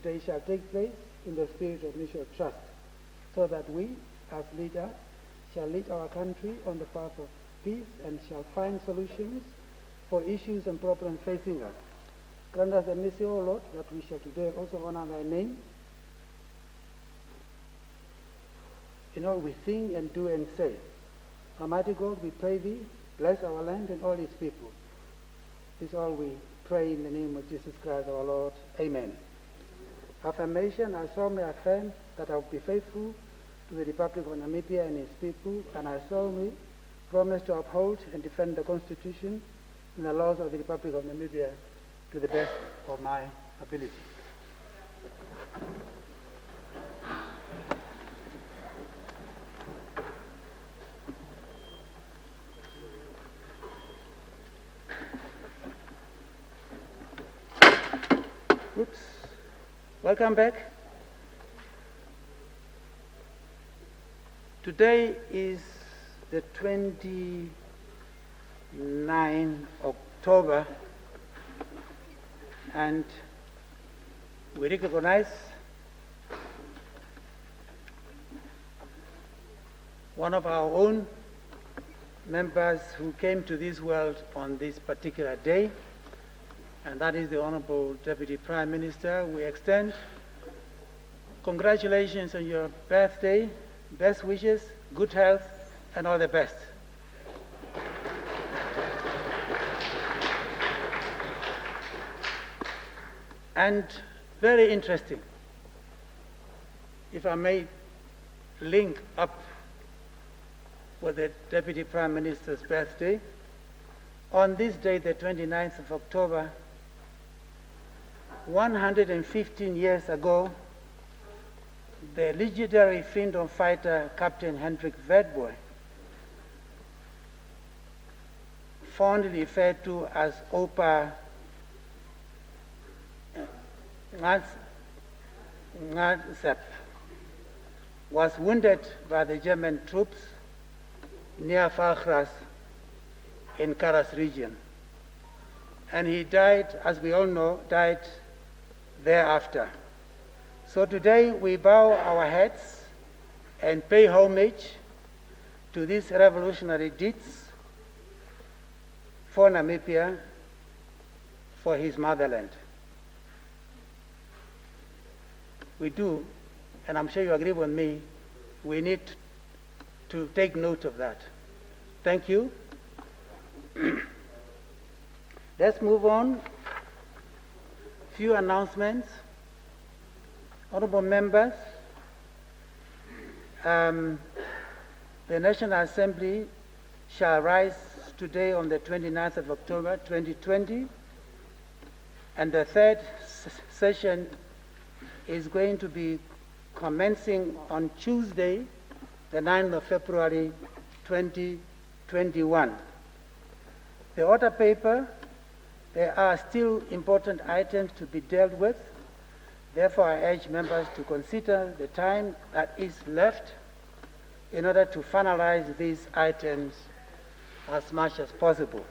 today shall take place in the spirit of mutual trust, so that we, as leaders, shall lead our country on the path of peace and shall find solutions for issues and problems facing us. Grant us the mercy, O Lord, that we shall today also honor thy name in all we think and do and say. Almighty God, we pray thee, bless our land and all its people. This all we pray in the name of Jesus Christ our Lord. Amen. Affirmation: I solemnly affirm that I will be faithful to the Republic of Namibia and its people, and I solemnly promise to uphold and defend the Constitution and the laws of the Republic of Namibia to the best of my ability. Oops. Welcome back. Today is the 29th October, and we recognize one of our own members who came to this world on this particular day, and that is the Honorable Deputy Prime Minister. We extend congratulations on your birthday, best wishes, good health, and all the best. And very interesting, if I may link up with the Deputy Prime Minister's birthday, on this day, the 29th of October, 115 years ago, the legendary freedom fighter Captain Hendrik Witbooi, fondly referred to as Opa Ngadzepp, was wounded by the German troops near Vaalgras in Karas region. And he died, as we all know, died thereafter. So today we bow our heads and pay homage to these revolutionary deeds for Namibia, for his motherland. We do, and I'm sure you agree with me, we need to take note of that. Thank you. Let's move on. Few announcements. Honorable members, the National Assembly shall rise today on the 29th of October 2020, and the third session is going to be commencing on Tuesday, the 9th of February 2021. The order paper, there are still important items to be dealt with. Therefore, I urge members to consider the time that is left in order to finalize these items as much as possible.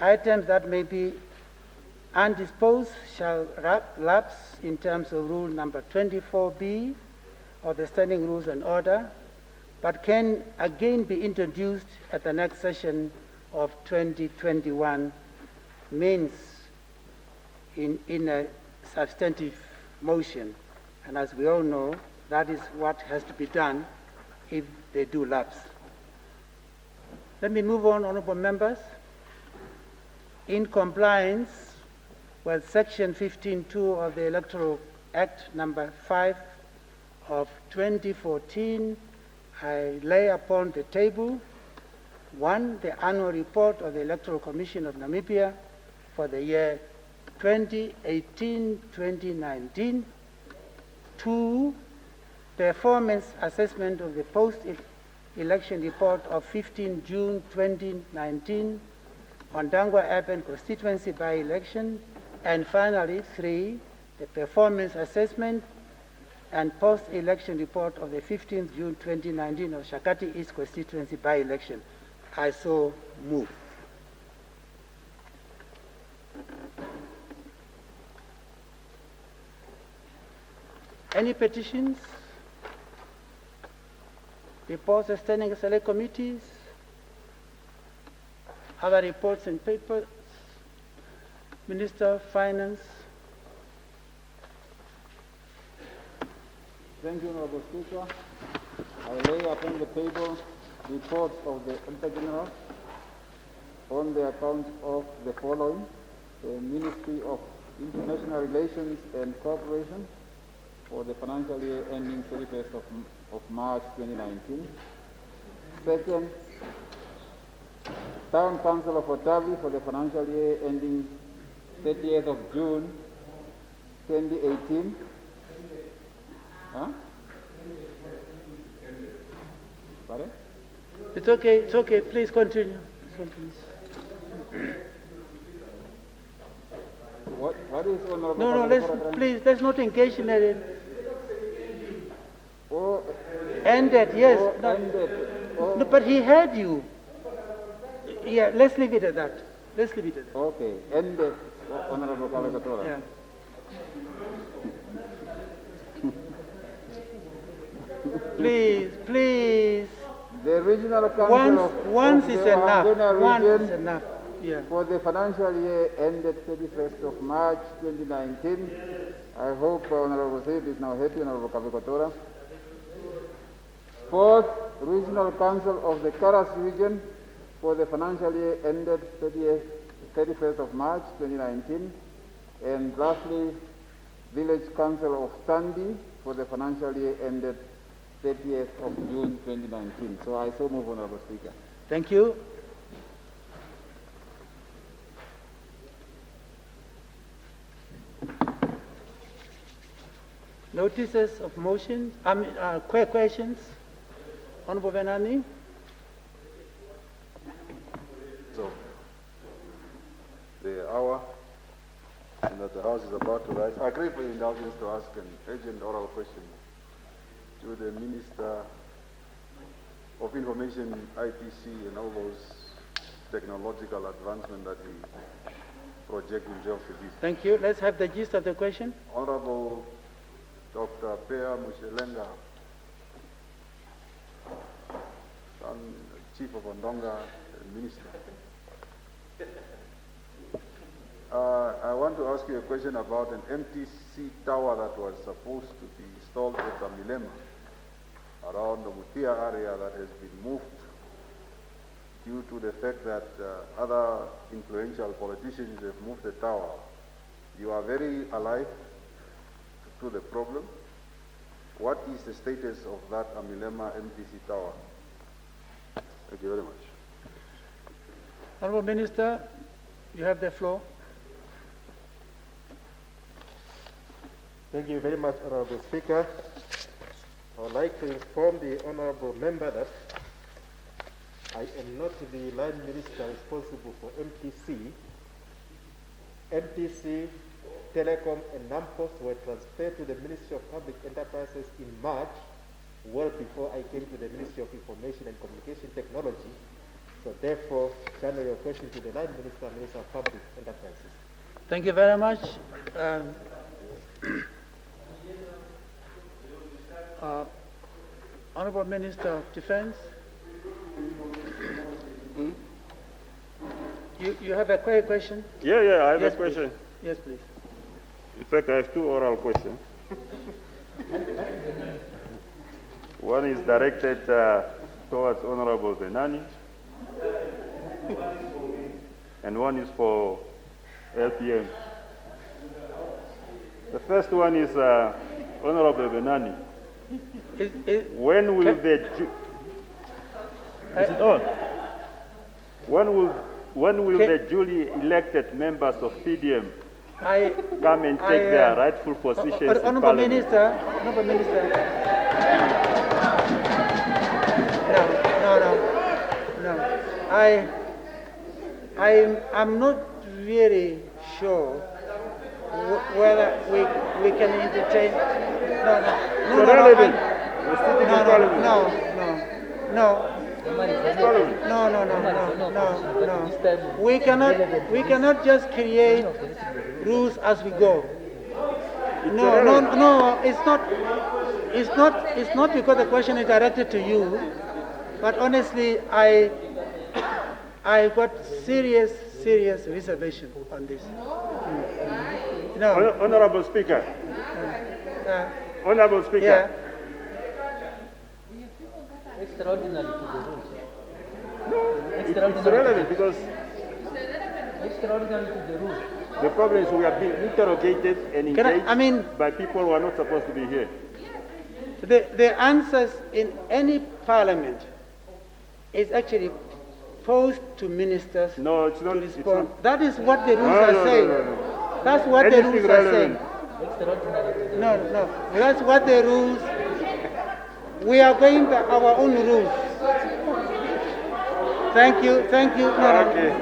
Items that may be undisposed shall lapse in terms of rule number 24B of the Standing Rules and Order, but can again be introduced at the next session of 2021, means in a substantive motion. And as we all know, that is what has to be done if they do lapse. Let me move on, honorable members. In compliance with Section 15.2 of the Electoral Act number 5 of 2014, I lay upon the table, 1, the annual report of the Electoral Commission of Namibia for the year 2018-2019. 2, performance assessment of the post-election report of 15 June 2019 on Dangwa Urban Constituency by-election. And finally, 3, the performance assessment and post-election report of the 15th June 2019 of Shakati East Constituency by-election. I so move. Any petitions? Reports of standing select committees? Other reports and papers? Minister of Finance. Thank you, Honorable Speaker. I lay upon the table reports of the Inspector General on the account of the following: the Ministry of International Relations and Cooperation for the financial year ending 31st of March 2019. Second, Town Council of Otavi for the financial year ending 30th of June 2018. Huh? Pardon? It's okay, please continue. What is Honorable? No, please, let's not engage in it. Oh, Ended, yes. oh, No, ended. Oh. no, but he heard you. Yeah, let's leave it at that. Let's leave it at that. Okay, ended, Honorable Kalakatora. Yeah. Please. The Regional Council Once of is the enough. Wahanguna Once region is enough. Yeah. for the financial year ended 31st of March 2019. I hope Honorable Said is now happy, Honorable Kalakatora. Fourth, Regional Council of the Karas region for the financial year ended 31st of March 2019. And lastly, Village Council of Sandi for the financial year ended 30th of June 2019. So I so move, Honorable Speaker. Thank you. Notices of motions, questions. Honorable Benani. So, the hour and that the House is about to rise. I crave for your indulgence to ask an urgent oral question to the Minister of Information, ITC, and all those technological advancements that we project in terms of this. Thank you. Let's have the gist of the question. Honorable Dr. Pea Mushelenga, Chief of Ondonga Minister. I want to ask you a question about an MTC tower that was supposed to be installed at Amilema around the Mutia area that has been moved due to the fact that other influential politicians have moved the tower. You are very alive to the problem. What is the status of that Amilema MTC tower? Thank you very much. Honorable Minister, you have the floor. Thank you very much, Honorable Speaker. I would like to inform the Honorable Member that I am not the line minister responsible for MTC. MTC, Telecom, and NAMPOS were transferred to the Ministry of Public Enterprises in March, well before I came to the Ministry of Information and Communication Technology. So therefore, channel your question to the line minister, Minister of Public Enterprises. Thank you very much. Honorable Minister of Defense. You have a question? Yeah, I have Yes, a question. Please. Yes, please. In fact, I have two oral questions. One is directed towards Honorable Benani, and one is for LPM. The first one is Honorable Benani. When will when will the duly elected members of PDM come and take their rightful positions in Honorable Parliament? Minister. No. I'm not really sure whether we can entertain. No. We cannot just create rules as we go. No, it's not. It's not because the question is directed to you, but honestly, I got serious reservation on this. No. Honorable Speaker. Honorable Speaker. Yeah. Extraordinary to the rules. It's relevant because Extraordinary to the rules. the problem is we are being interrogated and engaged I mean, by people who are not supposed to be here. the answers in any parliament is actually posed to ministers No, it's not. to It's respond. not. That is what the rules No, are no, saying. no. That's what Anything the rules are saying. relevant. Extraordinary to the No. That's what the rules. We are going by our own rules. Thank you. Okay.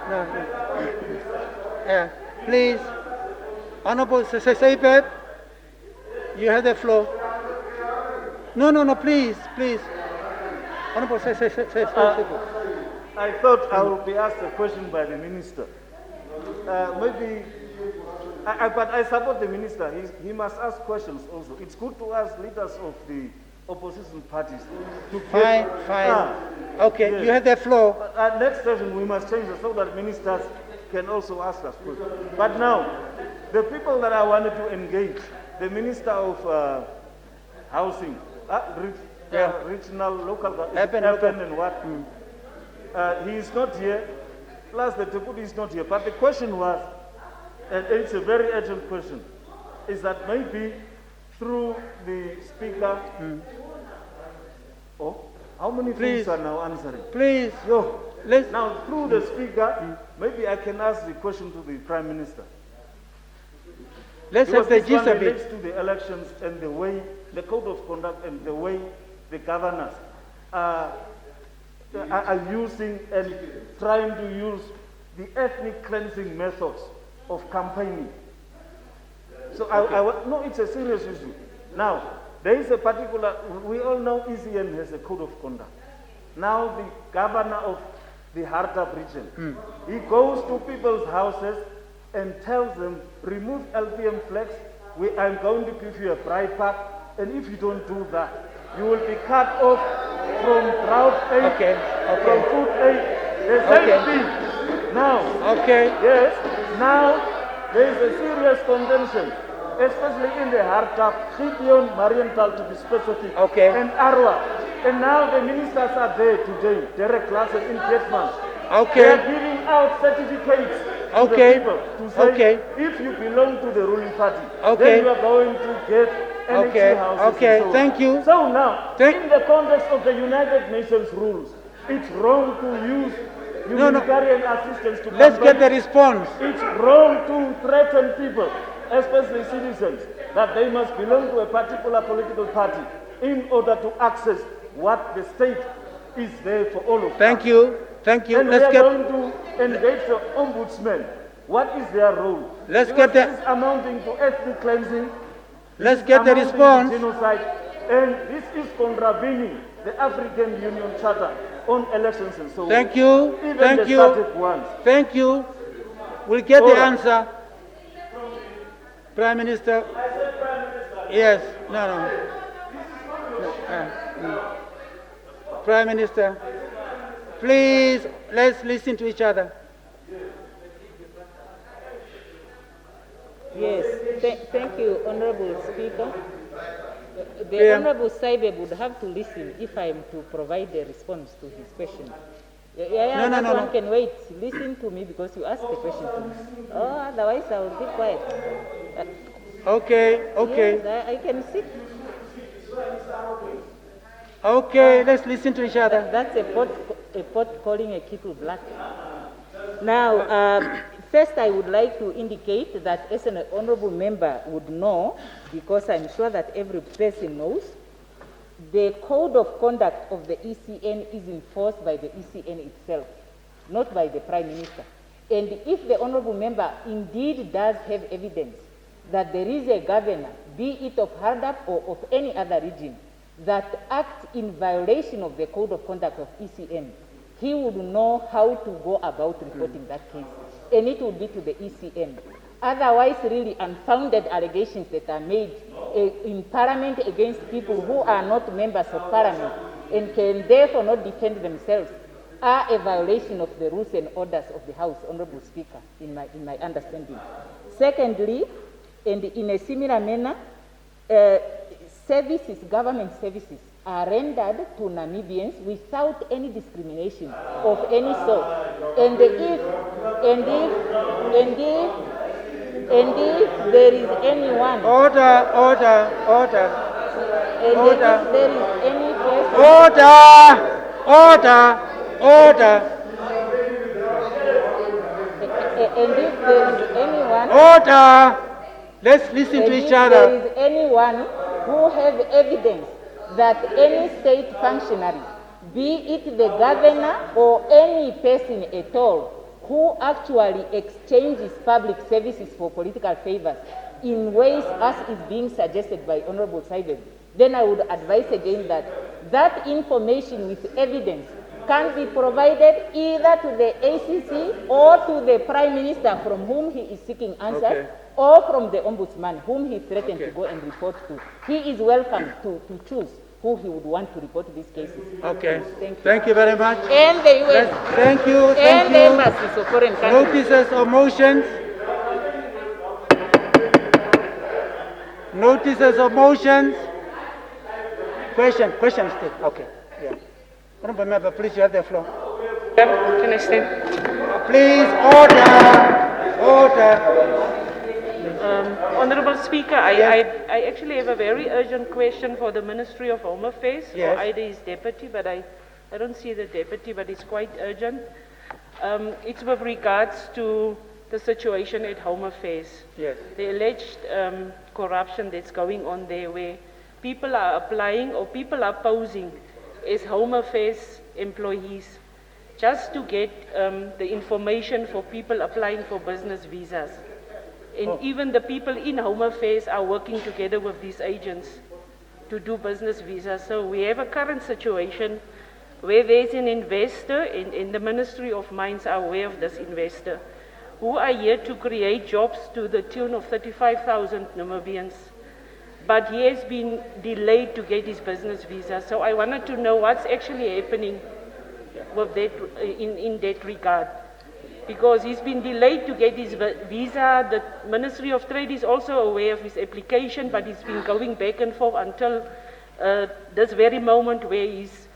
No. Yeah, please. Honorable Seipe, you have the floor. No, please. Honorable Seipe. I thought I would be asked a question by the minister. But I support the minister. He must ask questions also. It's good to ask leaders of the opposition parties to Fine. Okay, Yes. you have the floor. At next session, we must change it so that ministers can also ask us questions. But now, the people that I wanted to engage, the Minister of Housing, regional, local, Urban, and what? He is not here, plus the deputy is not here. But the question was, and it's a very urgent question, is that maybe through the speaker, how many Please. things are now answering? Please. Yo, Let's. now through the speaker, maybe I can ask the question to the Prime Minister. Let's Because have the this one gist of relates it. to the elections and the way, the code of conduct and the way the governors are using and trying to use the ethnic cleansing methods of campaigning. So no, it's a serious issue. Now, there is a particular, we all know ECN has a code of conduct. Now the governor of the Hardap region, he goes to people's houses and tells them, remove LPM flags, I'm going to give you a bribe pack, and if you don't do that, you will be cut off from drought aid, from food aid, the same thing. Now, yes, now there is a serious contention, especially in the Hardap, Gideon, Marienthal to be specific, and Arwa. And now the ministers are there today, Derek Lassen in Vietnam. They are giving out certificates to the people to say, if you belong to the ruling party, then you are going to get energy houses. And so Thank you. So now, in the context of the United Nations rules, it's wrong to use humanitarian assistance to Let's get the response. It's wrong to threaten people, especially citizens, that they must belong to a particular political party in order to access what the state is there for all of us. Thank you. And we are going to engage the ombudsman. What is their role? Let's Because get the- this is amounting to ethnic cleansing. Let's This get is the amounting to response. genocide, and this is contravening the African Union Charter on elections and so on. Thank you. Even Thank the you. static ones. Thank you. We'll get the All right. answer. Prime Minister. Yes. No. Prime Minister. Please, let's listen to each other. Yes, thank you, Honorable Speaker. The Yeah. Honorable Saibe would have to listen if I am to provide a response to his question. Yeah, No. one can wait. Listen to me because you asked the question to me. Oh, otherwise I will be quiet. Okay. Yes, I can sit. Okay, let's listen to each other. That's a pot calling a kettle black. Now, first I would like to indicate that as an honorable member would know, because I'm sure that every person knows, the code of conduct of the ECN is enforced by the ECN itself, not by the Prime Minister. And if the honorable member indeed does have evidence that there is a governor, be it of Hardap or of any other region, that acts in violation of the code of conduct of ECN, he would know how to go about reporting that case. And it would be to the ECN. otherwise really unfounded allegations that are made in Parliament against people who are not members of Parliament and can therefore not defend themselves are a violation of the rules and orders of the House, Honorable Speaker, in my understanding. Secondly, and in a similar manner, government services are rendered to Namibians without any discrimination of any sort. And if there is anyone... Order. And Order. if there is any person... Order. And if there is anyone... Order. Let's listen to each other. If there is anyone who have evidence that any state functionary, be it the governor or any person at all, who actually exchanges public services for political favors in ways as is being suggested by Honorable Simon, then I would advise again that that information with evidence can be provided either to the ACC or to the Prime Minister from whom he is seeking answers, Okay. or from the Ombudsman whom he threatened to go and report to. He is welcome to choose who he would want to report these cases. Okay. Thank you. Thank you very much. And the UN. Thank you. And the embassies of foreign countries. Notices of motions. Notices of motions. Question still. Okay. Yeah. Honorable member, please, you have the floor. Can I stand? Please, order. Honorable Speaker, I actually have a very urgent question for the Ministry of Home Affairs, Yes. or either his deputy, but I don't see the deputy, but it's quite urgent. It's with regards to the situation at Home Affairs. Yes. The alleged corruption that's going on there, where people are applying or people are posing as Home Affairs employees just to get the information for people applying for business visas. And even the people in Home Affairs are working together with these agents to do business visas. So we have a current situation where there's an investor, and the Ministry of Mines are aware of this investor, who are here to create jobs to the tune of 35,000 Namibians. But he has been delayed to get his business visa. So I wanted to know what's actually happening with that, in that regard. Because he's been delayed to get his visa. The Ministry of Trade is also aware of his application, but he's been going back and forth until this very moment where his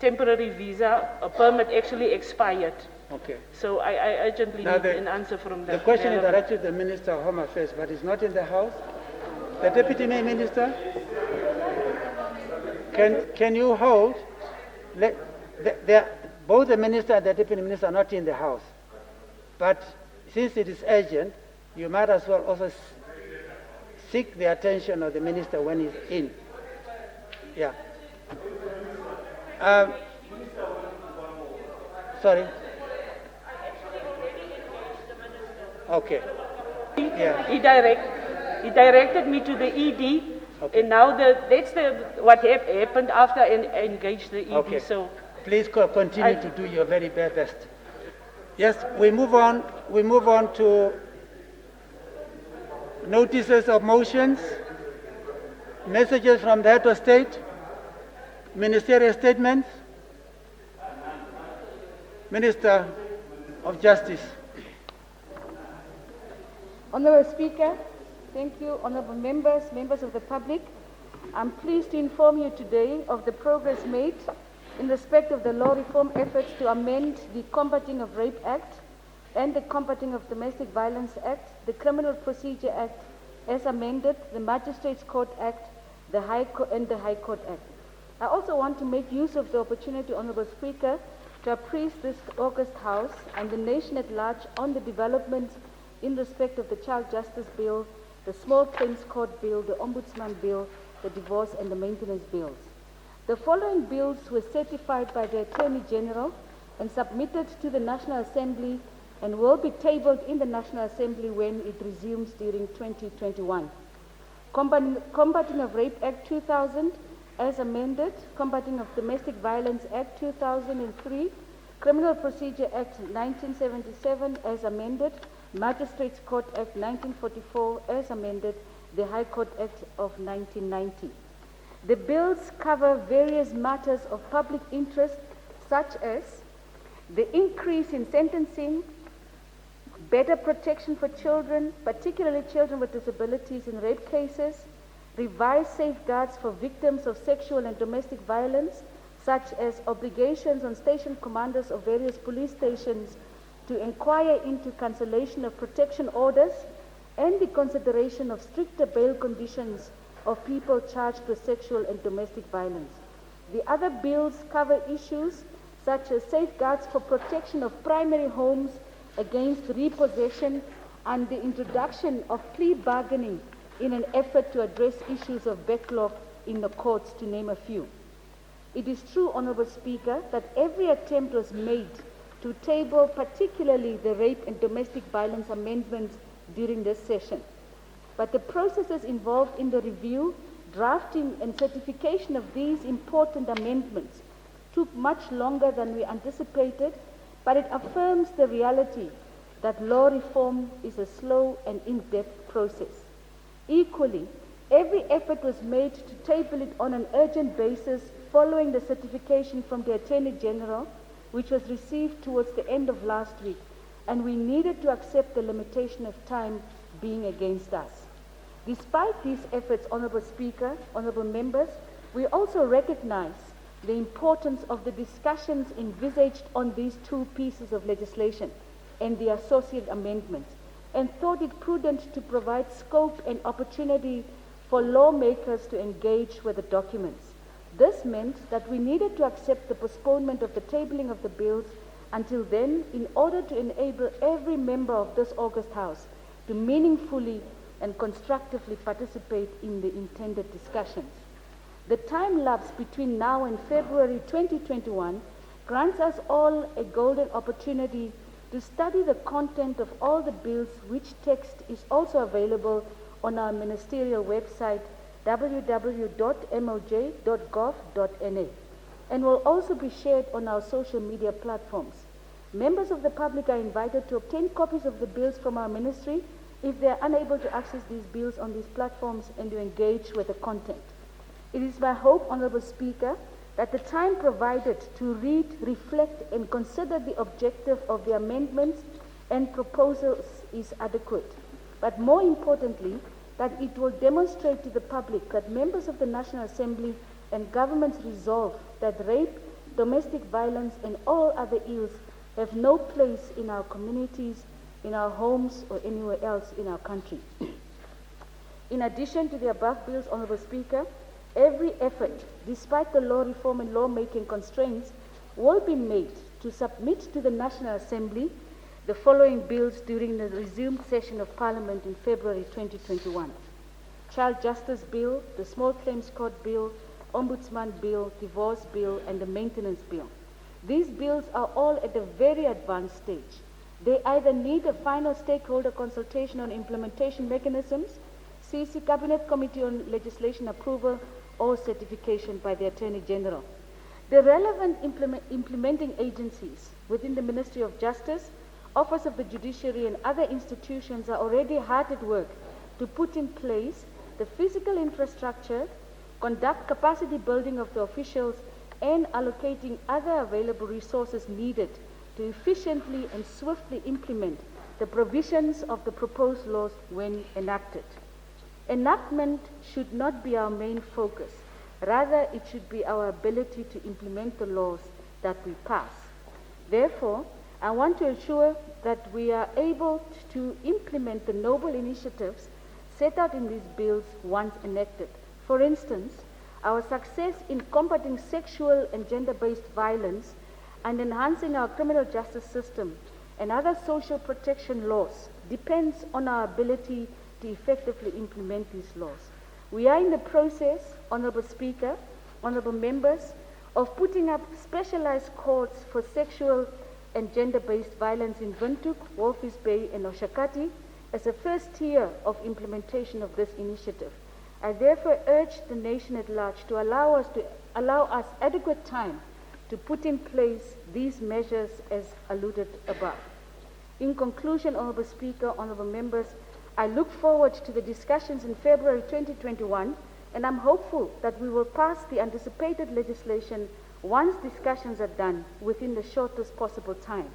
temporary visa, a permit actually expired. Okay. So I urgently Now need an answer from The question is directed to the Minister of Home Affairs, but it's not in the House. The Deputy Minister, can you hold? Both the Minister and the Deputy Minister are not in the House. But since it is urgent, you might as well also seek the attention of the Minister when he's in. Yeah. Sorry. Okay. Yeah. He directed me to the ED, okay. And now that's what happened after I engaged the ED. Okay. So please continue to do your very best. Yes, we move on to notices of motions, messages from the head of state, ministerial statements. Minister of Justice. Honourable Speaker, thank you, honourable members, members of the public. I'm pleased to inform you today of the progress made in respect of the law reform efforts to amend the Combating of Rape Act and the Combating of Domestic Violence Act, the Criminal Procedure Act as amended, the Magistrates Court Act, the High Court Act. I also want to make use of the opportunity, honourable Speaker, to appraise this August House and the nation at large on the developments in respect of the Child Justice Bill, the Small Claims Court Bill, the Ombudsman Bill, the Divorce and the Maintenance Bills. The following bills were certified by the Attorney General and submitted to the National Assembly and will be tabled in the National Assembly when it resumes during 2021. Combating of Rape Act 2000 as amended, Combating of Domestic Violence Act 2003, Criminal Procedure Act 1977 as amended, Magistrates Court Act 1944 as amended, the High Court Act of 1990. The bills cover various matters of public interest, such as the increase in sentencing, better protection for children, particularly children with disabilities in rape cases, revised safeguards for victims of sexual and domestic violence, such as obligations on station commanders of various police stations to inquire into cancellation of protection orders, and the consideration of stricter bail conditions of people charged with sexual and domestic violence. The other bills cover issues such as safeguards for protection of primary homes against repossession and the introduction of plea bargaining in an effort to address issues of backlog in the courts, to name a few. It is true, Honorable Speaker, that every attempt was made to table particularly the rape and domestic violence amendments during this session. But the processes involved in the review, drafting and certification of these important amendments took much longer than we anticipated, but it affirms the reality that law reform is a slow and in-depth process. Equally, every effort was made to table it on an urgent basis following the certification from the Attorney General, which was received towards the end of last week, and we needed to accept the limitation of time being against us. Despite these efforts, Honorable Speaker, Honorable Members, we also recognize the importance of the discussions envisaged on these two pieces of legislation and the associate amendments, and thought it prudent to provide scope and opportunity for lawmakers to engage with the documents. This meant that we needed to accept the postponement of the tabling of the bills until then, in order to enable every member of this August House to meaningfully and constructively participate in the intended discussions. The time lapse between now and February 2021 grants us all a golden opportunity to study the content of all the bills, which text is also available on our ministerial website, www.moj.gov.na, and will also be shared on our social media platforms. Members of the public are invited to obtain copies of the bills from our ministry if they are unable to access these bills on these platforms, and to engage with the content. It is my hope, Honorable Speaker, that the time provided to read, reflect, and consider the objective of the amendments and proposals is adequate. But more importantly, that it will demonstrate to the public that members of the National Assembly and government's resolve that rape, domestic violence, and all other ills have no place in our communities, in our homes, or anywhere else in our country. In addition to the above bills, Honorable Speaker, every effort, despite the law reform and lawmaking constraints, will be made to submit to the National Assembly the following bills during the resumed session of Parliament in February 2021. Child Justice Bill, the Small Claims Court Bill, Ombudsman Bill, Divorce Bill, and the Maintenance Bill. These bills are all at a very advanced stage. They either need a final stakeholder consultation on implementation mechanisms, CC Cabinet Committee on Legislation approval, or certification by the Attorney General. The relevant implementing agencies within the Ministry of Justice, Office of the Judiciary, and other institutions are already hard at work to put in place the physical infrastructure, conduct capacity building of the officials, and allocating other available resources needed to efficiently and swiftly implement the provisions of the proposed laws when enacted. Enactment should not be our main focus. Rather, it should be our ability to implement the laws that we pass. Therefore, I want to ensure that we are able to implement the noble initiatives set out in these bills once enacted. For instance, our success in combating sexual and gender-based violence and enhancing our criminal justice system and other social protection laws depends on our ability to effectively implement these laws. We are in the process, Honorable Speaker, Honorable Members, of putting up specialized courts for sexual and gender-based violence in Windhoek, Walvis Bay, and Oshakati as a first tier of implementation of this initiative. I therefore urge the nation at large to allow us adequate time to put in place these measures as alluded above. In conclusion, Honourable Speaker, Honourable Members, I look forward to the discussions in February 2021, and I'm hopeful that we will pass the anticipated legislation once discussions are done within the shortest possible time,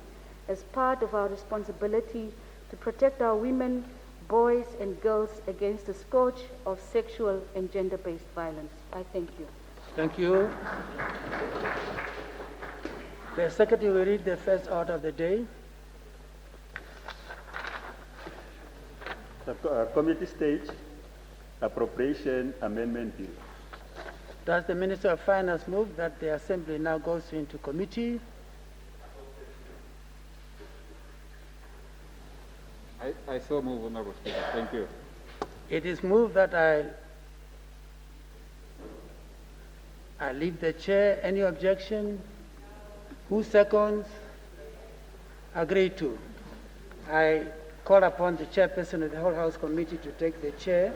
as part of our responsibility to protect our women, boys and girls against the scourge of sexual and gender-based violence. I thank you. Thank you. The Secretary will read the first order of the day. The committee stage appropriation amendment bill. Does the Minister of Finance move that the Assembly now goes into committee? I so move, Honourable Speaker. Thank you. It is moved that I leave the chair. Any objection? Who seconds? Agreed to. I call upon the chairperson of the whole House Committee to take the chair.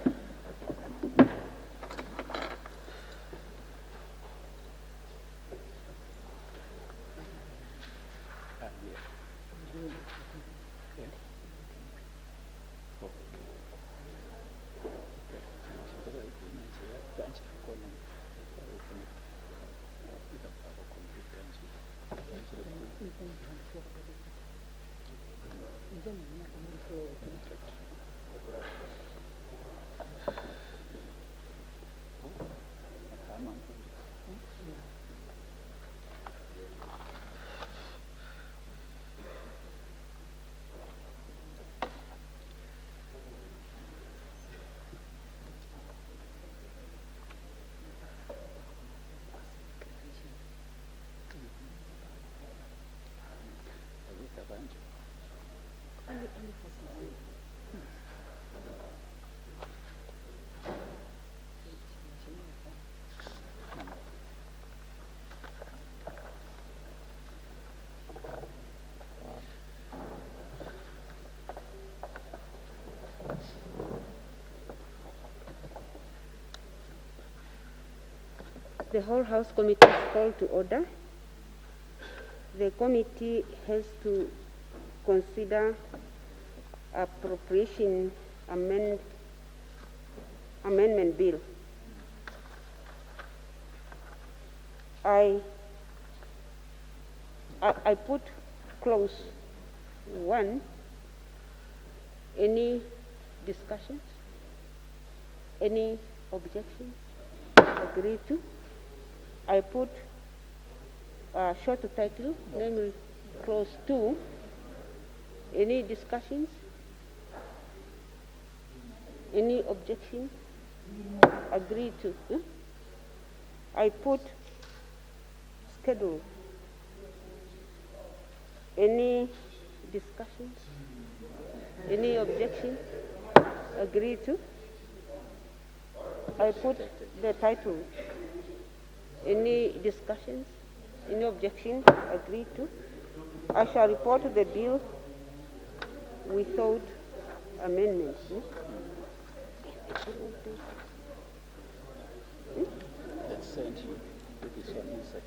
The whole House Committee is called to order. The committee has to consider appropriation amendment bill. I put clause 1. Any discussions? Any objections? Agreed to. I put short title, namely clause 2. Any discussions? Any objection? Agreed to. I put schedule. Any discussions? Any objection? Agreed to. I put the title. Any discussions? Any objection? Agreed to. I shall report the bill without amendments. Assent. It is on insert.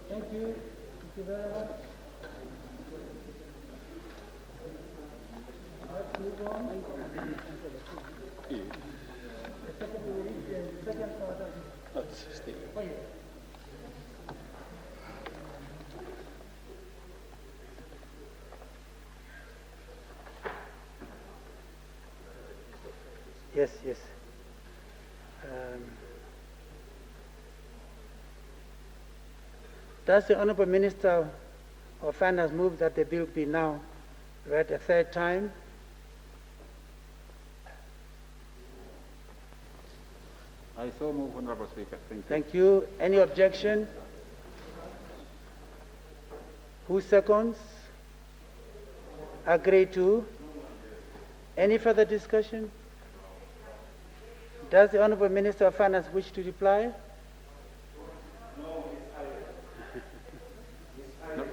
Thank you. Thank you very much. Let's move on. The second will read the second order. Oh, yeah. Yes, yes. Does the Honourable Minister of Finance move that the bill be now read a third time. I so move, Honorable Speaker. Thank you. Thank you. Any objection? Who seconds? Agree to? Any further discussion? Does the Honorable Minister of Finance wish to reply?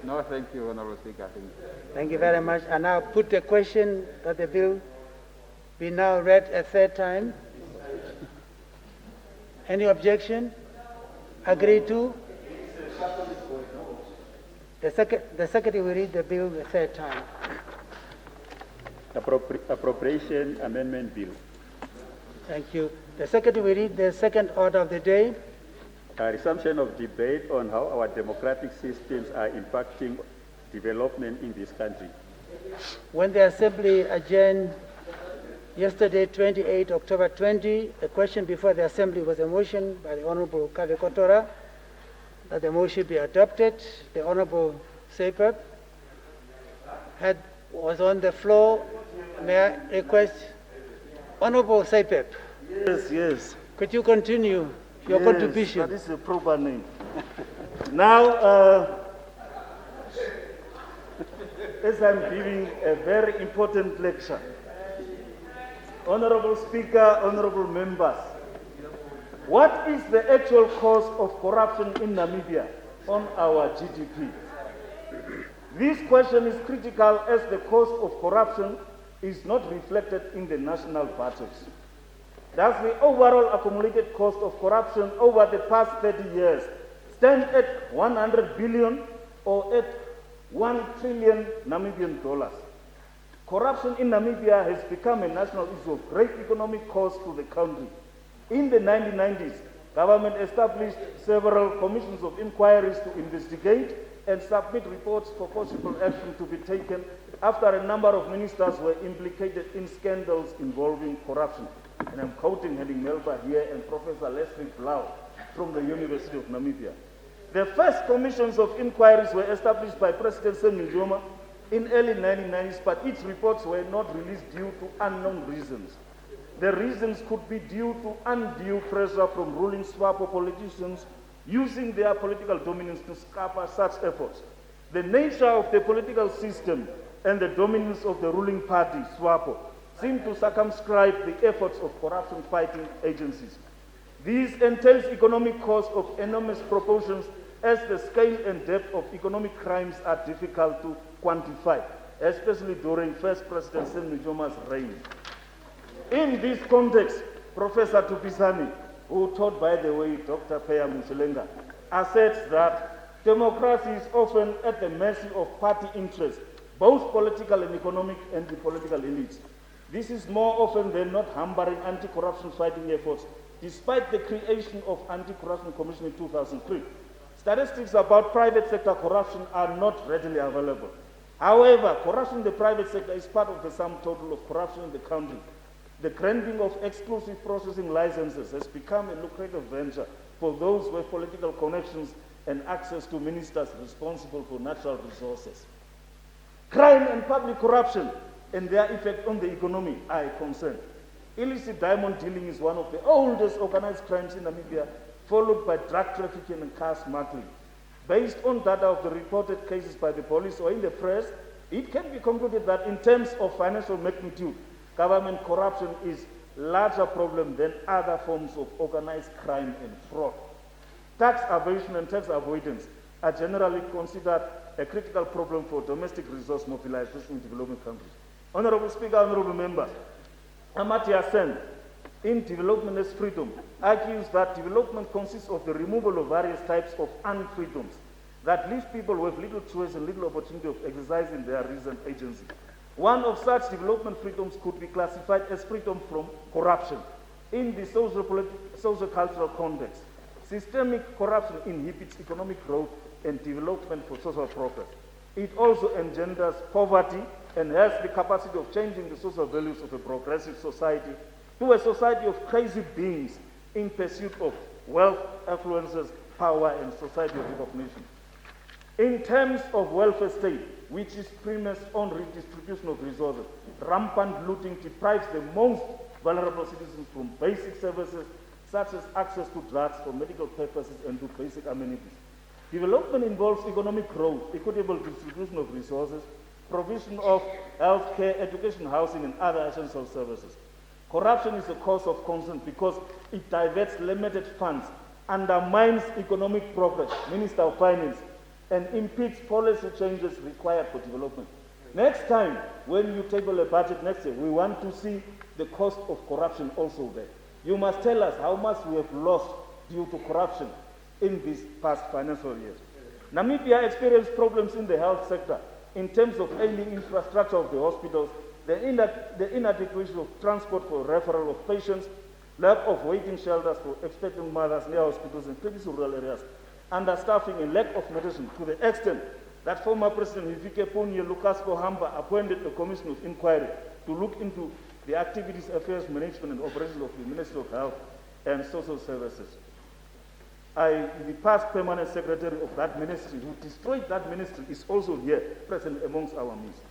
No, thank you, Honorable Speaker. Thank you very much. I now put the question that the bill be now read a third time. Any objection? Agree to? The Secretary will read the bill a third time. Appropriation Amendment Bill. Thank you. The Secretary will read the second order of the day. Resumption of debate on how our democratic systems are impacting development in this country. When the Assembly adjourned yesterday, 28 October 20, a question before the Assembly was a motion by the Honorable Kave Kotora that the motion be adopted. The Honorable Sepep was on the floor. May I request, Honorable Sepep? Yes. Could you continue your contribution? That is a proper name. Now, as I'm giving a very important lecture, Honorable Speaker, honorable members, what is the actual cause of corruption in Namibia on our GDP? This question is critical as the cost of corruption is not reflected in the national budgets. Does the overall accumulated cost of corruption over the past 30 years stand at 100 billion or at 1 trillion Namibian dollars? Corruption in Namibia has become a national issue of great economic cost to the country. In the 1990s, government established several commissions of inquiries to investigate and submit reports for possible action to be taken after a number of ministers were implicated in scandals involving corruption. And I'm quoting Henning Melba here and Professor Leslie Blau from the University of Namibia. The first commissions of inquiries were established by President Sam Nujoma in early 1990s, but its reports were not released due to unknown reasons. The reasons could be due to undue pressure from ruling SWAPO politicians using their political dominance to scupper such efforts. The nature of the political system and the dominance of the ruling party, SWAPO, seem to circumscribe the efforts of corruption-fighting agencies. This entails economic costs of enormous proportions as the scale and depth of economic crimes are difficult to quantify, especially during First President Sam Nujoma's reign. In this context, Professor Tupisani, who taught, by the way, Dr. Peya Mushilenga, asserts that democracy is often at the mercy of party interests, both political and economic, and the political elites. This is more often than not hampering anti-corruption fighting efforts, despite the creation of Anti-Corruption Commission in 2003. Statistics about private sector corruption are not readily available. However, corruption in the private sector is part of the sum total of corruption in the country. The granting of exclusive processing licenses has become a lucrative venture for those with political connections and access to ministers responsible for natural resources. Crime and public corruption and their effect on the economy are a concern. Illicit diamond dealing is one of the oldest organized crimes in Namibia, followed by drug trafficking and car smuggling. Based on data of the reported cases by the police or in the press, it can be concluded that in terms of financial magnitude, government corruption is a larger problem than other forms of organized crime and fraud. Tax evasion and tax avoidance are generally considered a critical problem for domestic resource mobilization in developing countries. Honorable Speaker, honorable members, Amartya Sen, in Development as Freedom, argues that development consists of the removal of various types of unfreedoms that leave people with little choice and little opportunity of exercising their reason agency. One of such development freedoms could be classified as freedom from corruption. In the social-cultural context, systemic corruption inhibits economic growth and development for social progress. It also engenders poverty and has the capacity of changing the social values of a progressive society to a society of crazy beings in pursuit of wealth, affluences, power, and society of recognition. In terms of welfare state, which is premise on redistribution of resources, rampant looting deprives the most vulnerable citizens from basic services such as access to drugs for medical purposes and to basic amenities. Development involves economic growth, equitable distribution of resources, provision of health care, education, housing, and other essential services. Corruption is a cause of concern because it diverts limited funds, undermines economic progress, Minister of Finance, and impedes policy changes required for development. Next time, when you table a budget next year, we want to see the cost of corruption also there. You must tell us how much we have lost due to corruption in these past financial years. Namibia experienced problems in the health sector in terms of ailing infrastructure of the hospitals, the inadequacy of transport for referral of patients, lack of waiting shelters for expectant mothers near hospitals in particular rural areas, understaffing and lack of medicine, to the extent that former President Hifikepunye Lucas Pohamba appointed a commission of inquiry to look into the activities, affairs, management, and operations of the Ministry of Health and Social Services. The past permanent secretary of that ministry, who destroyed that ministry, is also here, present amongst our midst.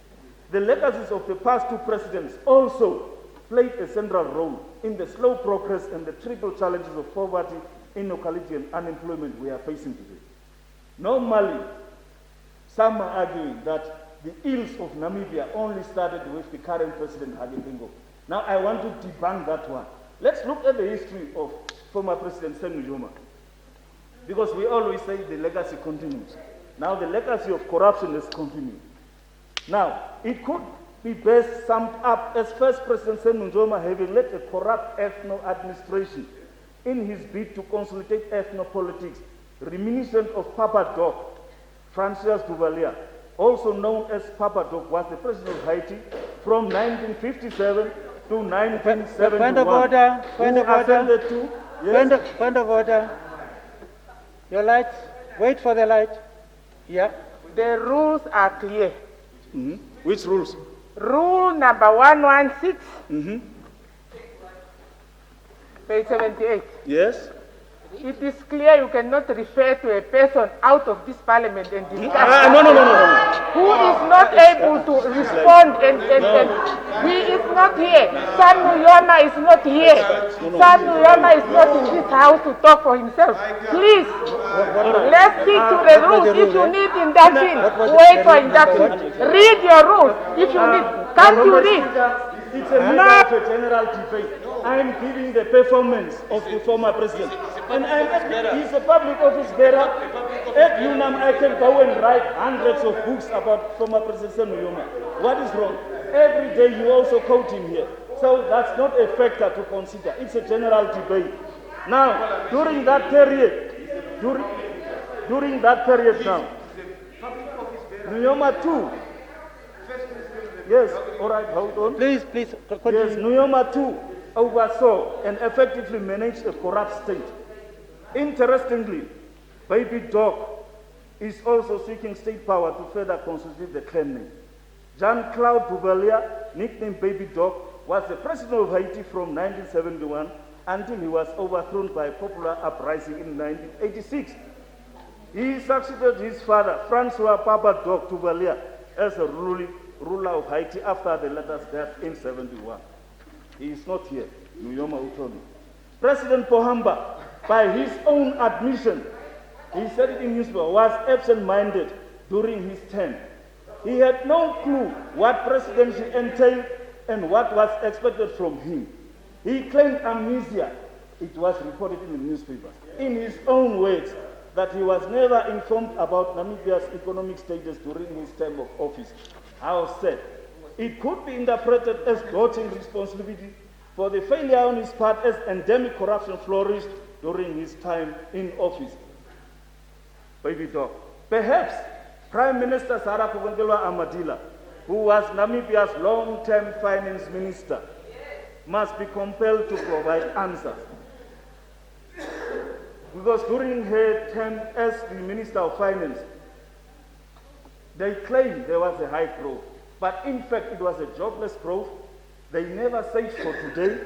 The legacies of the past two presidents also played a central role in the slow progress and the triple challenges of poverty, inequality, and unemployment we are facing today. Normally, some are arguing that the ills of Namibia only started with the current president, Hage Geingob. Now, I want to debunk that one. Let's look at the history of former President Sam Nujoma, because we always say the legacy continues. Now, the legacy of corruption has continued. Now, it could be best summed up as first President Sam Nujoma having led a corrupt ethno-administration in his bid to consolidate ethno-politics, reminiscent of Papa Doc. Francois Duvalier, also known as Papa Doc, was the president of Haiti from 1957 to 1971. Point of order. Point of order. Yes? Point of order. Your light. Wait for the light. Yeah. The rules are clear. Mm-hmm. Which rules? Rule number 116, page 78. Yes. It is clear you cannot refer to a person out of this parliament and discuss No. who is not able to respond and he is not here. Sam Nujoma is not here. Sam Nujoma is not in this house to talk for himself. Please, let's stick to the rules. If you need induction, wait for induction. Read your rules. If you need, can't you read? It's a matter of a general debate. I am giving the performance of the former president. And he's a public office bearer. At UNAM, I can go and write hundreds of books about former President Sam Nujoma. What is wrong? Every day you also quote him here. So that's not a factor to consider. It's a general debate. Now, during that period now, Nujoma too. Yes, all right, hold on. Please, continue. Yes, Nujoma too oversaw and effectively managed a corrupt state. Interestingly, Baby Dog is also seeking state power to further consolidate the clan name. Jean-Claude Duvalier, nicknamed Baby Dog, was the president of Haiti from 1971 until he was overthrown by a popular uprising in 1986. He succeeded his father, Francois Papa Dog Duvalier, as a ruler of Haiti after the latter's death in 1971. He is not here, Nujoma Utoni. President Pohamba, by his own admission, he said it in newspaper, was absent-minded during his term. He had no clue what presidency entailed and what was expected from him. He claimed amnesia. It was reported in the newspapers. In his own words, that he was never informed about Namibia's economic status during his term of office. How said, it could be interpreted as dodging responsibility for the failure on his part as endemic corruption flourished during his time in office. Baby Dog. Perhaps Prime Minister Sarah Kugongelwa Amadila, who was Namibia's long-term finance minister, must be compelled to provide answers. Because during her term as the Minister of Finance, they claimed there was a high growth, but in fact it was a jobless growth. They never saved for today,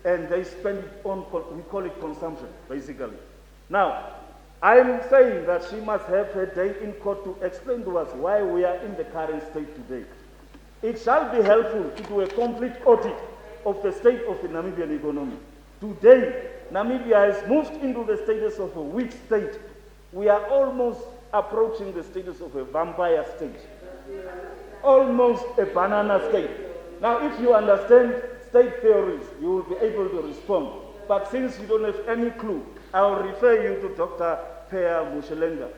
and they spend it on, we call it consumption, basically. Now, I'm saying that she must have her day in court to explain to us why we are in the current state today. It shall be helpful to do a complete audit of the state of the Namibian economy. Today, Namibia has moved into the status of a weak state. We are almost approaching the status of a vampire state, almost a banana state. Now, if you understand state theories, you will be able to respond. But since you don't have any clue, I will refer you to Dr. Pea Mushelenga,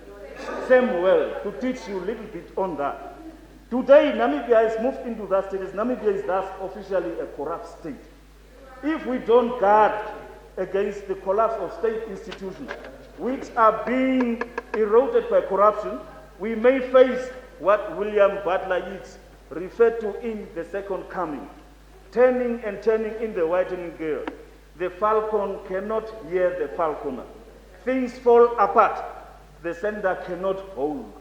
Samuel, to teach you a little bit on that. Today, Namibia has moved into that status. Namibia is thus officially a corrupt state. If we don't guard against the collapse of state institutions, which are being eroded by corruption, we may face what William Butler Yeats referred to in The Second Coming, turning and turning in the whitening gale. The falcon cannot hear the falconer. Things fall apart. The sender cannot hold.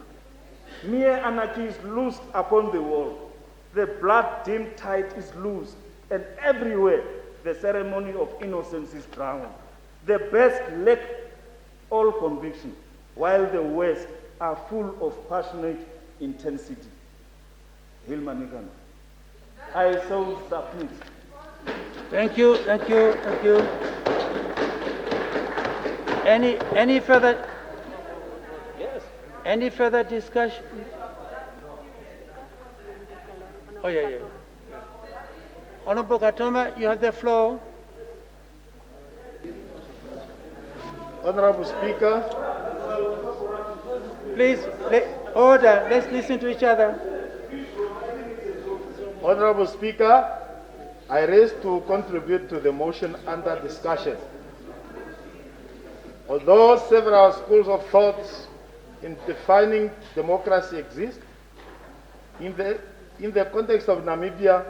Mere anarchy is loosed upon the world. The blood-dimmed tide is loosed, and everywhere the ceremony of innocence is drowned. The best lack all conviction, while the West are full of passionate intensity. Hilma Nigana. I so submit. Thank you, thank you, thank you. Any further? Yes. Any further discussion? Oh yeah. Honorable Katoma, you have the floor. Honorable Speaker. Please, order. Let's listen to each other. Honorable Speaker, I raise to contribute to the motion under discussion. Although several schools of thought in defining democracy exist, in the context of Namibia,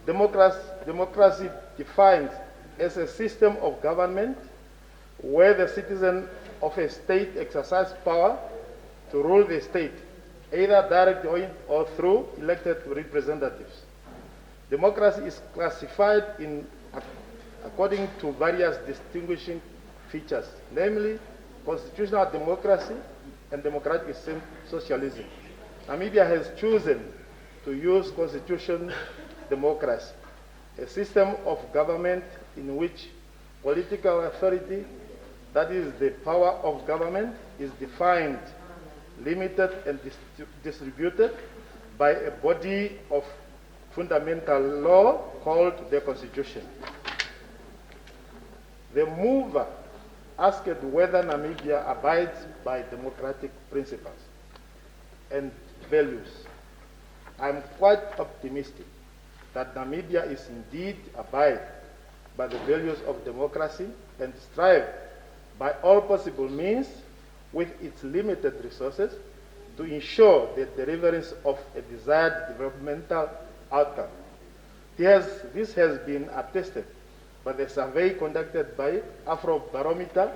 democracy defines as a system of government where the citizen of a state exercise power to rule the state, either directly or through elected representatives. Democracy is classified according to various distinguishing features, namely constitutional democracy and democratic socialism. Namibia has chosen to use constitutional democracy, a system of government in which political authority, that is the power of government, is defined, limited and distributed by a body of fundamental law called the Constitution. The mover asked whether Namibia abides by democratic principles and values. I'm quite optimistic that Namibia is indeed abide by the values of democracy and strive by all possible means with its limited resources to ensure the deliverance of a desired developmental outcome. This has been attested by the survey conducted by Afrobarometer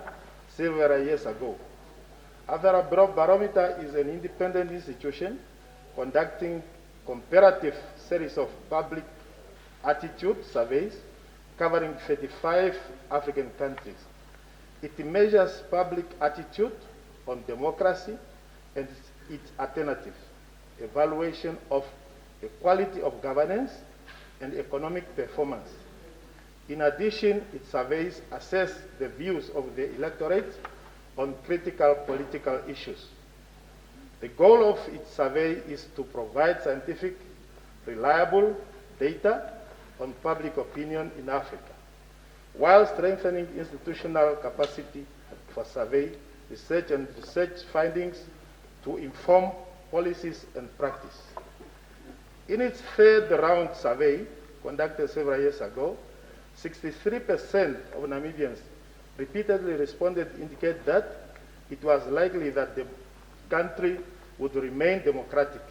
several years ago. Afrobarometer is an independent institution conducting comparative series of public attitude surveys covering 35 African countries. It measures public attitude on democracy and its alternatives, evaluation of the quality of governance and economic performance. In addition, its surveys assess the views of the electorate on critical political issues. The goal of its survey is to provide scientific, reliable data on public opinion in Africa, while strengthening institutional capacity for survey, research and research findings to inform policies and practice. In its third round survey, conducted several years ago, 63% of Namibians repeatedly responded to indicate that it was likely that the country would remain democratic,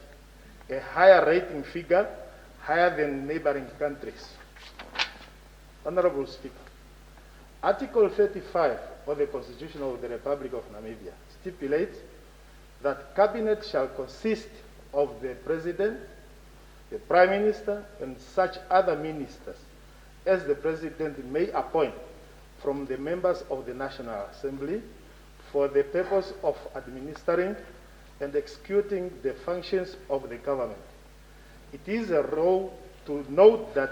a higher rating figure, higher than neighboring countries. Honorable Speaker, Article 35 of the Constitution of the Republic of Namibia stipulates that cabinet shall consist of the President, the Prime Minister, and such other ministers as the President may appoint from the members of the National Assembly for the purpose of administering and executing the functions of the government. It is a role to note that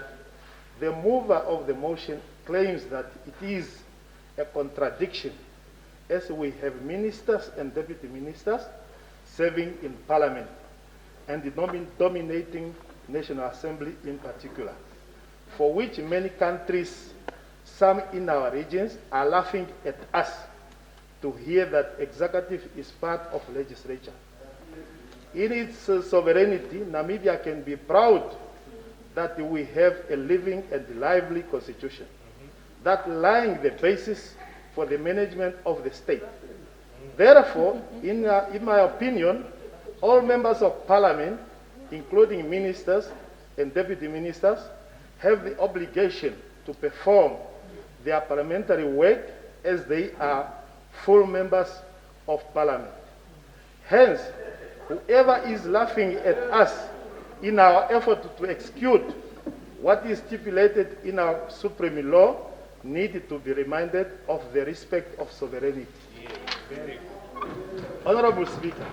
the mover of the motion claims that it is a contradiction, as we have ministers and deputy ministers serving in parliament and the dominating National Assembly in particular, for which many countries, some in our regions, are laughing at us to hear that executive is part of legislature. In its sovereignty, Namibia can be proud that we have a living and lively constitution that lying the basis for the management of the state. Therefore, in my opinion, all members of parliament, including ministers and deputy ministers, have the obligation to perform their parliamentary work as they are full members of parliament. Hence, whoever is laughing at us in our effort to execute what is stipulated in our supreme law need to be reminded of the respect of sovereignty. Honorable Speaker,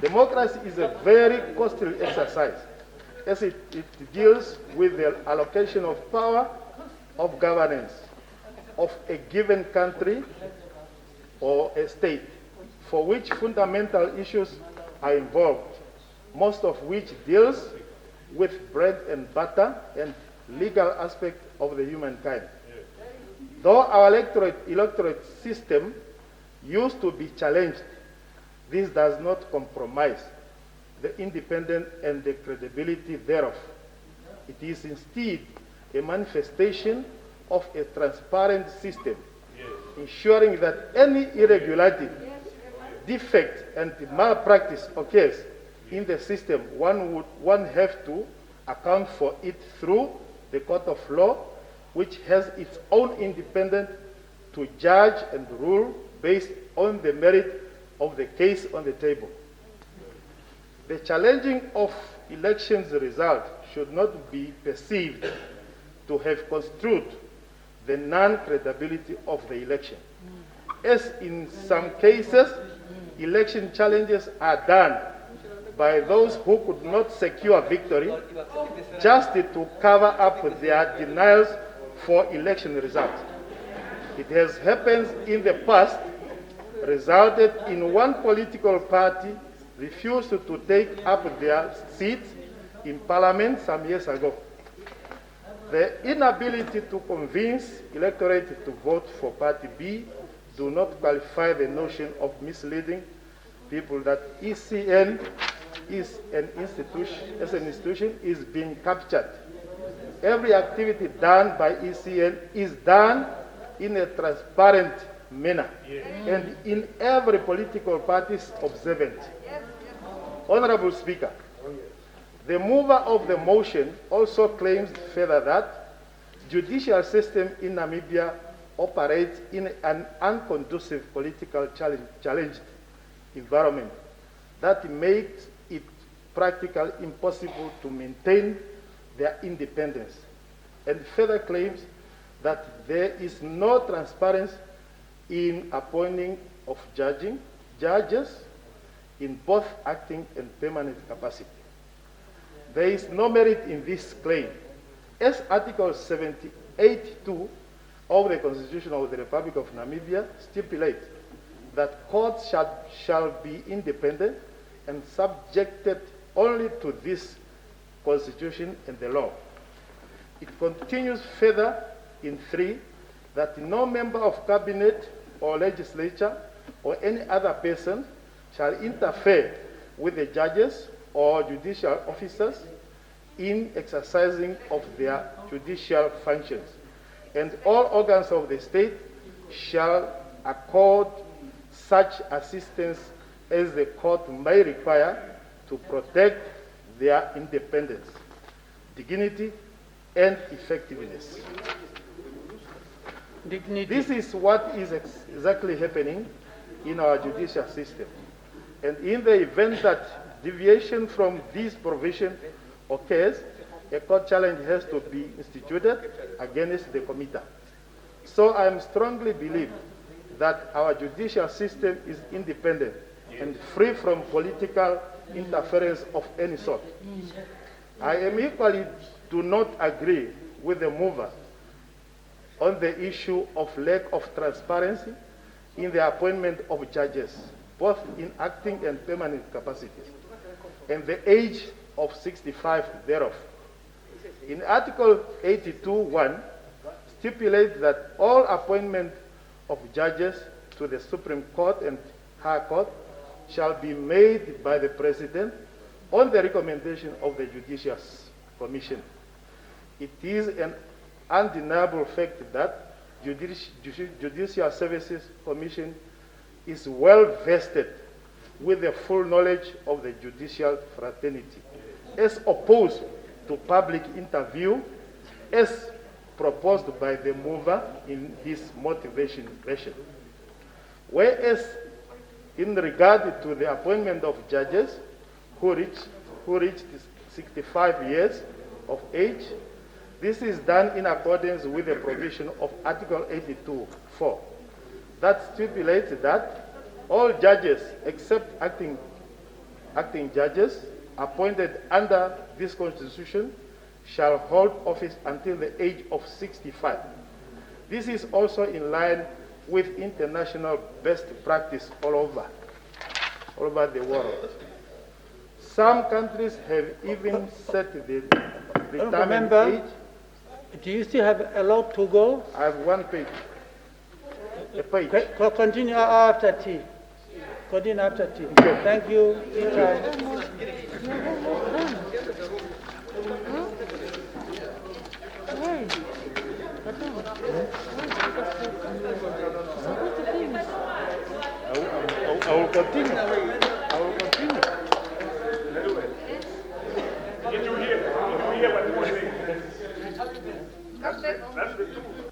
democracy is a very costly exercise as it deals with the allocation of power of governance of a given country or a state, for which fundamental issues are involved, most of which deals with bread and butter and legal aspect of the humankind. Though our electorate system used to be challenged, this does not compromise the independence and the credibility thereof. It is instead a manifestation of a transparent system, ensuring that any irregularity, defect, and malpractice occurs in the system, one have to account for it through the court of law, which has its own independence to judge and rule based on the merit of the case on the table. The challenging of elections result should not be perceived to have construed the non-credibility of the election, as in some cases, election challenges are done by those who could not secure victory just to cover up their denials for election results. It has happened in the past, resulted in one political party refused to take up their seats in parliament some years ago. The inability to convince electorate to vote for party B do not qualify the notion of misleading people that ECN is an institution is being captured. Every activity done by ECN is done in a transparent manner and in every political party's observant. Honorable Speaker, the mover of the motion also claims further that judicial system in Namibia operates in an unconducive political challenged environment that makes it practically impossible to maintain their independence, and further claims that there is no transparency in appointing of judges in both acting and permanent capacity. There is no merit in this claim, as Article 78(2) of the Constitution of the Republic of Namibia stipulates that courts shall be independent and subjected only to this Constitution and the law. It continues further in 3 that no member of cabinet or legislature or any other person shall interfere with the judges or judicial officers in exercising of their judicial functions, and all organs of the state shall accord such assistance as the court may require to protect their independence, dignity, and effectiveness. This is what is exactly happening in our judicial system. And in the event that deviation from this provision occurs, a court challenge has to be instituted against the committee. So I strongly believe that our judicial system is independent and free from political interference of any sort. I am equally do not agree with the mover on the issue of lack of transparency in the appointment of judges, both in acting and permanent capacities, and the age of 65 thereof. In Article 82(1), stipulates that all appointment of judges to the Supreme Court and High Court shall be made by the President on the recommendation of the Judicial Commission. It is an undeniable fact that Judicial Services Commission is well vested with the full knowledge of the judicial fraternity, as opposed to public interview, as proposed by the mover in his motivation version. Whereas, in regard to the appointment of judges who reached 65 years of age, this is done in accordance with the provision of Article 82(4), that stipulates that all judges except acting judges appointed under this Constitution shall hold office until the age of 65. This is also in line with international best practice all over the world. Some countries have even set the retirement age. Do you still have a lot to go? I have one page. A page. Continue after tea. Continue after tea. Okay. Thank you. I will continue. I will continue. Did you hear what he was saying? That's the truth.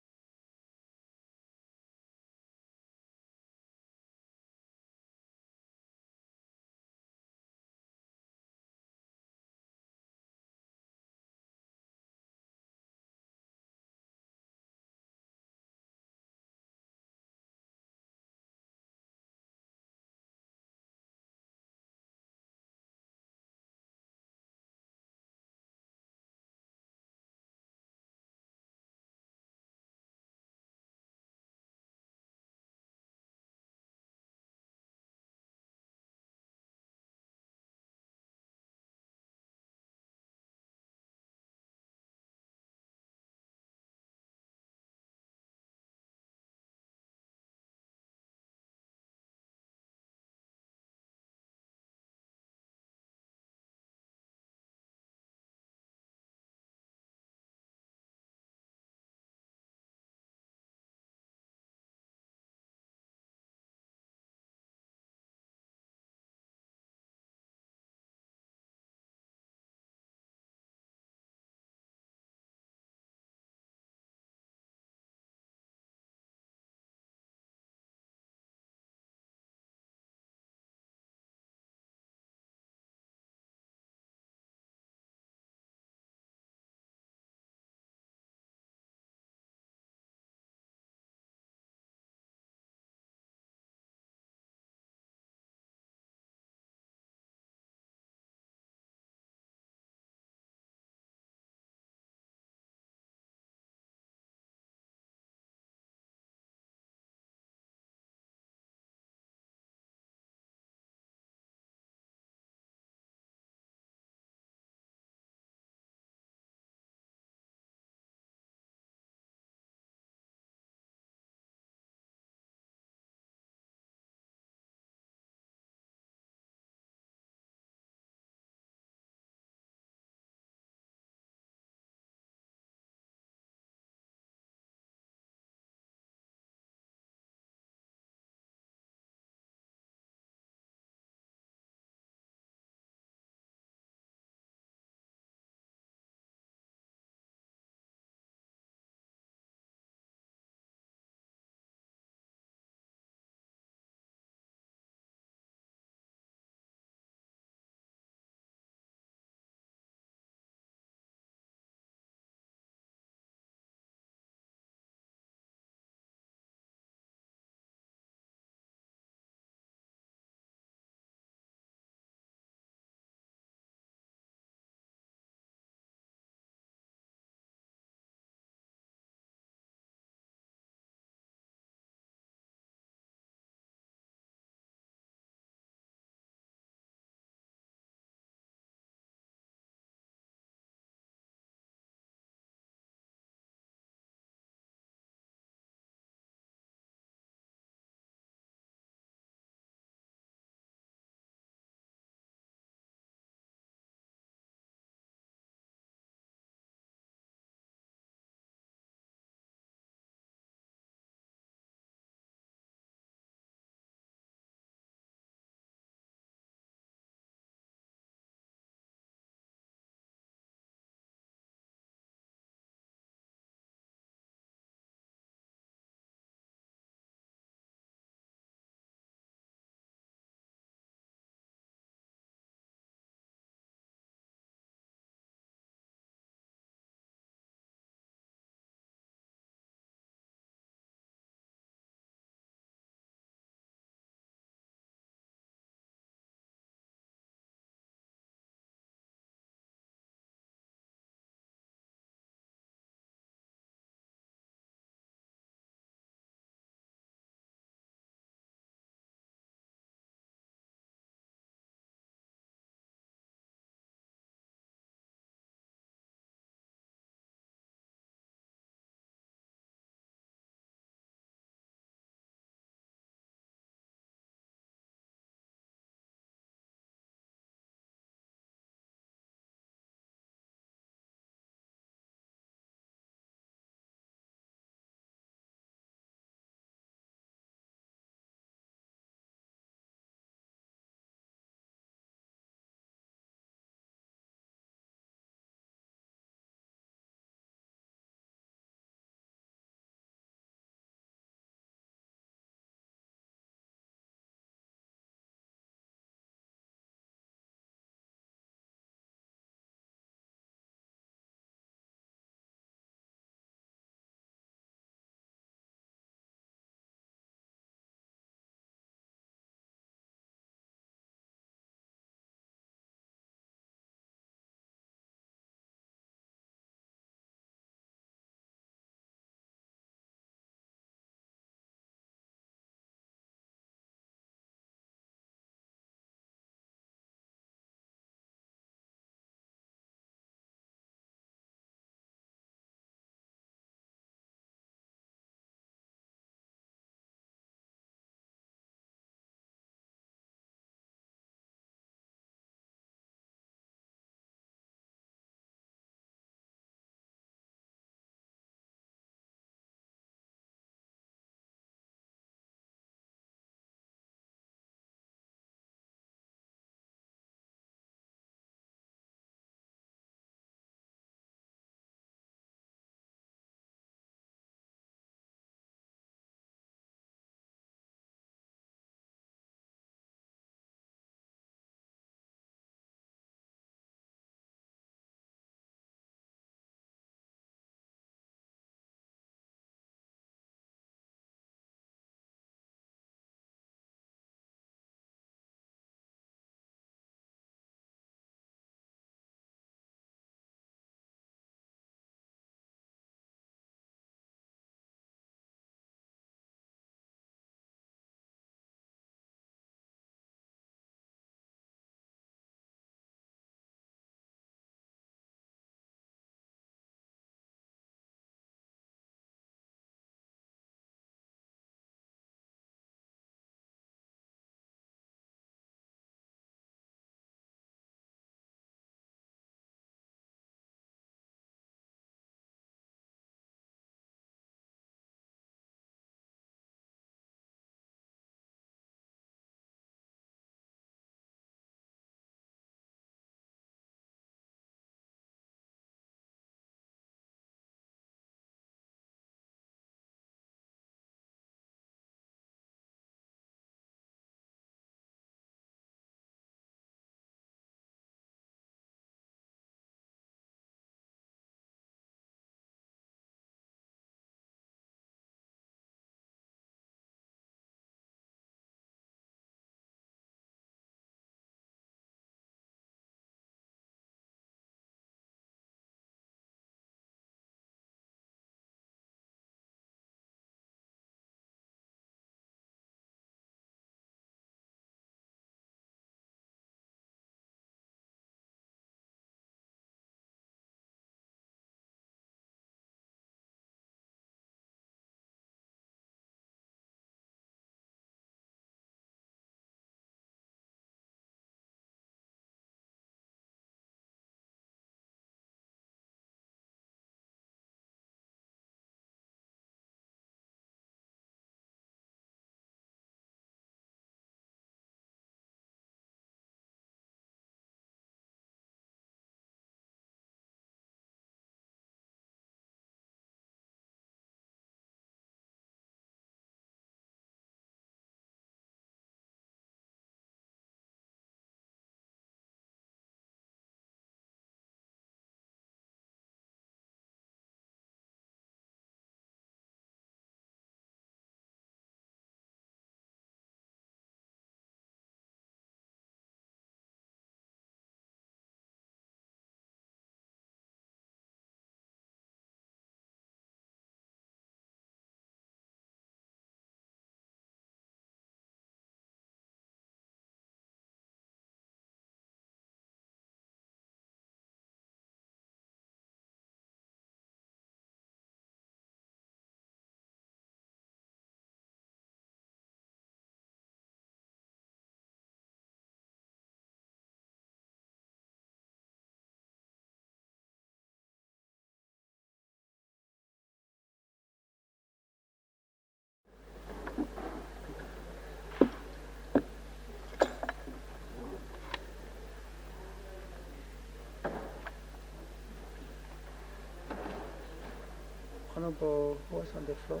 Honorable, who was on the floor?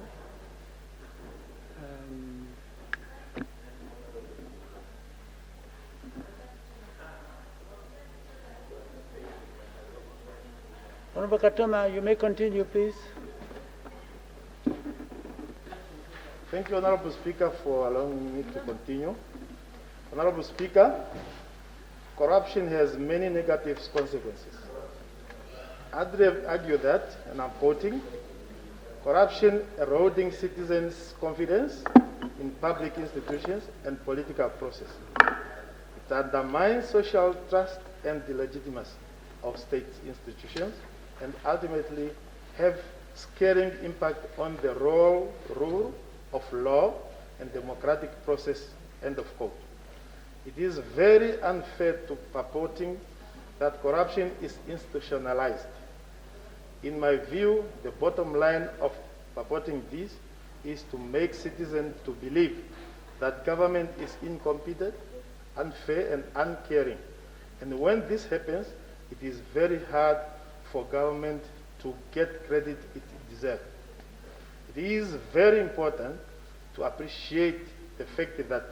Honorable Katoma, you may continue, please. Thank you, Honorable Speaker, for allowing me to continue. Honorable Speaker, corruption has many negative consequences. I'd argue that, and I'm quoting, corruption eroding citizens' confidence in public institutions and political process. It undermines social trust and the legitimacy of state institutions and ultimately have scaring impact on the rule of law and democratic process, end of quote. It is very unfair to purporting that corruption is institutionalized. In my view, the bottom line of purporting this is to make citizens to believe that government is incompetent, unfair, and uncaring. And when this happens, it is very hard for government to get credit it deserves. It is very important to appreciate the fact that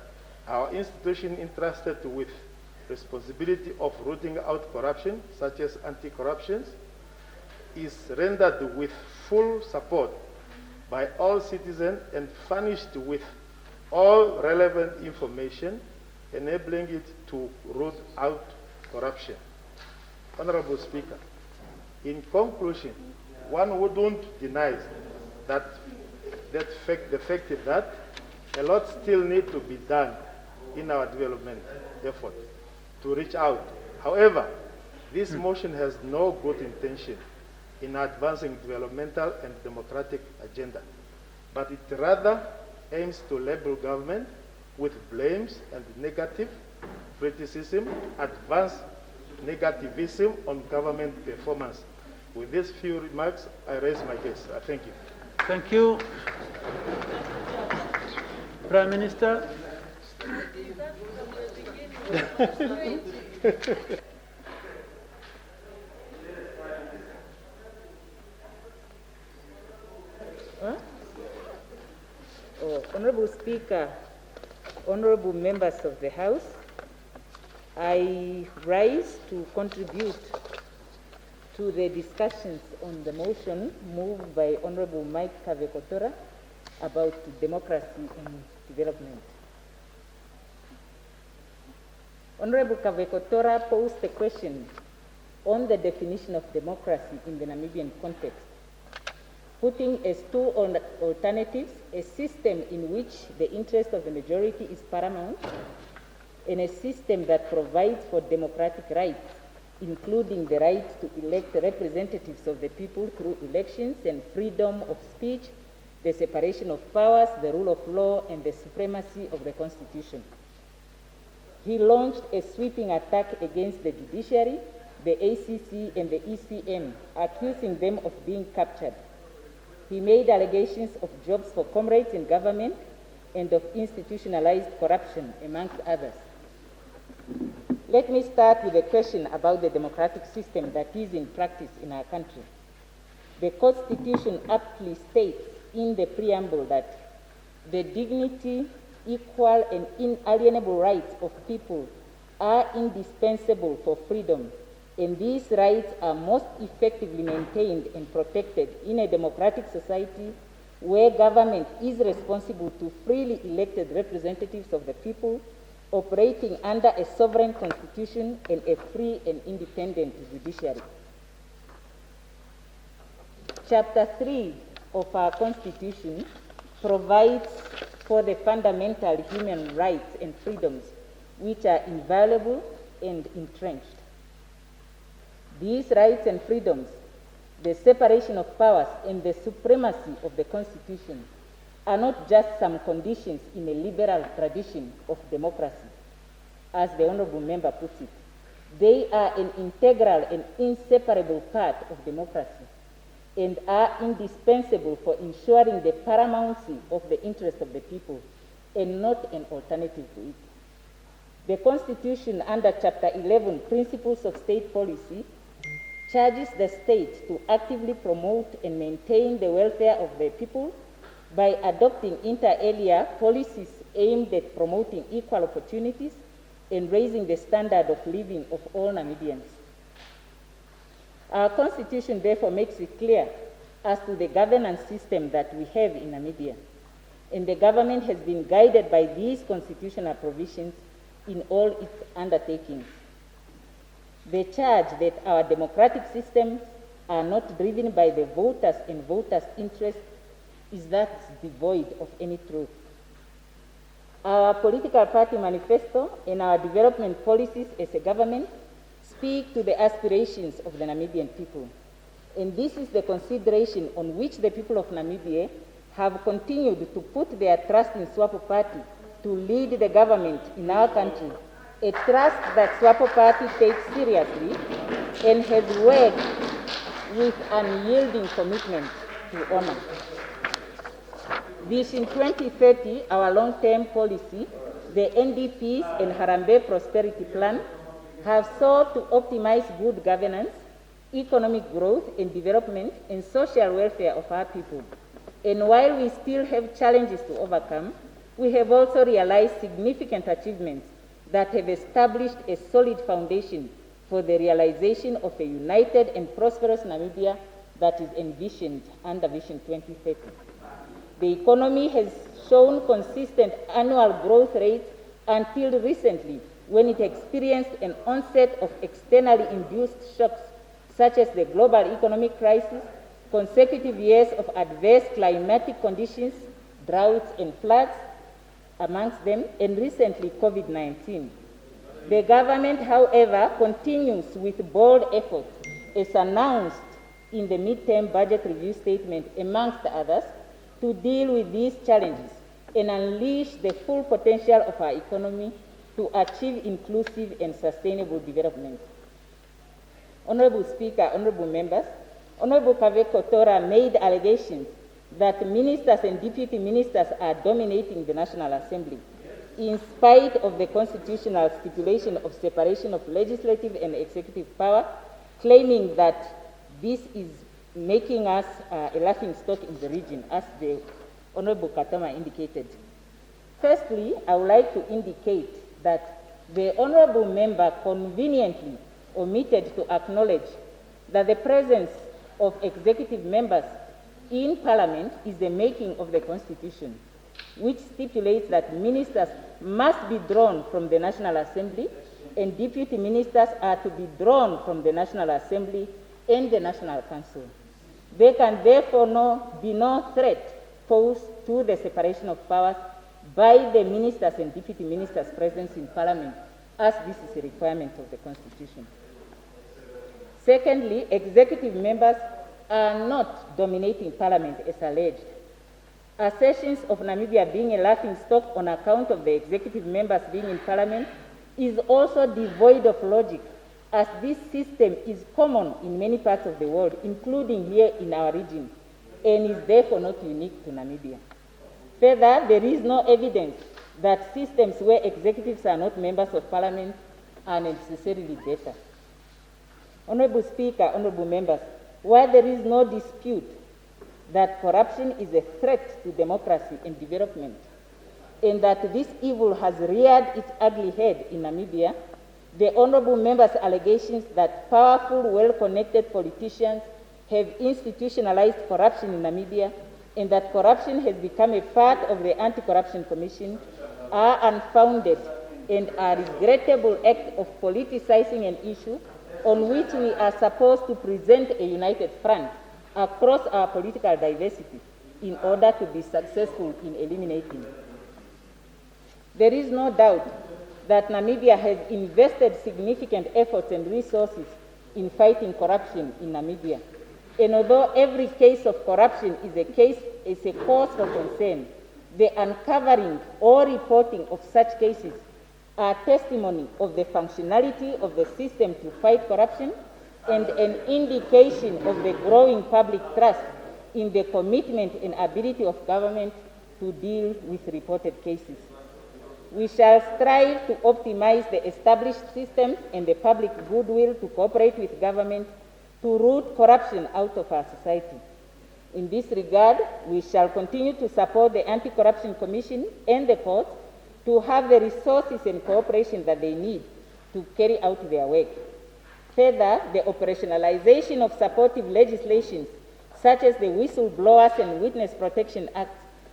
our institution entrusted with responsibility of rooting out corruption, such as anti-corruption, is rendered with full support by all citizens and furnished with all relevant information, enabling it to root out corruption. Honorable Speaker, in conclusion, one wouldn't deny that the fact that a lot still needs to be done in our development effort to reach out. However, this motion has no good intention in advancing developmental and democratic agenda, but it rather aims to label government with blames and negative criticism, advance negativism on government performance. With these few remarks, I raise my case. Thank you. Thank you. Prime Minister. Honorable Speaker, honorable members of the House, I rise to contribute to the discussions on the motion moved by Honorable Mike Kavekotora about democracy and development. Honorable Kavekotora posed a question on the definition of democracy in the Namibian context, putting as two alternatives a system in which the interest of the majority is paramount and a system that provides for democratic rights, including the right to elect representatives of the people through elections and freedom of speech, the separation of powers, the rule of law, and the supremacy of the Constitution. He launched a sweeping attack against the judiciary, the ACC, and the ECM, accusing them of being captured. He made allegations of jobs for comrades in government and of institutionalized corruption, amongst others. Let me start with a question about the democratic system that is in practice in our country. The Constitution aptly states in the preamble that the dignity, equal, and inalienable rights of people are indispensable for freedom, and these rights are most effectively maintained and protected in a democratic society where government is responsible to freely elected representatives of the people, operating under a sovereign constitution and a free and independent judiciary. Chapter 3 of our Constitution provides for the fundamental human rights and freedoms which are inviolable and entrenched. These rights and freedoms, the separation of powers, and the supremacy of the Constitution are not just some conditions in a liberal tradition of democracy, as the Honourable Member puts it. They are an integral and inseparable part of democracy and are indispensable for ensuring the paramountcy of the interest of the people and not an alternative to it. The Constitution under Chapter 11, Principles of State Policy, charges the state to actively promote and maintain the welfare of the people by adopting inter alia policies aimed at promoting equal opportunities and raising the standard of living of all Namibians. Our constitution therefore makes it clear as to the governance system that we have in Namibia, and the government has been guided by these constitutional provisions in all its undertakings. The charge that our democratic systems are not driven by the voters and voters' interests is thus devoid of any truth. Our political party manifesto and our development policies as a government speak to the aspirations of the Namibian people. And this is the consideration on which the people of Namibia have continued to put their trust in SWAPO Party to lead the government in our country, a trust that SWAPO Party takes seriously and has worked with unyielding commitment to honor. Vision 2030, our long-term policy, the NDP's and Harambee Prosperity Plan, have sought to optimize good governance, economic growth and development, and social welfare of our people. And while we still have challenges to overcome, we have also realized significant achievements that have established a solid foundation for the realization of a united and prosperous Namibia that is envisioned under Vision 2030. The economy has shown consistent annual growth rates until recently, when it experienced an onset of externally induced shocks such as the global economic crisis, consecutive years of adverse climatic conditions, droughts and floods amongst them, and recently COVID-19. The government, however, continues with bold efforts, as announced in the midterm budget review statement, amongst others, to deal with these challenges and unleash the full potential of our economy to achieve inclusive and sustainable development. Honorable Speaker, honorable members, Honorable Kaveko Tora made allegations that ministers and deputy ministers are dominating the National Assembly, in spite of the constitutional stipulation of separation of legislative and executive power, claiming that this is making us a laughing stock in the region, as the Honorable Katama indicated. Firstly, I would like to indicate that the Honorable Member conveniently omitted to acknowledge that the presence of executive members in Parliament is the making of the Constitution, which stipulates that ministers must be drawn from the National Assembly and deputy ministers are to be drawn from the National Assembly and the National Council. There can therefore be no threat posed to the separation of powers by the ministers and deputy ministers' presence in Parliament, as this is a requirement of the Constitution. Secondly, executive members are not dominating Parliament as alleged. Assertions of Namibia being a laughing stock on account of the executive members being in Parliament is also devoid of logic, as this system is common in many parts of the world, including here in our region, and is therefore not unique to Namibia. Further, there is no evidence that systems where executives are not members of Parliament are necessarily better. Honorable Speaker, honorable members, while there is no dispute that corruption is a threat to democracy and development, and that this evil has reared its ugly head in Namibia, the honorable member's allegations that powerful, well-connected politicians have institutionalized corruption in Namibia and that corruption has become a part of the Anti-Corruption Commission are unfounded and a regrettable act of politicizing an issue on which we are supposed to present a united front across our political diversity in order to be successful in eliminating. There is no doubt that Namibia has invested significant efforts and resources in fighting corruption in Namibia. And although every case of corruption is a cause for concern, the uncovering or reporting of such cases are testimony of the functionality of the system to fight corruption and an indication of the growing public trust in the commitment and ability of government to deal with reported cases. We shall strive to optimize the established systems and the public goodwill to cooperate with government to root corruption out of our society. In this regard, we shall continue to support the Anti-Corruption Commission and the courts to have the resources and cooperation that they need to carry out their work. Further, the operationalization of supportive legislation, such as the Whistleblowers and Witness Protection Act,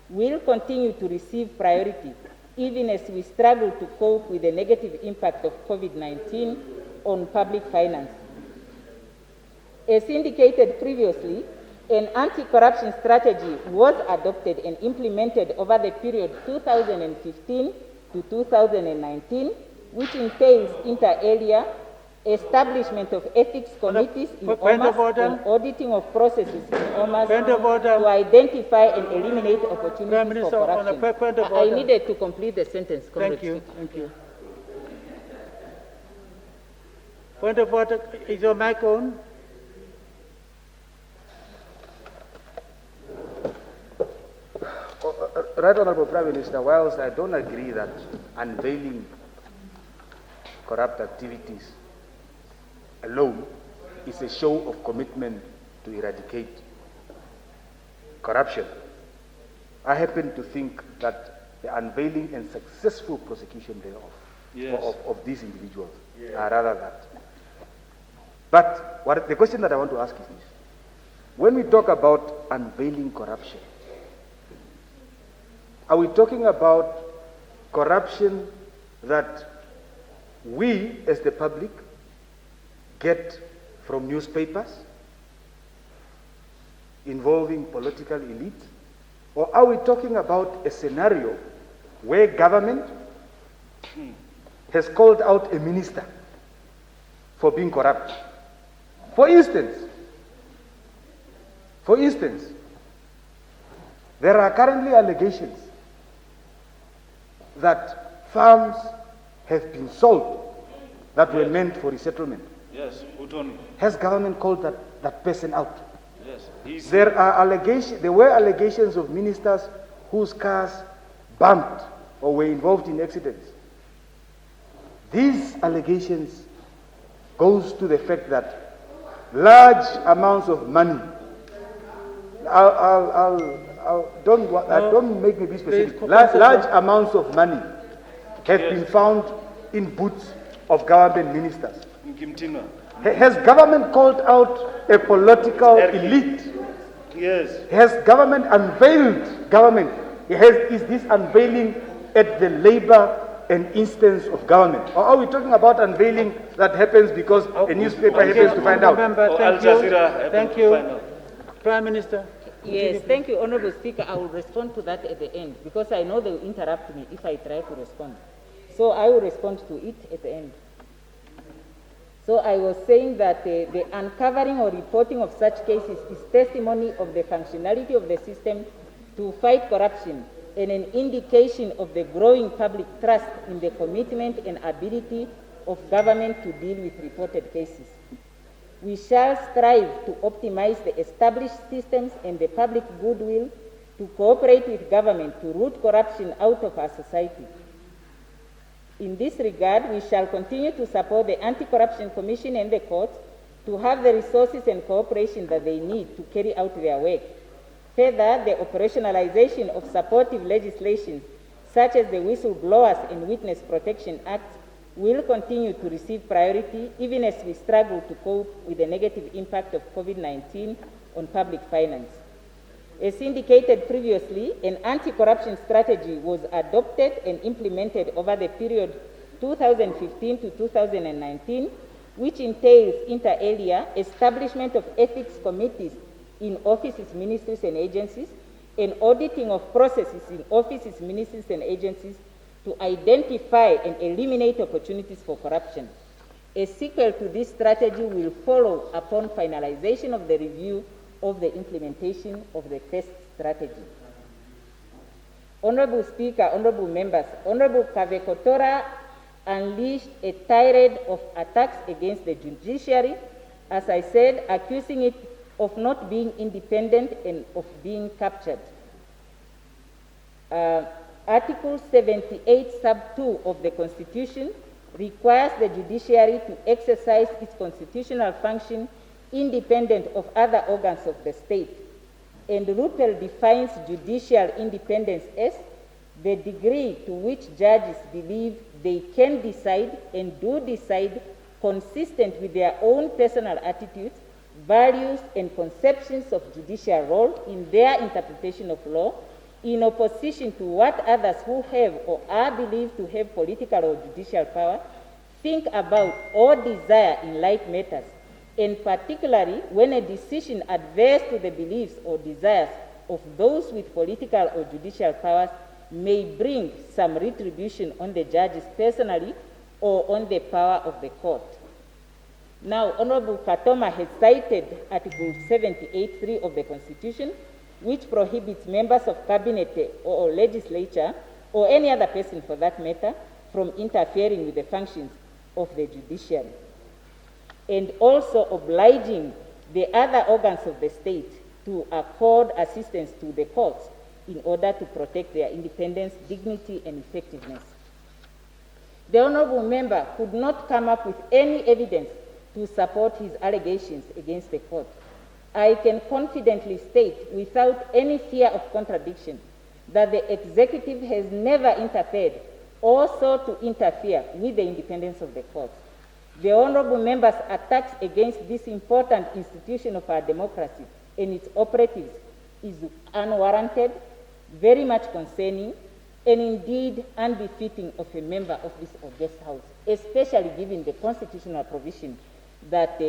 will continue to receive priority, even as we struggle to cope with the negative impact of COVID-19 on public finance. As indicated previously, an anti-corruption strategy was adopted and implemented over the period 2015 to 2019, which entails inter alia establishment of ethics committees in OMAS and auditing of processes in OMAS to identify and eliminate opportunities for corruption. I needed to complete the sentence. Thank you. Thank you. Point of order. Is your mic on? Right Honorable Prime Minister, whilst I don't agree that unveiling corrupt activities alone is a show of commitment to eradicate corruption, I happen to think that the unveiling and successful prosecution thereof of these individuals are rather that. But the question that I want to ask is this. When we talk about unveiling corruption, are we talking about corruption that we as the public get from newspapers involving political elite? Or are we talking about a scenario where government has called out a minister for being corrupt? For instance, there are currently allegations that farms have been sold that were meant for resettlement. Yes, Utoni. Has government called that person out? Yes. There were allegations of ministers whose cars bumped or were involved in accidents. These allegations goes to the fact that large amounts of money, don't make me be specific. Large amounts of money have been found in boots of government ministers. Has government called out a political elite? Yes. Has government unveiled government? Is this unveiling at the labor and instance of government? Or are we talking about unveiling that happens because a newspaper happens to find out? Thank you. Prime Minister. Yes, thank you, Honorable Speaker. I will respond to that at the end because I know they will interrupt me if I try to respond. So I will respond to it at the end. So I was saying that the uncovering or reporting of such cases is testimony of the functionality of the system to fight corruption and an indication of the growing public trust in the commitment and ability of government to deal with reported cases. We shall strive to optimize the established systems and the public goodwill to cooperate with government to root corruption out of our society. In this regard, we shall continue to support the Anti-Corruption Commission and the courts to have the resources and cooperation that they need to carry out their work. Further, the operationalization of supportive legislation, such as the Whistleblowers and Witness Protection Act, will continue to receive priority even as we struggle to cope with the negative impact of COVID-19 on public finance. As indicated previously, an anti-corruption strategy was adopted and implemented over the period 2015 to 2019, which entails inter alia establishment of ethics committees in offices, ministries, and agencies, and auditing of processes in offices, ministries, and agencies to identify and eliminate opportunities for corruption. A sequel to this strategy will follow upon finalization of the review of the implementation of the first strategy. Honorable Speaker, honorable members, Honorable Kavekotora unleashed a tirade of attacks against the judiciary, as I said, accusing it of not being independent and of being captured. Article 78, sub 2 of the Constitution requires the judiciary to exercise its constitutional function independent of other organs of the state. And Ruppel defines judicial independence as the degree to which judges believe they can decide and do decide consistent with their own personal attitudes, values, and conceptions of judicial role in their interpretation of law, in opposition to what others who have or are believed to have political or judicial power think about or desire in like matters, and particularly when a decision adverse to the beliefs or desires of those with political or judicial powers may bring some retribution on the judges personally or on the power of the court. Now, Honorable Katoma has cited Article 78(3) of the Constitution, which prohibits members of cabinet or legislature, or any other person for that matter, from interfering with the functions of the judiciary, and also obliging the other organs of the state to accord assistance to the courts in order to protect their independence, dignity, and effectiveness. The honorable member could not come up with any evidence to support his allegations against the court. I can confidently state, without any fear of contradiction, that the executive has never interfered or sought to interfere with the independence of the courts. The honorable member's attacks against this important institution of our democracy and its operatives is unwarranted, very much concerning, and indeed unbefitting of a member of this august house, especially given the constitutional provision that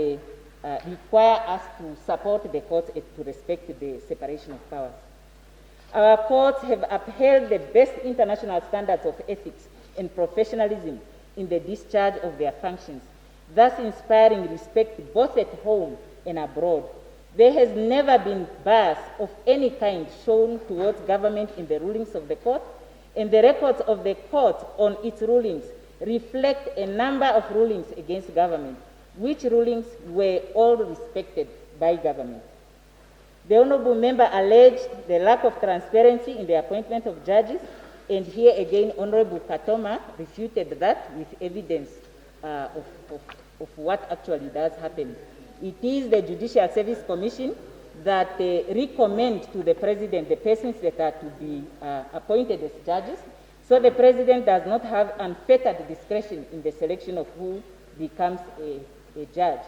require us to support the courts and to respect the separation of powers. Our courts have upheld the best international standards of ethics and professionalism in the discharge of their functions, thus inspiring respect both at home and abroad. There has never been bias of any kind shown towards government in the rulings of the court, and the records of the court on its rulings reflect a number of rulings against government, which rulings were all respected by government. The honorable member alleged the lack of transparency in the appointment of judges, and here again Honorable Katoma refuted that with evidence of what actually does happen. It is the Judicial Service Commission that recommend to the President the persons that are to be appointed as judges, so the President does not have unfettered discretion in the selection of who becomes a judge.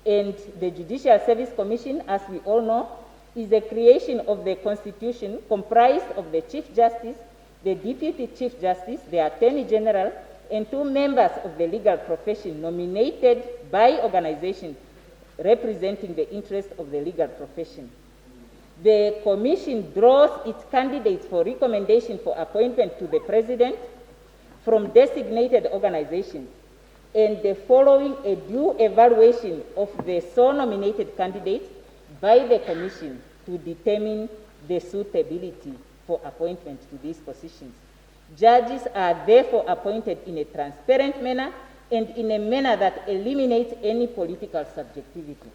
And the Judicial Service Commission, as we all know, is a creation of the Constitution comprised of the Chief Justice, the Deputy Chief Justice, the Attorney General, and 2 members of the legal profession nominated by organizations representing the interests of the legal profession. The Commission draws its candidates for recommendation for appointment to the President from designated organizations, and following a due evaluation of the so nominated candidates by the Commission to determine the suitability for appointment to these positions. Judges are therefore appointed in a transparent manner and in a manner that eliminates any political subjectivity.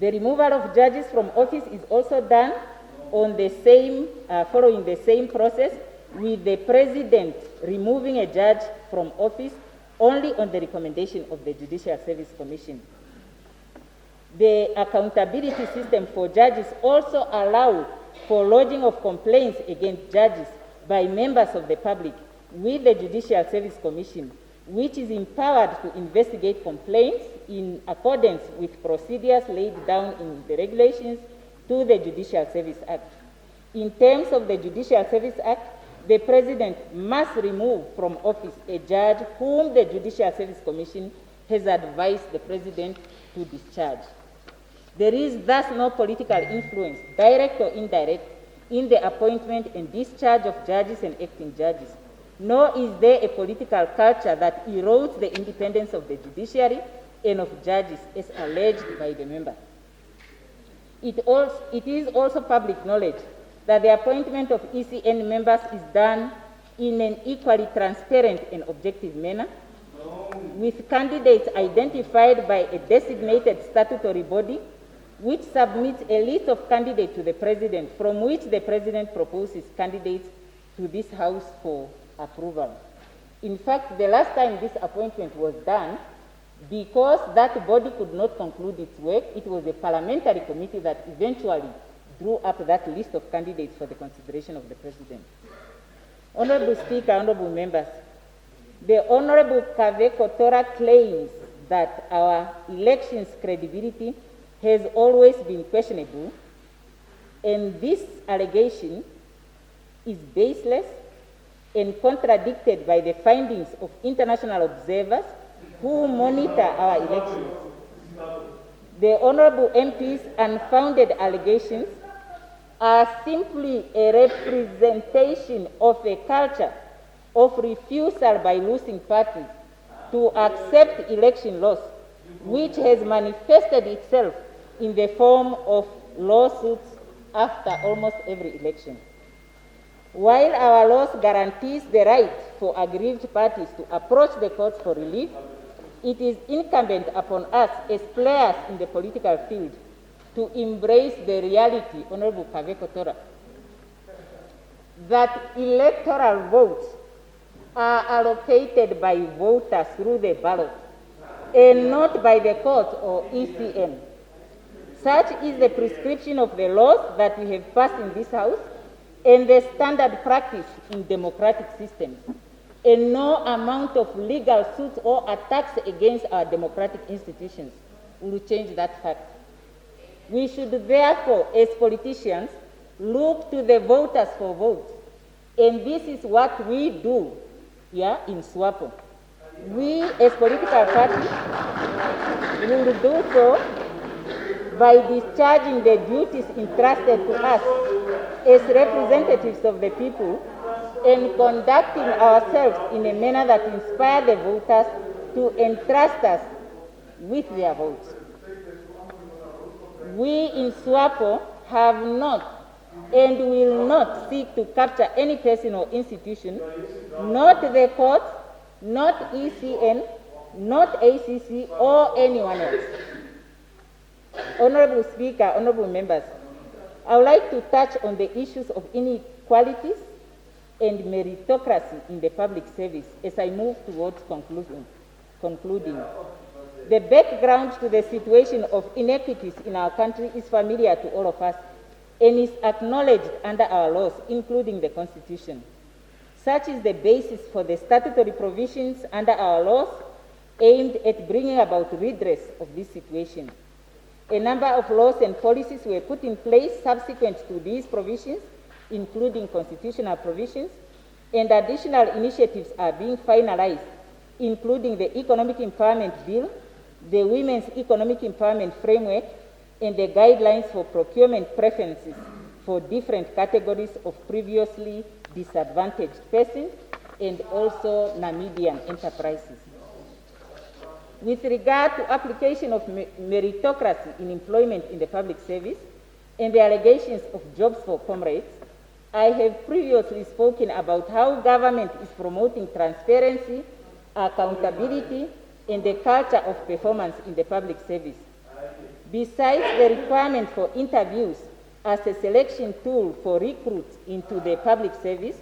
The removal of judges from office is also done on the same, following the same process, with the President removing a judge from office only on the recommendation of the Judicial Service Commission. The accountability system for judges also allows for lodging of complaints against judges by members of the public with the Judicial Service Commission, which is empowered to investigate complaints in accordance with procedures laid down in the regulations to the Judicial Service Act. In terms of the Judicial Service Act, the President must remove from office a judge whom the Judicial Service Commission has advised the President to discharge. There is thus no political influence, direct or indirect, in the appointment and discharge of judges and acting judges, nor is there a political culture that erodes the independence of the judiciary and of judges as alleged by the member. It is also public knowledge that the appointment of ECN members is done in an equally transparent and objective manner, with candidates identified by a designated statutory body, which submits a list of candidates to the President, from which the President proposes candidates to this House for approval. In fact, the last time this appointment was done, Because that body could not conclude its work, it was a parliamentary committee that eventually drew up that list of candidates for the consideration of the President. Honorable Speaker, honorable members, the Honorable Kave Kotora claims that our elections' credibility has always been questionable, and this allegation is baseless and contradicted by the findings of international observers who monitor our elections. The Honorable MP's unfounded allegations are simply a representation of a culture of refusal by losing parties to accept election loss, which has manifested itself in the form of lawsuits after almost every election. While our laws guarantees the right for aggrieved parties to approach the courts for relief, it is incumbent upon us as players in the political field to embrace the reality, Honorable Kave Kotora, that electoral votes are allocated by voters through the ballot and not by the court or ECN. Such is the prescription of the laws that we have passed in this House and the standard practice in democratic systems. And no amount of legal suits or attacks against our democratic institutions will change that fact. We should therefore, as politicians, look to the voters for votes. And this is what we do here in SWAPO. We, as political parties, will do so by discharging the duties entrusted to us as representatives of the people and conducting ourselves in a manner that inspires the voters to entrust us with their votes. We in SWAPO have not and will not seek to capture any person or institution, not the court, not ECN, not ACC, or anyone else. Honorable Speaker, honorable members, I would like to touch on the issues of inequalities and meritocracy in the public service as I move towards concluding. The background to the situation of inequities in our country is familiar to all of us and is acknowledged under our laws, including the Constitution. Such is the basis for the statutory provisions under our laws aimed at bringing about redress of this situation. A number of laws and policies were put in place subsequent to these provisions, including constitutional provisions, and additional initiatives are being finalized, including the Economic Empowerment Bill, the Women's Economic Empowerment Framework, and the guidelines for procurement preferences for different categories of previously disadvantaged persons and also Namibian enterprises. With regard to application of meritocracy in employment in the public service and the allegations of jobs for comrades, I have previously spoken about how government is promoting transparency, accountability, and the culture of performance in the public service. Besides the requirement for interviews as a selection tool for recruits into the public service,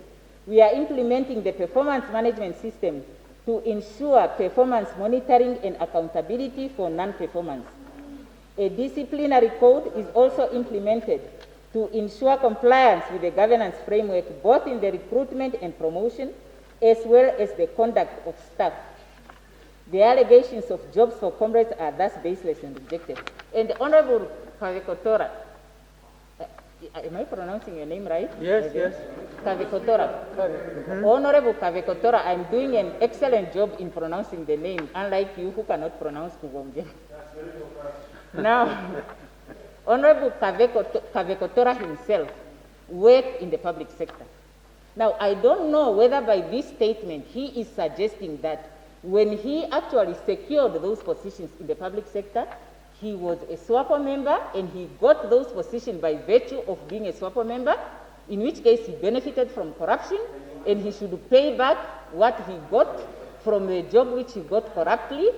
we are implementing the performance management system to ensure performance monitoring and accountability for non-performance. A disciplinary code is also implemented to ensure compliance with the governance framework both in the recruitment and promotion as well as the conduct of staff. The allegations of jobs for comrades are thus baseless and rejected. And the Honorable Kavekotora, am I pronouncing your name right? Yes, yes. Kavekotora. Honorable Kavekotora, I'm doing an excellent job in pronouncing the name, unlike you who cannot pronounce Kugomje. Now, Honorable Kavekotora himself worked in the public sector. Now, I don't know whether by this statement he is suggesting that when he actually secured those positions in the public sector, he was a SWAPO member and he got those positions by virtue of being a SWAPO member, in which case he benefited from corruption and he should pay back what he got from the job which he got corruptly,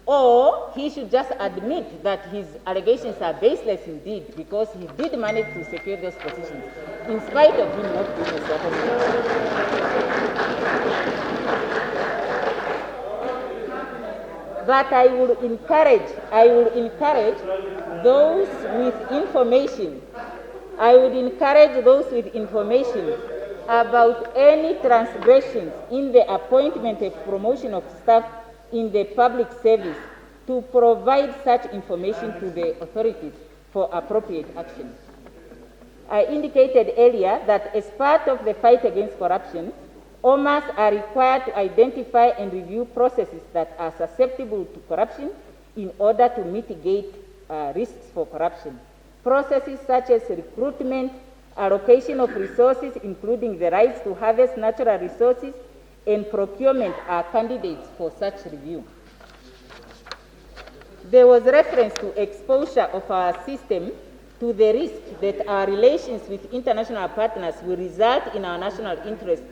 or he should just admit that his allegations are baseless indeed because he did manage to secure those positions in spite of him not being a SWAPO member. But I will encourage those with information. I would encourage those with information about any transgressions in the appointment and promotion of staff in the public service to provide such information to the authorities for appropriate action. I indicated earlier that as part of the fight against corruption, OMAs are required to identify and review processes that are susceptible to corruption in order to mitigate risks for corruption. Processes such as recruitment, allocation of resources, including the rights to harvest natural resources, and procurement are candidates for such review. There was reference to exposure of our system to the risk that our relations with international partners will result in our national interest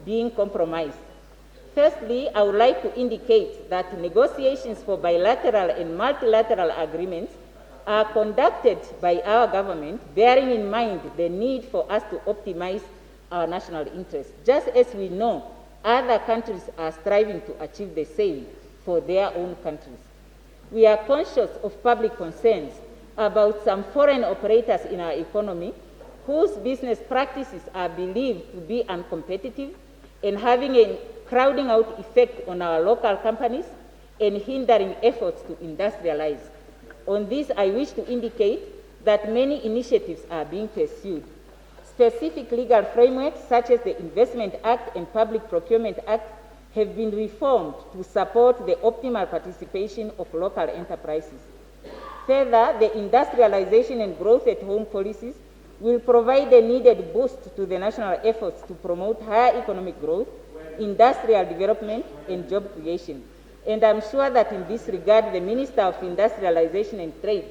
being compromised. Firstly, I would like to indicate that negotiations for bilateral and multilateral agreements are conducted by our government, bearing in mind the need for us to optimize our national interest, just as we know other countries are striving to achieve the same for their own countries. We are conscious of public concerns about some foreign operators in our economy whose business practices are believed to be uncompetitive and having a crowding out effect on our local companies and hindering efforts to industrialize. On this, I wish to indicate that many initiatives are being pursued. Specific legal frameworks such as the Investment Act and Public Procurement Act have been reformed to support the optimal participation of local enterprises. Further, the industrialization and growth at home policies will provide a needed boost to the national efforts to promote higher economic growth, industrial development, and job creation. And I'm sure that in this regard, the Minister of Industrialization and Trade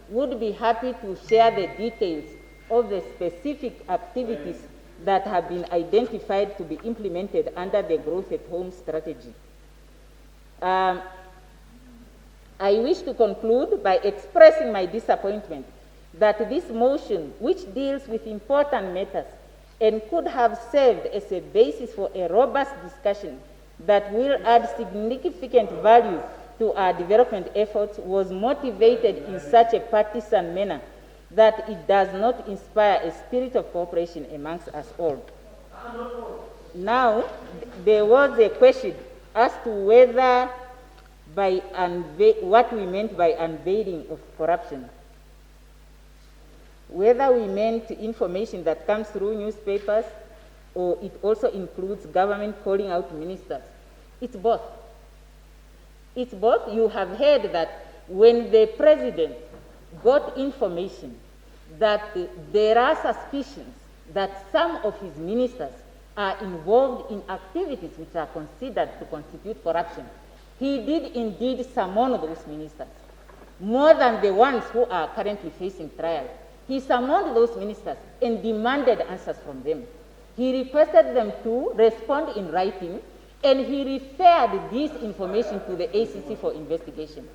would be happy to share the details of the specific activities that have been identified to be implemented under the Growth at Home strategy. I wish to conclude by expressing my disappointment that this motion, which deals with important matters and could have served as a basis for a robust discussion that will add significant value to our development efforts, was motivated in such a partisan manner that it does not inspire a spirit of cooperation amongst us all. Now, there was a question as to whether what we meant by unveiling of corruption. Whether we meant information that comes through newspapers or it also includes government calling out ministers. It's both. It's both. You have heard that when the president got information that there are suspicions that some of his ministers are involved in activities which are considered to constitute corruption, he did indeed summon those ministers, more than the ones who are currently facing trial. He summoned those ministers and demanded answers from them. He requested them to respond in writing, and he referred this information to the ACC for investigation.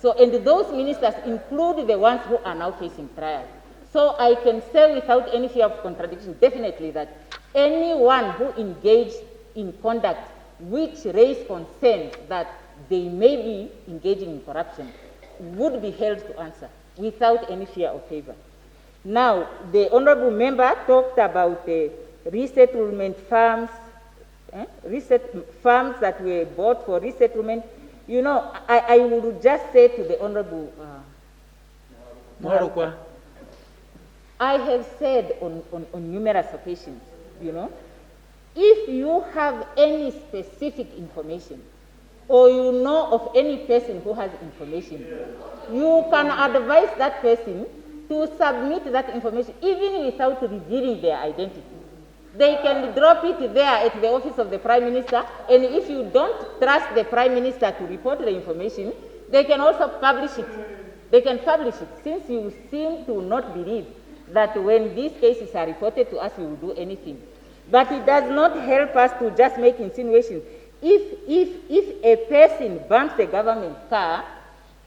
So, and those ministers include the ones who are now facing trial. So I can say without any fear of contradiction, definitely, that anyone who engaged in conduct which raised concerns that they may be engaging in corruption would be held to answer without any fear of favor. Now, the honorable member talked about the resettlement farms, farms that were bought for resettlement. You know, I would just say to the honorable Marukwa, I have said on numerous occasions, you know, if you have any specific information or you know of any person who has information, you can advise that person to submit that information even without revealing their identity. They can drop it there at the office of the Prime Minister, and if you don't trust the Prime Minister to report the information, they can also publish it. They can publish it, since you seem to not believe that when these cases are reported to us, we will do anything. But it does not help us to just make insinuations. If a person bumps a government car,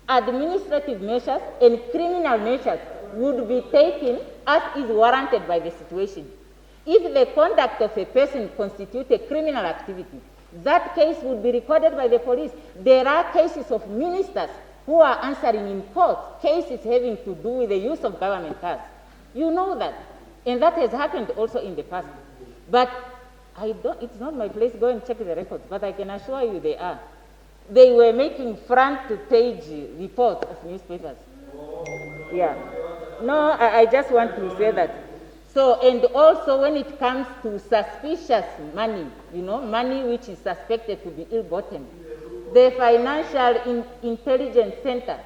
administrative measures and criminal measures would be taken as is warranted by the situation. If the conduct of a person constitutes a criminal activity, that case would be recorded by the police. There are cases of ministers who are answering in court, cases having to do with the use of government cars. You know that. And that has happened also in the past. But it's not my place, go and check the records, but I can assure you they are. They were making front-page reports of newspapers. Yeah. No, I just want to say that. So, and also when it comes to suspicious money, money which is suspected to be ill-gotten, the Financial Intelligence Center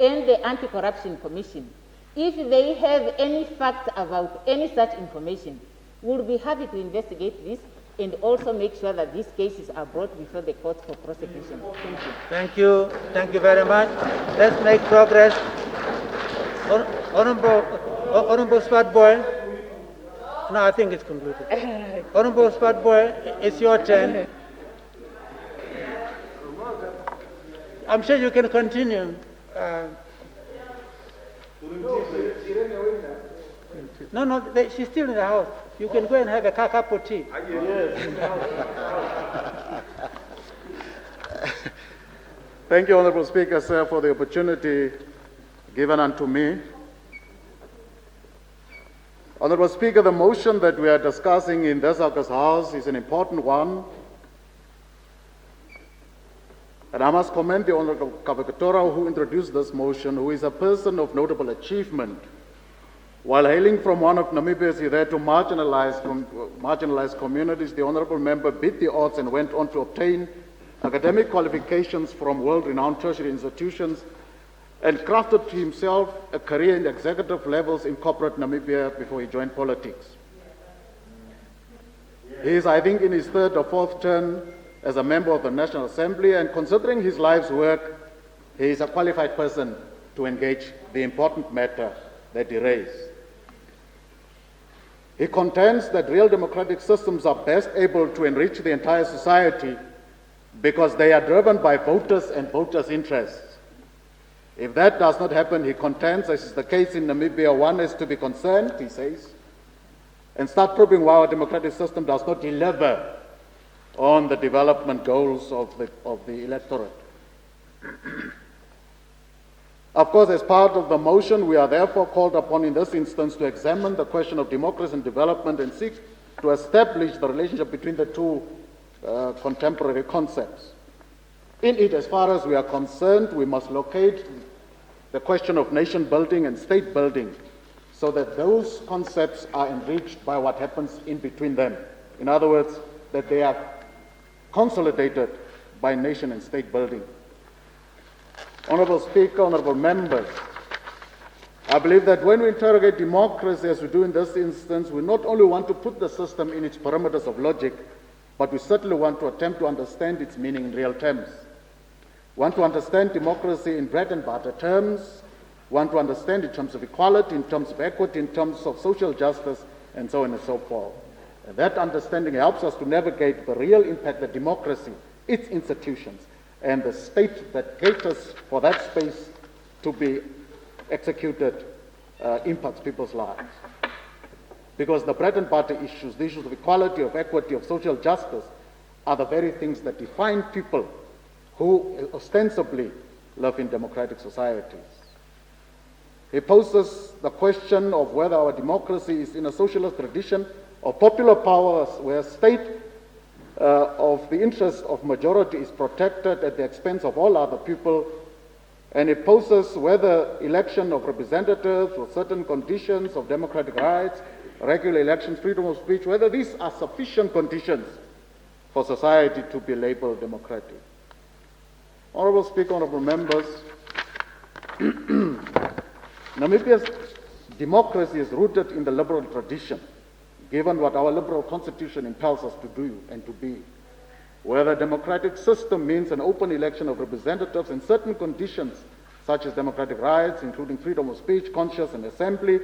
and the Anti-Corruption Commission, if they have any facts about any such information, we'll be happy to investigate this and also make sure that these cases are brought before the courts for prosecution. Thank you. Thank you. Thank you very much. Let's make progress. Honorable Spatboy. No, I think it's concluded. Honorable Spatboy, it's your turn. I'm sure you can continue. No, she's still in the house. You can go and have a cup of tea. Thank you, Honorable Speaker, sir, for the opportunity given unto me. Honorable Speaker, the motion that we are discussing in this August House is an important one. And I must commend the Honorable Kavakatora who introduced this motion, who is a person of notable achievement. While hailing from one of Namibia's hitherto marginalized communities, the Honorable Member beat the odds and went on to obtain academic qualifications from world-renowned tertiary institutions and crafted to himself a career in executive levels in corporate Namibia before he joined politics. He is, I think, in his third or fourth term as a member of the National Assembly, and considering his life's work, he is a qualified person to engage the important matter that he raised. He contends that real democratic systems are best able to enrich the entire society because they are driven by voters and voters' interests. If that does not happen, he contends, as is the case in Namibia, one is to be concerned, he says, and start probing why our democratic system does not deliver on the development goals of the electorate. Of course, as part of the motion, we are therefore called upon in this instance to examine the question of democracy and development and seek to establish the relationship between the two contemporary concepts. In it, as far as we are concerned, we must locate the question of nation building and state building so that those concepts are enriched by what happens in between them. In other words, that they are consolidated by nation and state building. Honorable Speaker, honorable members, I believe that when we interrogate democracy, as we do in this instance, we not only want to put the system in its parameters of logic, but we certainly want to attempt to understand its meaning in real terms. We want to understand democracy in bread and butter terms, we want to understand in terms of equality, in terms of equity, in terms of social justice, and so on and so forth. And that understanding helps us to navigate the real impact that democracy, its institutions, and the state that caters for that space to be executed impacts people's lives. Because the bread and butter issues, the issues of equality, of equity, of social justice, are the very things that define people who ostensibly live in democratic societies. He poses the question of whether our democracy is in a socialist tradition of popular powers where state of the interest of majority is protected at the expense of all other people, and it poses whether election of representatives with certain conditions of democratic rights, regular elections, freedom of speech, whether these are sufficient conditions for society to be labeled democratic. Honorable Speaker, honorable members, Namibia's democracy is rooted in the liberal tradition, given what our liberal constitution impels us to do and to be. Where the democratic system means an open election of representatives in certain conditions, such as democratic rights, including freedom of speech, conscience, and assembly,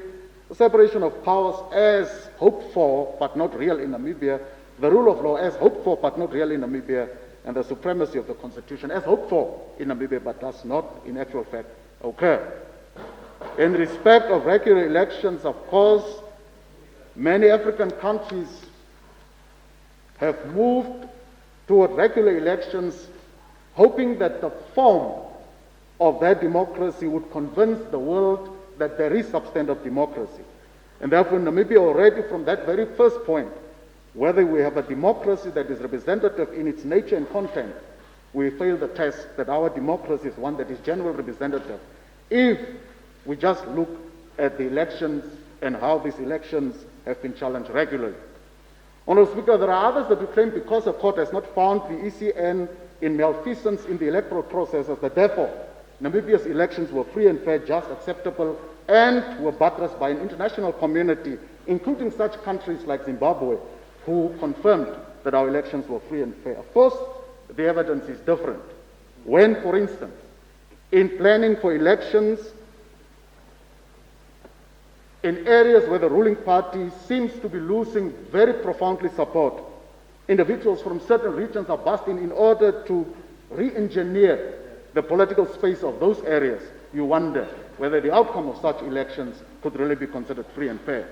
the separation of powers as hoped for but not real in Namibia, the rule of law as hoped for but not real in Namibia, and the supremacy of the constitution as hoped for in Namibia but does not in actual fact occur. In respect of regular elections, of course, many African countries have moved toward regular elections, hoping that the form of that democracy would convince the world that there is substantive democracy. And therefore, in Namibia, already from that very first point, whether we have a democracy that is representative in its nature and content, we fail the test that our democracy is one that is generally representative. If we just look at the elections and how these elections have been challenged regularly. Honourable Speaker, there are others that will claim because the court has not found the ECN in malfeasance in the electoral processes that therefore Namibia's elections were free and fair, just, acceptable, and were buttressed by an international community, including such countries like Zimbabwe, who confirmed that our elections were free and fair. Of course, the evidence is different. When, for instance, in planning for elections in areas where the ruling party seems to be losing very profoundly support, individuals from certain regions are busting in order to re-engineer the political space of those areas, you wonder whether the outcome of such elections could really be considered free and fair.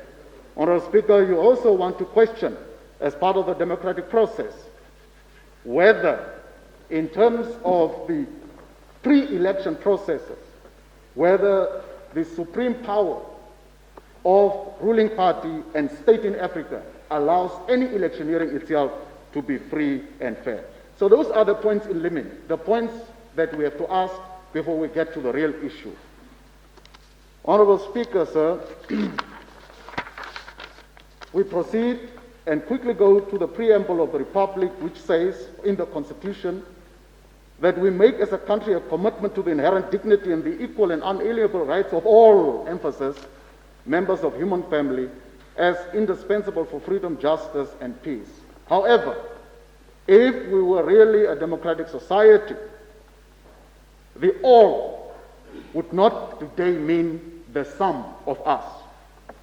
Honourable Speaker, you also want to question, as part of the democratic process, whether in terms of the pre-election processes, whether the supreme power of ruling party and state in Africa allows any electioneering itself to be free and fair. So those are the points in limit, the points that we have to ask before we get to the real issue. Honourable Speaker, sir, we proceed and quickly go to the preamble of the Republic, which says in the Constitution that we make as a country a commitment to the inherent dignity and the equal and unalienable rights of all, emphasis, members of human family as indispensable for freedom, justice, and peace. However, if we were really a democratic society, the all would not today mean the sum of us.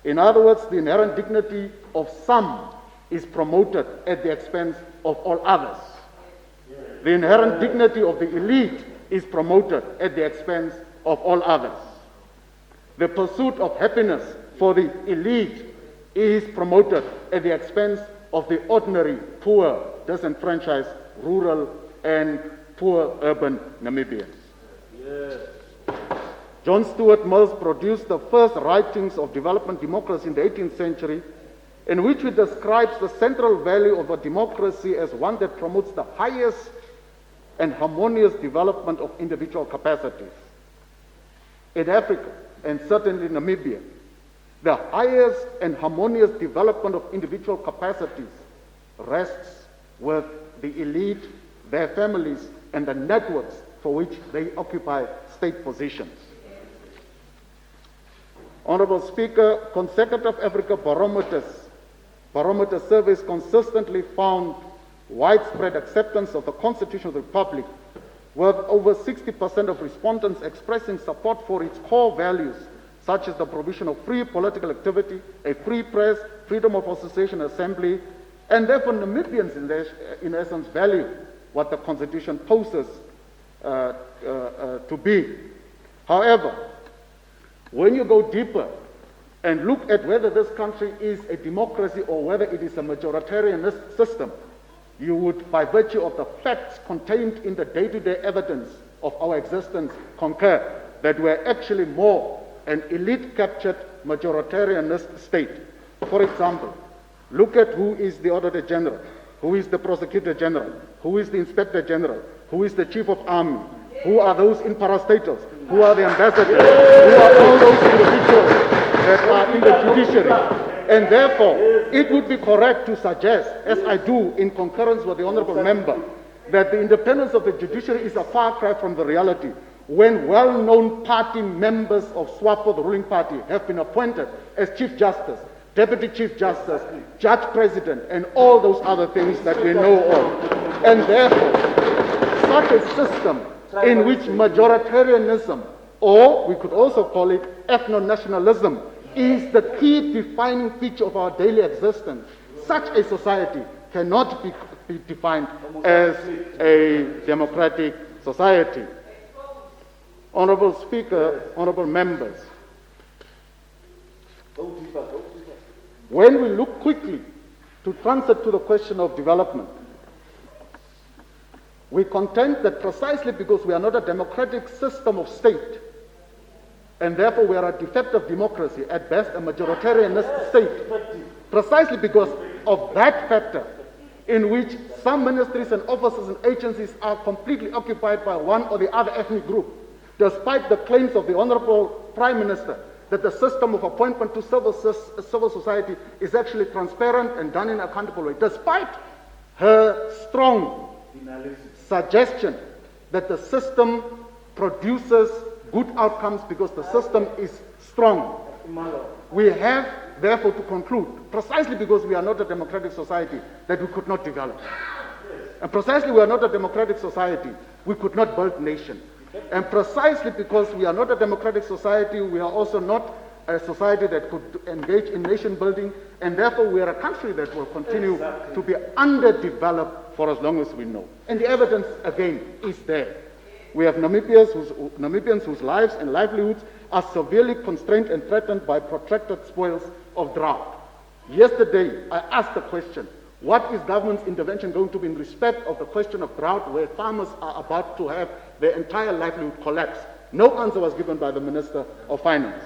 In other words, the inherent dignity of some is promoted at the expense of all others. The inherent dignity of the elite is promoted at the expense of all others. The pursuit of happiness for the elite is promoted at the expense of the ordinary, poor, disenfranchised, rural, and poor urban Namibians. Yes. John Stuart Mills produced the first writings of development democracy in the 18th century, in which he describes the central value of a democracy as one that promotes the highest and harmonious development of individual capacities. In Africa, and certainly Namibia, the highest and harmonious development of individual capacities rests with the elite, their families, and the networks for which they occupy state positions. Honourable Speaker, consecutive Africa barometer surveys consistently found widespread acceptance of the Constitution of the Republic, with over 60% of respondents expressing support for its core values, such as the provision of free political activity, a free press, freedom of association and assembly, and therefore Namibians in essence value what the Constitution poses to be. However, when you go deeper and look at whether this country is a democracy or whether it is a majoritarianist system, you would, by virtue of the facts contained in the day-to-day evidence of our existence, concur that we're actually more an elite-captured majoritarianist state. For example, look at who is the Auditor General, who is the Prosecutor General, who is the Inspector General, who is the Chief of Army, who are those in parastatals, who are the ambassadors, who are all those individuals that are in the judiciary. And therefore, it would be correct to suggest, as I do in concurrence with the Honourable Member, that the independence of the judiciary is a far cry from the reality when well-known party members of SWAPO, the ruling party, have been appointed as Chief Justice, Deputy Chief Justice, Judge President, and all those other things that we know of. And therefore, such a system in which majoritarianism, or we could also call it ethno-nationalism, is the key defining feature of our daily existence. Such a society cannot be defined as a democratic society. Honourable Speaker, honourable members, when we look quickly to transit to the question of development, We contend that precisely because we are not a democratic system of state, and therefore we are a defective democracy, at best a majoritarianist state, precisely because of that factor in which some ministries and offices and agencies are completely occupied by one or the other ethnic group, despite the claims of the Honorable Prime Minister that the system of appointment to civil society is actually transparent and done in an accountable way, despite her strong suggestion that the system produces good outcomes because the system is strong. We have, therefore, to conclude, precisely because we are not a democratic society, that we could not develop. And precisely we are not a democratic society, we could not build nation. And precisely because we are not a democratic society, we are also not a society that could engage in nation building, and therefore we are a country that will continue to be underdeveloped for as long as we know. And the evidence, again, is there. We have Namibians whose lives and livelihoods are severely constrained and threatened by protracted spoils of drought. Yesterday, I asked the question, what is government's intervention going to be in respect of the question of drought, where farmers are about to have their entire livelihood collapse? No answer was given by the Minister of Finance.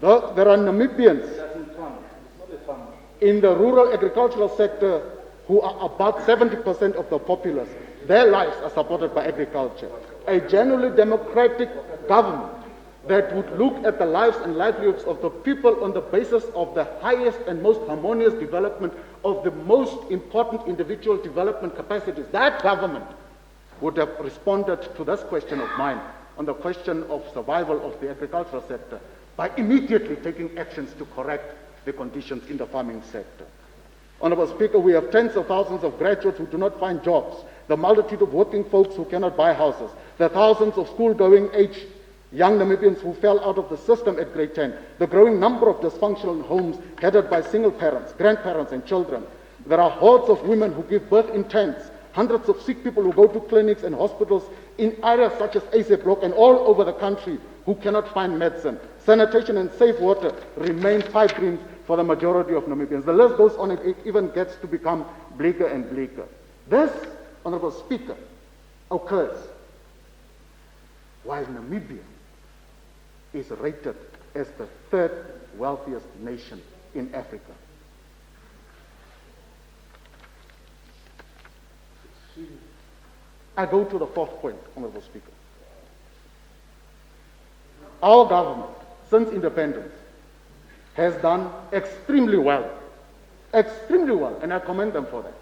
There are Namibians in the rural agricultural sector who are about 70% of the populace. Their lives are supported by agriculture. A genuinely democratic government that would look at the lives and livelihoods of the people on the basis of the highest and most harmonious development of the most important individual development capacities, that government would have responded to this question of mine on the question of survival of the agricultural sector by immediately taking actions to correct the conditions in the farming sector. Honorable Speaker, we have tens of thousands of graduates who do not find jobs, the multitude of working folks who cannot buy houses, the thousands of school-going age young Namibians who fell out of the system at grade 10, the growing number of dysfunctional homes headed by single parents, grandparents, and children. There are hordes of women who give birth in tents, hundreds of sick people who go to clinics and hospitals in areas such as ASAP Block and all over the country who cannot find medicine. Sanitation and safe water remain pipe dreams for the majority of Namibians. The list goes on and it even gets to become bleaker and bleaker. This, Honorable Speaker, occurs while Namibia is rated as the third wealthiest nation in Africa. I go to the fourth point, Honorable Speaker. Our government, since independence, has done extremely well, and I commend them for that,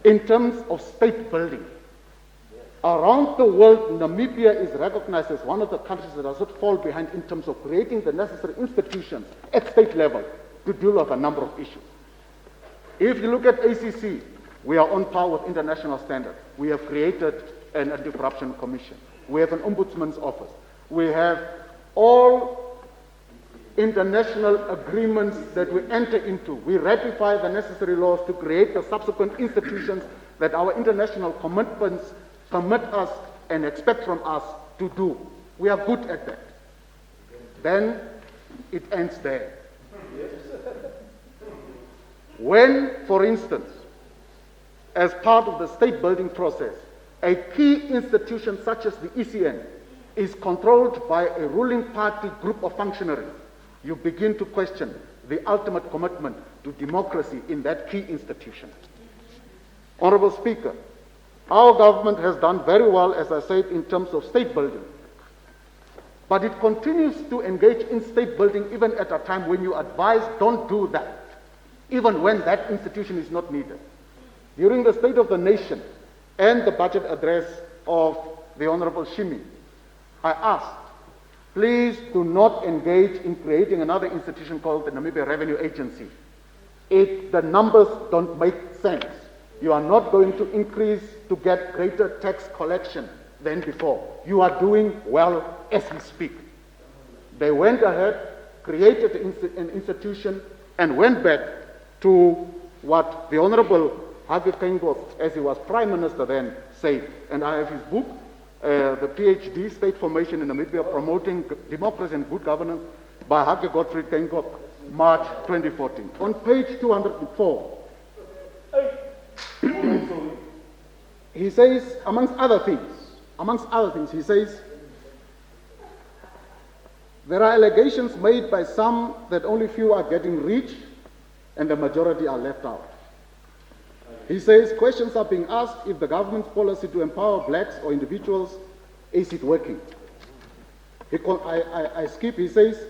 in terms of state building. Around the world, Namibia is recognized as one of the countries that does not fall behind in terms of creating the necessary institutions at state level to deal with a number of issues. If you look at ACC, we are on par with international standards. We have created an anti-corruption commission. We have an ombudsman's office. We have all international agreements that we enter into. We ratify the necessary laws to create the subsequent institutions that our international commitments permit us and expect from us to do. We are good at that. Then it ends there. When, for instance, as part of the state building process, a key institution such as the ECN is controlled by a ruling party group of functionaries, you begin to question the ultimate commitment to democracy in that key institution. Honorable Speaker, our government has done very well, as I said, in terms of state building. But it continues to engage in state building even at a time when you advise don't do that, even when that institution is not needed. During the State of the Nation and the budget address of the Honorable Shimi, I asked, please do not engage in creating another institution called the Namibia Revenue Agency. The numbers don't make sense. You are not going to increase to get greater tax collection than before. You are doing well as we speak. They went ahead, created an institution, and went back to what the Honorable Hage Geingob, as he was Prime Minister then, said. And I have his book, the PhD, State Formation in Namibia, Promoting Democracy and Good Governance, by Hage Gottfried Geingob, March 2014. On page 204, he says, amongst other things, he says, there are allegations made by some that only few are getting rich and the majority are left out. He says questions are being asked if the government's policy to empower blacks or individuals, is it working? I skip, he says,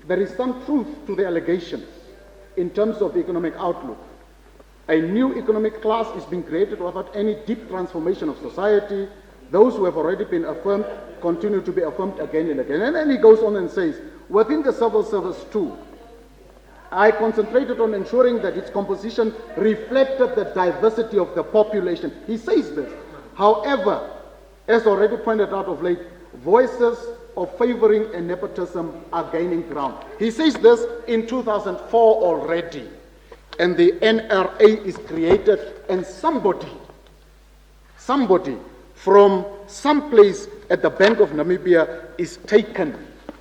there is some truth to the allegations in terms of the economic outlook. A new economic class is being created without any deep transformation of society. Those who have already been affirmed continue to be affirmed again and again. And then he goes on and says, within the civil service too, I concentrated on ensuring that its composition reflected the diversity of the population. He says this. However, as already pointed out of late, voices of favoring and nepotism are gaining ground. He says this in 2004 already. And the NRA is created, and somebody from some place at the Bank of Namibia is taken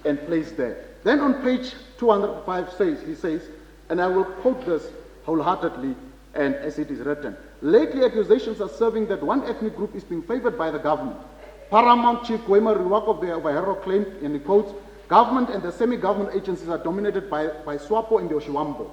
and placed there. Then on page 205 he says, and I will quote this wholeheartedly and as it is written, lately accusations are serving that one ethnic group is being favored by the government. Paramount Chief Kwema Riwak of the Ovahero claimed, and he quotes, government and the semi-government agencies are dominated by SWAPO and the Oshiwambo.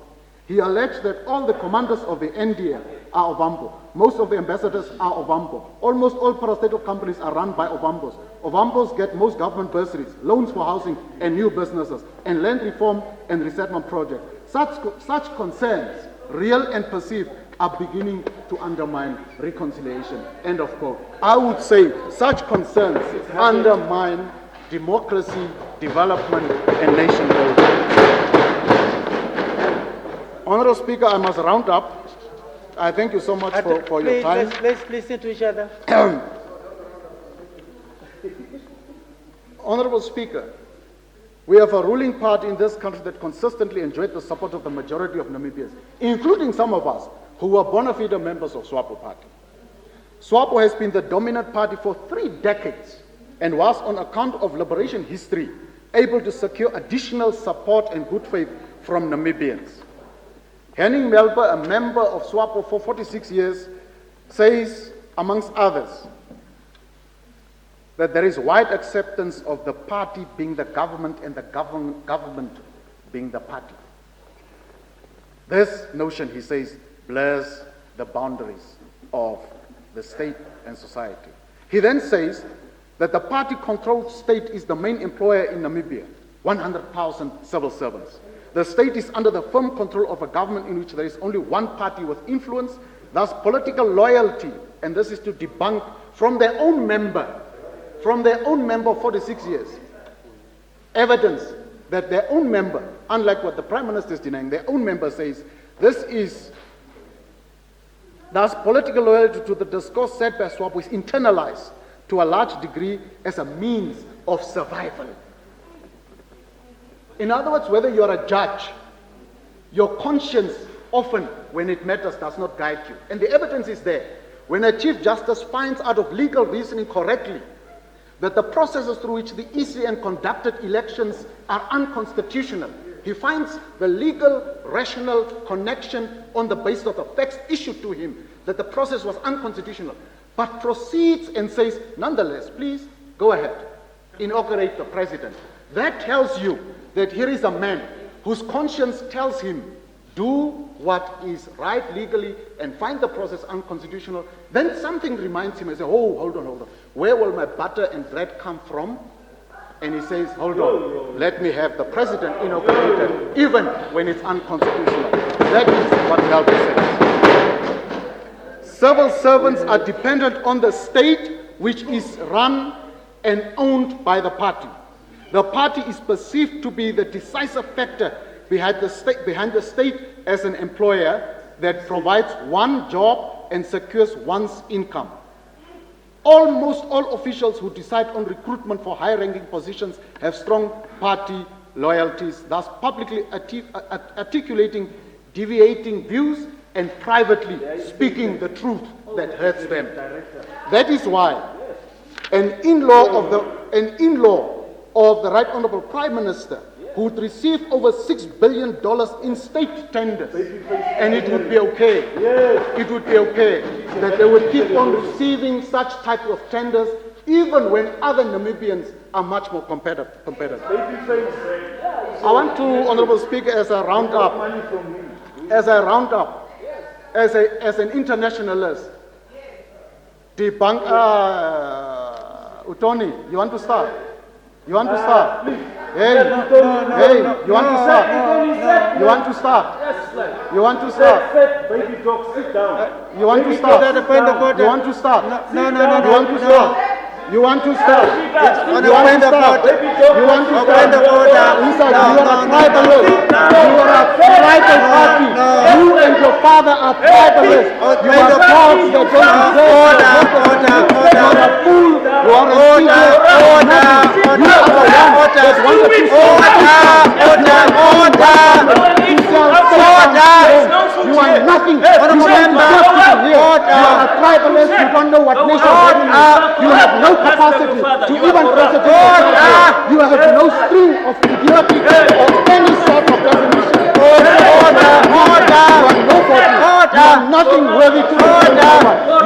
He alleged that all the commanders of the NDA are Ovambo. Most of the ambassadors are Ovambo. Almost all parastatal companies are run by Ovambos. Ovambos get most government bursaries, loans for housing and new businesses, and land reform and resettlement projects. Such concerns, real and perceived, are beginning to undermine reconciliation. End of quote. I would say such concerns undermine democracy, development, and nation building. Honourable Speaker, I must round up. I thank you so much for your time. Let's listen to each other. Honourable Speaker, we have a ruling party in this country that consistently enjoyed the support of the majority of Namibians, including some of us who were bona fide members of SWAPO party. SWAPO has been the dominant party for 3 decades and was, on account of liberation history, able to secure additional support and good faith from Namibians. Henning Melba, a member of SWAPO for 46 years, says, amongst others, that there is wide acceptance of the party being the government and the government being the party. This notion, he says, blurs the boundaries of the state and society. He then says that the party-controlled state is the main employer in Namibia, 100,000 civil servants. The state is under the firm control of a government in which there is only one party with influence, thus political loyalty, and this is to debunk from their own member of 46 years, evidence that their own member, unlike what the Prime Minister is denying, their own member says, this is, thus political loyalty to the discourse said by SWAPO is internalized to a large degree as a means of survival. In other words, whether you are a judge, your conscience often, when it matters, does not guide you. And the evidence is there. When a Chief Justice finds out of legal reasoning correctly that the processes through which the ECN conducted elections are unconstitutional, he finds the legal, rational connection on the basis of the facts issued to him that the process was unconstitutional, but proceeds and says, nonetheless, please go ahead, inaugurate the president. That tells you that here is a man whose conscience tells him, do what is right legally and find the process unconstitutional. Then something reminds him and says, oh, hold on. Where will my butter and bread come from? And he says, hold on, let me have the president inaugurated, even when it's unconstitutional. That is what Melba says. Civil servants are dependent on the state, which is run and owned by the party. The party is perceived to be the decisive factor behind the state as an employer that provides one job and secures one's income. Almost all officials who decide on recruitment for high-ranking positions have strong party loyalties, thus publicly articulating deviating views and privately speaking the truth that hurts them. That is why an in-law of the Right Honourable Prime Minister who would receive over $6 billion in state tenders, and it would be okay. It would be okay that they would keep on receiving such type of tenders, even when other Namibians are much more competitive. I want to, Honorable Speaker, as a roundup, as an internationalist, debunk. Utoni, you want to start? You want to start? Hey, you want to start? You want to start? You want to start? Baby dog, sit down. You want to start? You want to start? No. You want to start? You want to start? On the point of order. You want to start? Point of order. Listen, you are a tribalist. You are a tribal party. You and your father are tribalists. You are dogs that don't deserve. You are a fool. You are a thief. You are the one that wanted to You are nothing. You don't deserve to be here. You are a tribalist. You don't know what nation you have no capacity to even prosecute yourself. You have no string of idiotic or any sort of definition. You are nobody. You are nothing worthy to be You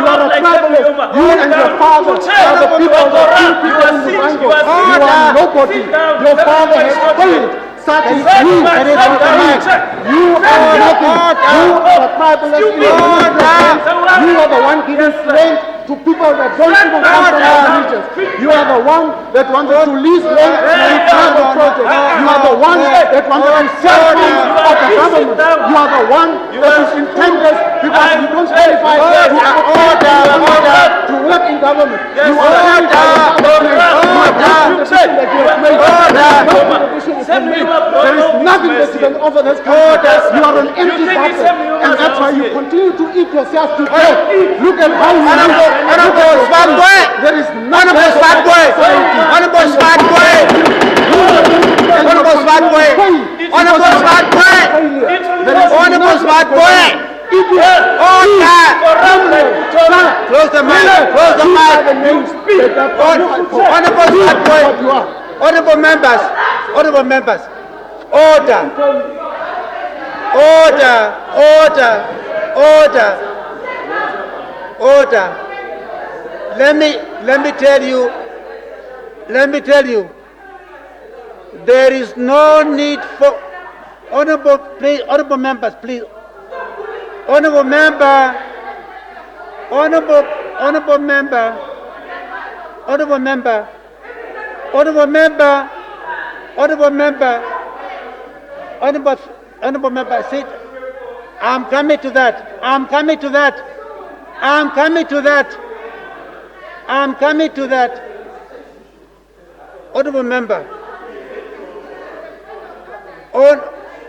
are a tribalist. You and your father are the people that kill people in the Congo. You are nobody. Your father has failed. Such is you. You are nothing. You are a tribalist. You are the one giving strength to people that don't even come from our regions. You are the one that wanted to lease land to a tribal project. You are the one that wanted to sell funds of the government. You are the one that is intended because you don't qualify to work in government. You are There is nothing that you can offer this country. You are an empty bottle, and that's why you continue to eat yourself to death. Look at how you live. There is nothing. Close the mic. Honorable members. Order. Let me tell you, there is no need for honorable members, please. Honorable member. Sit. I'm coming to that. Honorable member.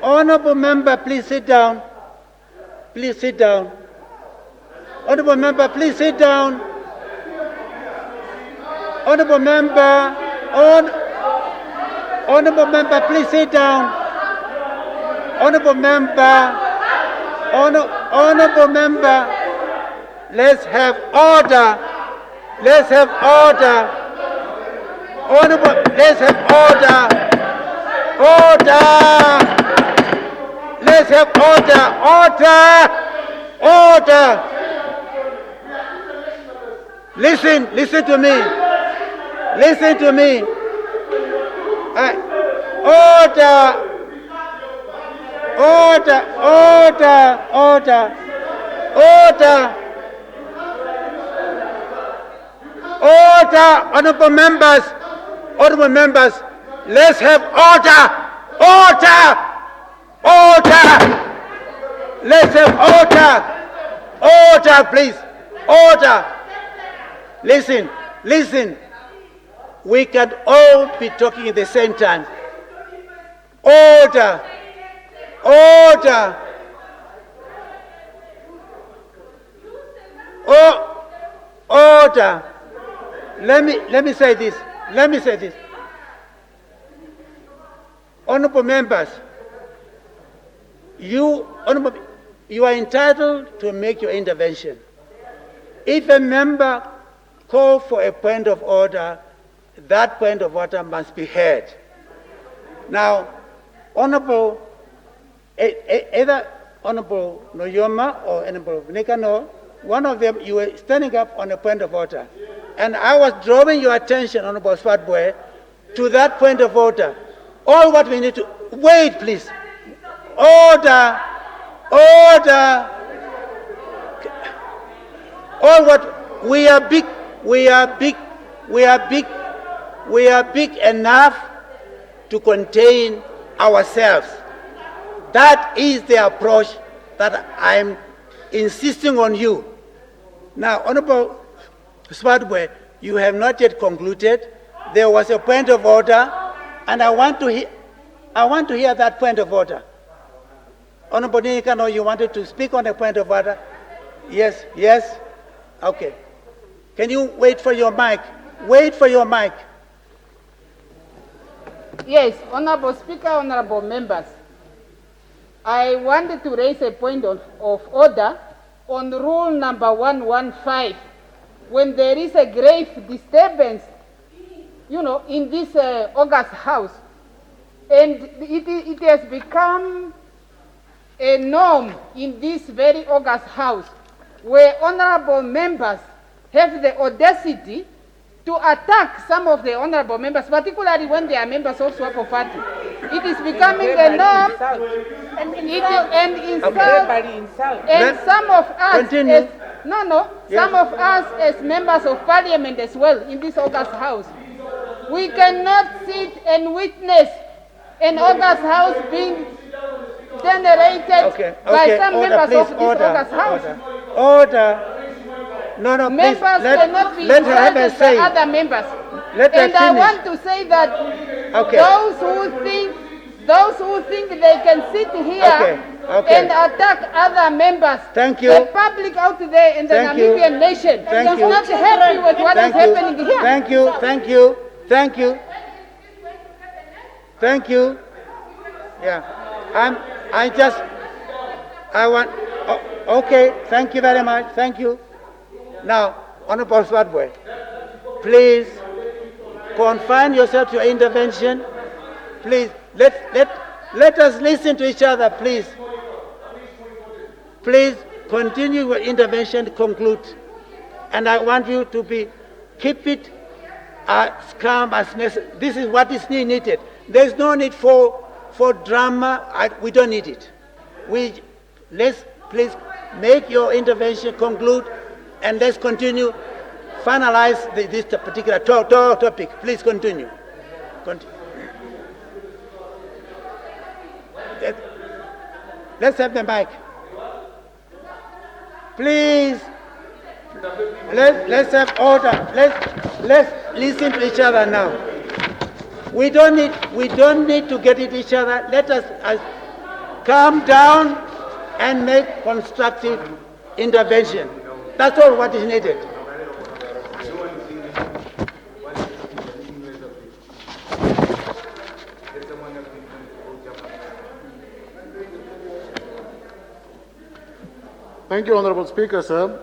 Honorable member, please sit down. Honorable member, please sit down. Honorable member, please sit down. Honorable member, let's have order. Let's have order. Let's have order. Listen to me. Order, honorable members, let's have order, let's have order, please, order. Listen, we can all be talking at the same time. Order. Order. Let me say this. Honorable members, you are entitled to make your intervention. If a member calls for a point of order, that point of order must be heard. Now, Honorable, either Honorable Noyoma or Honorable Nikano, one of them, you were standing up on a point of order. And I was drawing your attention, Honorable Swartboy, to that point of order. All what we need to, wait please. Order, order. All what, we are big enough to contain ourselves. That is the approach that I'm insisting on you. Now, Honorable Swartboy, you have not yet concluded. There was a point of order, and I want to hear that point of order. Honorable Nikano, you wanted to speak on a point of order? Yes, yes? Okay. Can you wait for your mic? Wait for your mic. Yes, Honorable Speaker, honorable members. I wanted to raise a point of order on rule number 115. When there is a grave disturbance, in this August House, and it has become a norm in this very August House, where honorable members have the audacity to attack some of the honorable members, particularly when they are members of SWAPO party. It is becoming a norm, and some of us, some of us as members of parliament as well in this August House, we cannot sit and witness an August House being generated by some members of this August House. Order. No, members please, cannot be let her have a insulted say. by other members. Let her And I finish. want to say that those who think they can sit here and attack other members, Thank you. the public out there in the Thank you. Namibian nation Thank is you. not happy with what is happening here. Thank you, thank you, thank you. Thank you. Yeah. Okay, thank you very much, thank you. Now, Honorable Swartboy, please confine yourself to your intervention. Please, let us listen to each other, please. Please continue your intervention, conclude. And I want you to keep it as calm as necessary. This is what is needed. There's no need for drama. We don't need it. Let's please make your intervention, conclude, and let's continue, finalize this particular topic. Please continue. Let's have the mic. Please. Let's have order. Let's listen to each other now. We don't need to get at each other. Let us calm down and make constructive intervention. That's all what is needed. Thank you, Honorable Speaker, sir.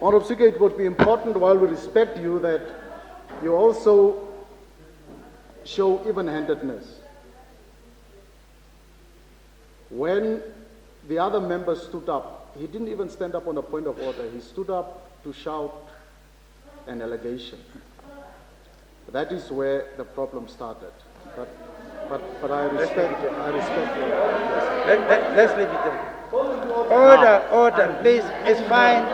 Honorable Speaker, it would be important, while we respect you, that you also show even-handedness. When the other member stood up, he didn't even stand up on a point of order. He stood up to shout an allegation. That is where the problem started. But I respect you. Let's leave it there. Order, please. It's fine.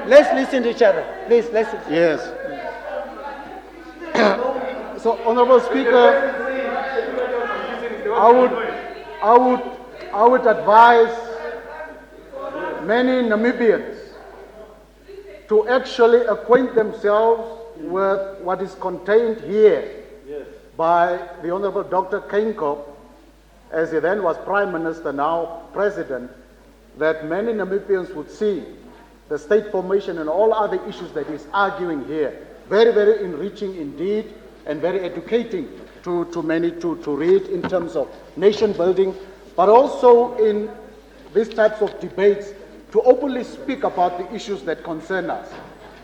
Let's listen to each other. Please, listen. Yes. So, Honorable Speaker, I would advise many Namibians to actually acquaint themselves with what is contained here by the Honorable Dr. Keinkop, as he then was Prime Minister, now President, that many Namibians would see the state formation and all other issues that he's arguing here. Very, very enriching indeed, and very educating to many to read in terms of nation building, but also in these types of debates to openly speak about the issues that concern us.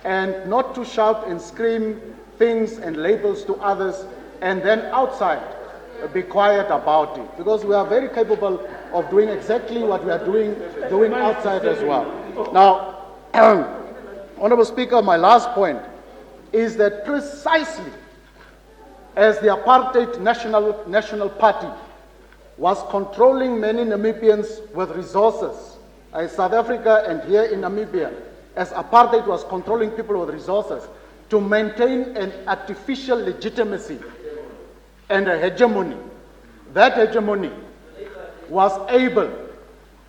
and not to shout and scream things and labels to others and then outside be quiet about it, because we are very capable of doing exactly what we are doing outside as well. Now, Honorable Speaker, my last point is that precisely as the apartheid national party was controlling many Namibians with resources, as South Africa and here in Namibia, as apartheid was controlling people with resources, to maintain an artificial legitimacy and a hegemony. That hegemony was able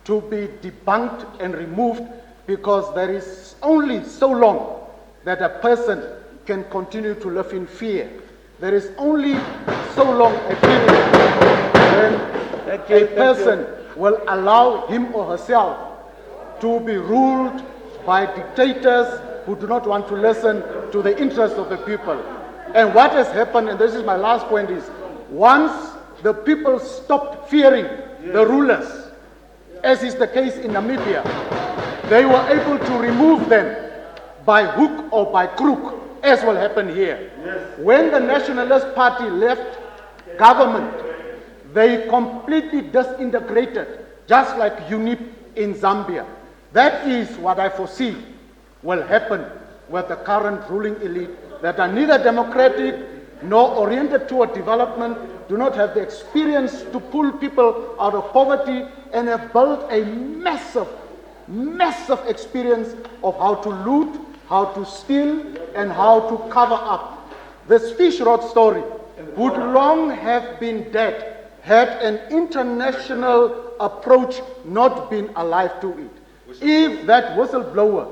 to be debunked and removed, because there is only so long that a person can continue to live in fear. There is only so long a period when a person will allow him or herself to be ruled by dictators who do not want to listen to the interests of the people. And what has happened, and this is my last point, is once the people stopped fearing the rulers, as is the case in Namibia, they were able to remove them by hook or by crook, as will happen here. When the Nationalist Party left government, they completely disintegrated, just like UNIP in Zambia. That is what I foresee will happen with the current ruling elite, that are neither democratic nor oriented toward development, do not have the experience to pull people out of poverty, and have built a massive experience of how to loot, how to steal, and how to cover up. This fish rod story would long have been dead had an international approach not been alive to it. If that whistleblower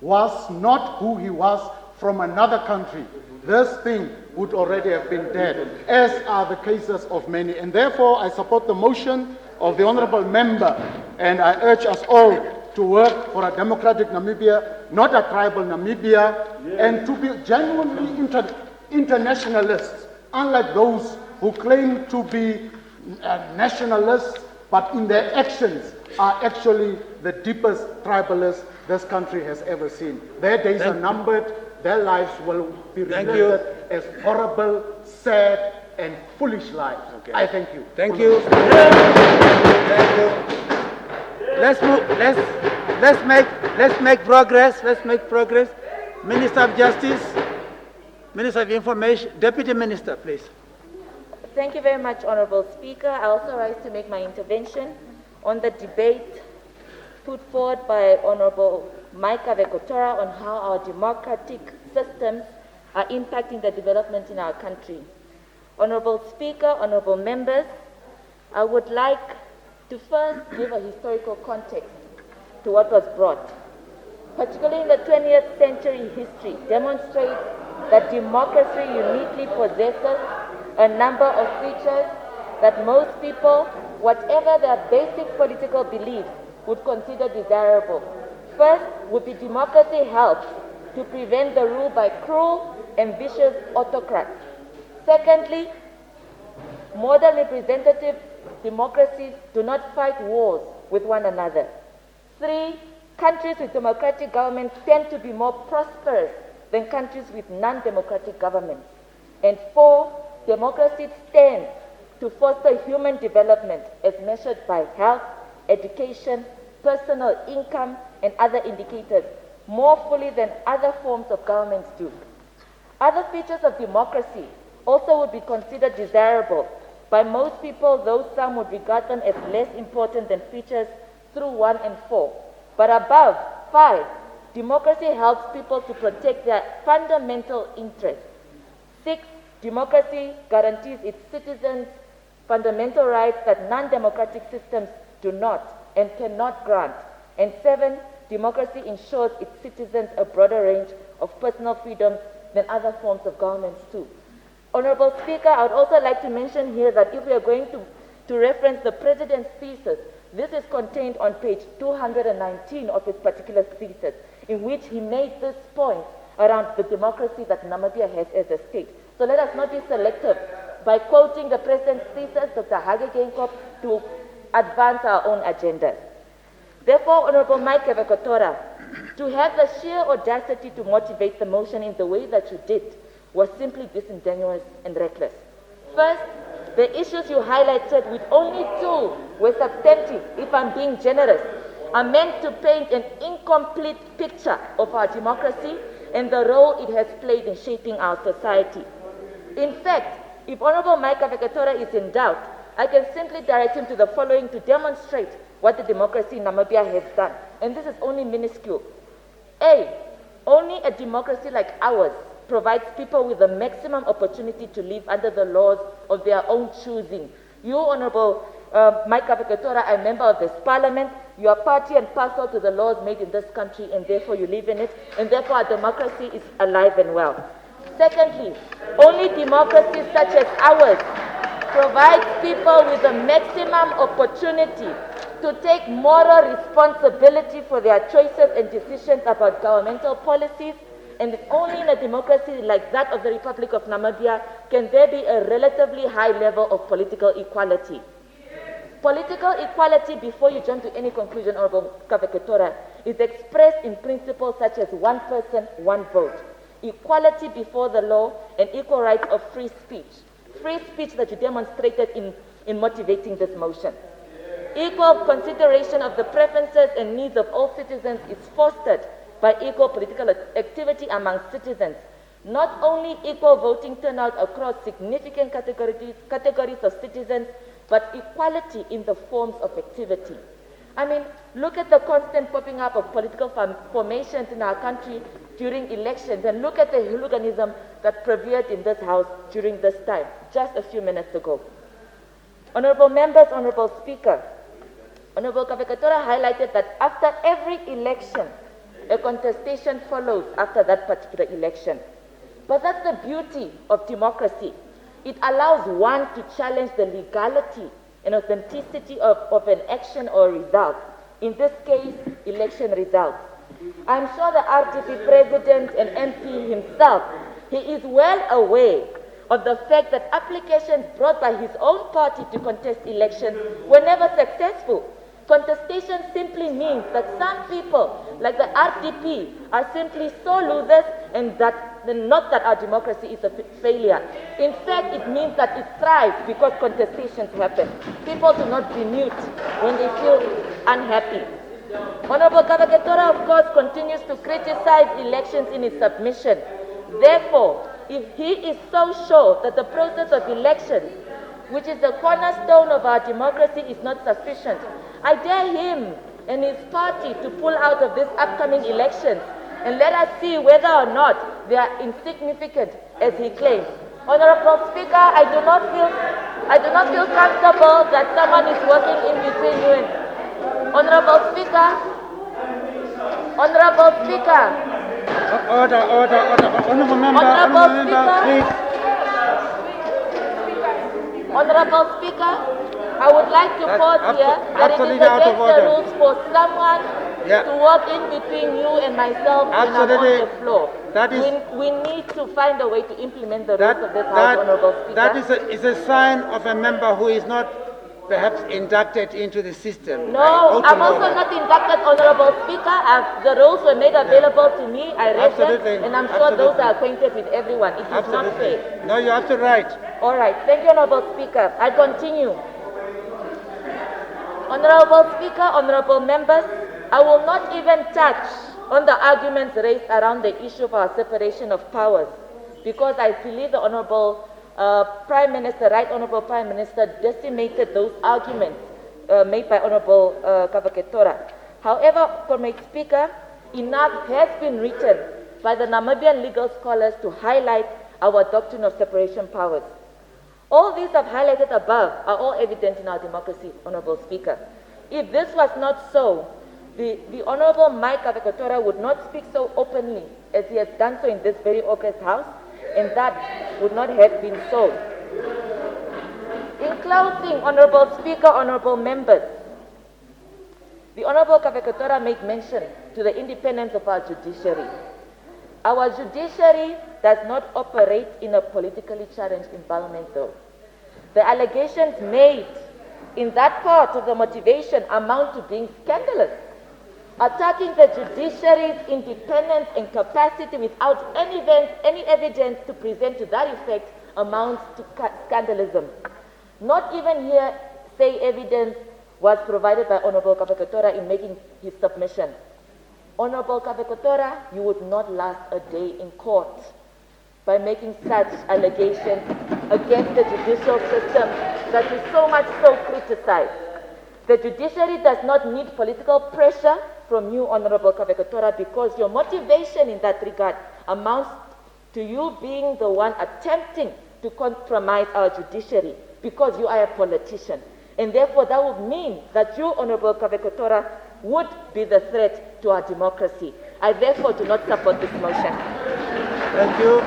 was not who he was from another country, this thing would already have been dead, as are the cases of many. And therefore, I support the motion of the honorable member, and I urge us all to work for a democratic Namibia, not a tribal Namibia, and to be genuinely internationalists, unlike those who claim to be nationalists, but in their actions are actually the deepest tribalists this country has ever seen. Their days are numbered. Their lives will be remembered as horrible, sad, and foolish lives. Okay. I thank you. Thank you. Thank you. Let's make progress. Let's make progress. Minister of Justice, Minister of Information, Deputy Minister, please. Thank you very much, Honorable Speaker. I also rise to make my intervention on the debate put forward by Honorable Mike Avekotora on how our democratic systems are impacting the development in our country. Honorable Speaker, honorable members, I would like to first give a historical context to what was brought. Particularly in the 20th century, history demonstrates that democracy uniquely possesses a number of features that most people, whatever their basic political beliefs, would consider desirable. First would be democracy helps to prevent the rule by cruel and vicious autocrats. Secondly, modern representative democracies do not fight wars with one another. 3, countries with democratic governments tend to be more prosperous than countries with non-democratic governments. And 4, democracy stands to foster human development as measured by health, education, personal income, and other indicators more fully than other forms of governments do. Other features of democracy also would be considered desirable by most people, though some would regard them as less important than features through 1 and 4. But above 5, democracy helps people to protect their fundamental interests. 6, democracy guarantees its citizens fundamental rights that non-democratic systems do not and cannot grant. And 7, democracy ensures its citizens a broader range of personal freedoms than other forms of governments too. Honorable Speaker, I would also like to mention here that if we are going to reference the President's thesis, this is contained on page 219 of his particular thesis, in which he made this point around the democracy that Namibia has as a state. So let us not be selective by quoting the President's thesis, Dr. Hage Geingob, to advance our own agendas. Therefore, Honorable Mike Avekotora, To have the sheer audacity to motivate the motion in the way that you did was simply disingenuous and reckless. First, the issues you highlighted, with only two were substantive, if I'm being generous, are meant to paint an incomplete picture of our democracy and the role it has played in shaping our society. In fact, if Honorable Mike Avekatora is in doubt, I can simply direct him to the following to demonstrate what the democracy in Namibia has done. And this is only minuscule. A, only a democracy like ours provides people with the maximum opportunity to live under the laws of their own choosing. You, Honorable Mike Avekatora, are a member of this parliament. You are party and parcel to the laws made in this country, and therefore you live in it, and therefore our democracy is alive and well. Secondly, only democracies such as ours provides people with the maximum opportunity to take moral responsibility for their choices and decisions about governmental policies, and only in a democracy like that of the Republic of Namibia can there be a relatively high level of political equality. Political equality, before you jump to any conclusion, Honorable Kavekatora, is expressed in principles such as one person, one vote, equality before the law, and equal rights of free speech. Free speech that you demonstrated in motivating this motion. Equal consideration of the preferences and needs of all citizens is fostered by equal political activity among citizens. Not only equal voting turnout across significant categories of citizens, but equality in the forms of activity. I mean, look at the constant popping up of political formations in our country during elections, and look at the hooliganism that prevailed in this house during this time, just a few minutes ago. Honorable members, Honorable Speaker, Honorable Kavekatora highlighted that after every election, a contestation follows after that particular election. But that's the beauty of democracy. It allows one to challenge the legality and authenticity of an action or result. In this case, election results. I'm sure the RDP president and MP himself, he is well aware of the fact that applications brought by his own party to contest elections were never successful. Contestation simply means that some people, like the RDP, are simply so losers, and not that our democracy is a failure. In fact, it means that it thrives because contestations happen. People do not be mute when they feel unhappy. Honorable Kavekatora, of course, continues to criticize elections in his submission. Therefore, if he is so sure that the process of elections, which is the cornerstone of our democracy, is not sufficient, I dare him and his party to pull out of these upcoming elections, and let us see whether or not they are insignificant as he claims. Honorable Speaker, I do not feel comfortable that someone is working in between you and Honorable Speaker. Order. Honorable member, please. Honorable Speaker, I would like to pause here that it is against the rules for someone to walk in between you and myself when I'm on the floor. We need to find a way to implement the rules of this House, Honorable Speaker. That is a sign of a member who is not perhaps inducted into the system. No, I'm also not inducted, Honorable Speaker. The rules were made available to me. I read them, and I'm sure those are acquainted with everyone. It is not fair. No, you're absolutely right. All right. Thank you, Honorable Speaker. I continue. Honorable Speaker, honorable members, I will not even touch on the arguments raised around the issue of our separation of powers, because I believe the Honorable Prime Minister, Right Honorable Prime Minister, decimated those arguments made by Honorable Kavekatora. However, Comrade Speaker, enough has been written by the Namibian legal scholars to highlight our doctrine of separation of powers. All these I've highlighted above are all evident in our democracy, Honorable Speaker. If this was not so, the Honorable Mike Kavekatora would not speak so openly as he has done so in this very august House, and that would not have been so. In closing, Honorable Speaker, honorable members, the Honorable Kavekatora made mention to the independence of our judiciary. Our judiciary does not operate in a politically challenged environment, though. The allegations made in that part of the motivation amount to being scandalous. Attacking the judiciary's independence and capacity without any evidence to present to that effect amounts to scandalism. Not even here say evidence was provided by Honorable Kavekotora in making his submission. Honorable Kavekotora, you would not last a day in court by making such allegations against the judicial system that is so much so criticized. The judiciary does not need political pressure from you, Honorable Kavekotora, because your motivation in that regard amounts to you being the one attempting to compromise our judiciary because you are a politician. And therefore, that would mean that you, Honorable Kavekotora, would be the threat to our democracy. I therefore do not support this motion. Thank you.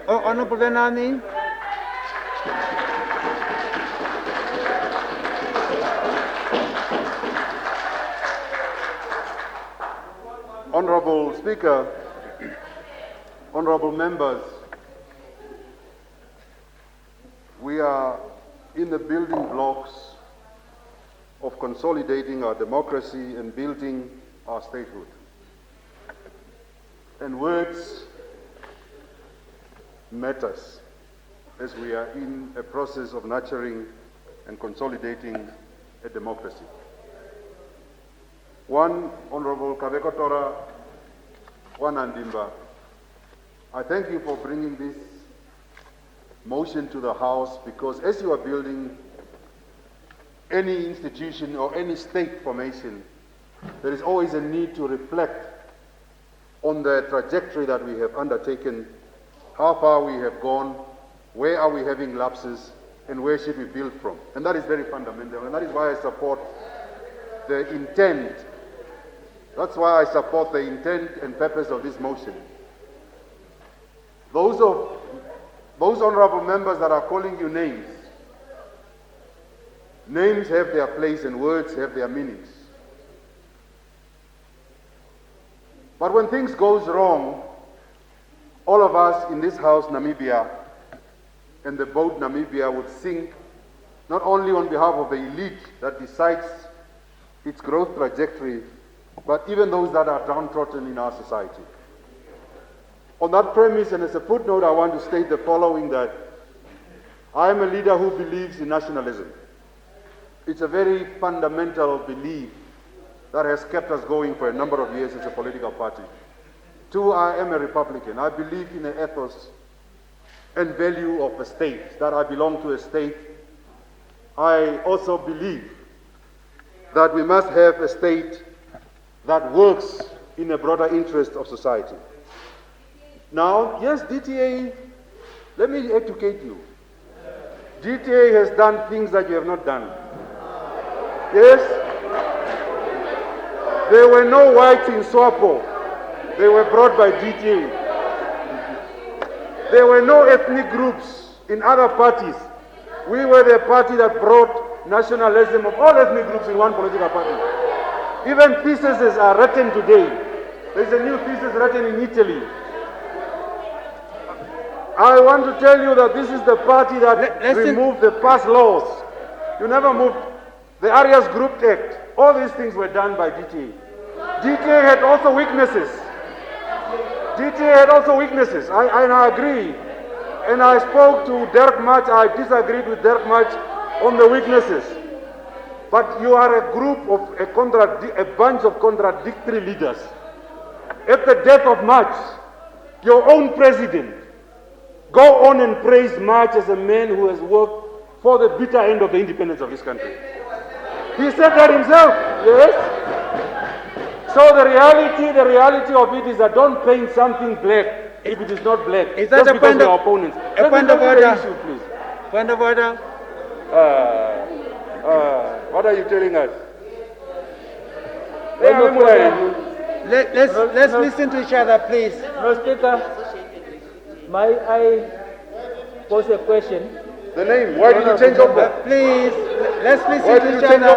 Honorable Benani. Honorable Speaker, honorable members, we are in the building blocks of consolidating our democracy and building our statehood. And words matters as we are in a process of nurturing and consolidating a democracy. One, Honorable Kavekotora, one Andimba, I thank you for bringing this motion to the House, because as you are building any institution or any state formation, there is always a need to reflect on the trajectory that we have undertaken, how far we have gone, where are we having lapses, and where should we build from. And that is very fundamental, and that is why I support the intent. That's why I support the intent and purpose of this motion. Those honorable members that are calling you names, names have their place and words have their meanings. But when things goes wrong, all of us in this house, Namibia, and the boat Namibia would sink, not only on behalf of the elite that decides its growth trajectory, but even those that are downtrodden in our society. On that premise, and as a footnote, I want to state the following, that I am a leader who believes in nationalism. It's a very fundamental belief that has kept us going for a number of years as a political party. Two, I am a Republican. I believe in the ethos and value of a state, that I belong to a state. I also believe that we must have a state that works in the broader interest of society. Now, yes, DTA, let me educate you. DTA has done things that you have not done. Yes? There were no whites in SWAPO. They were brought by DTA. There were no ethnic groups in other parties. We were the party that brought nationalism of all ethnic groups in one political party. Even theses are written today. There's a new thesis written in Italy. I want to tell you that this is the party that removed the past laws. You never moved the Arias Group Act. All these things were done by DTA. DTA had also weaknesses. DTA had also weaknesses. I agree. And I spoke to Dirk March. I disagreed with Dirk March on the weaknesses. But you are a group of a bunch of contradictory leaders. At the death of March, your own president, go on and praise March as a man who has worked for the bitter end of the independence of this country. He said that himself, yes? So the reality of it is that don't paint something black if it is not black. Is that just because we are opponents. A point of order. Issue, please. Point of order. What are you telling us? Let's listen to each other, please. No, Speaker, may I pose a question? The name, why did you change over? Please, let's listen to each other.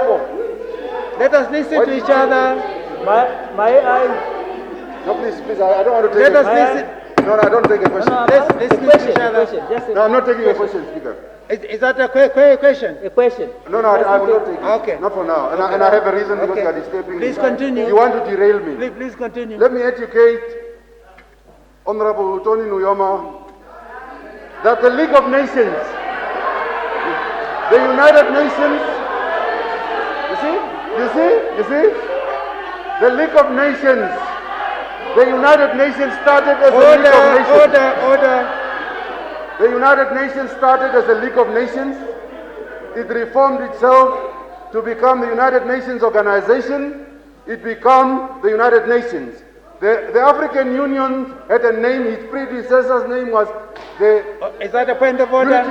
Let us listen to each other. May I? No, please, I don't want to take Let us listen. No, I don't take a question. Let's listen to each other. No, I'm not taking a question, Speaker. Is that a question? A question. No, I will not take it. Okay. Not for now. And I have a reason because Okay. you are disturbing Please me. continue. You want to derail me. Please continue. Let me educate Honorable Tony Nuyoma that the League of Nations, the United Nations, you see, the League of Nations, the United Nations started as a League of Nations. Order. The United Nations started as a League of Nations. It reformed itself to become the United Nations Organization. It became the United Nations. The African Union had a name, its predecessor's name was the Is that a point of order?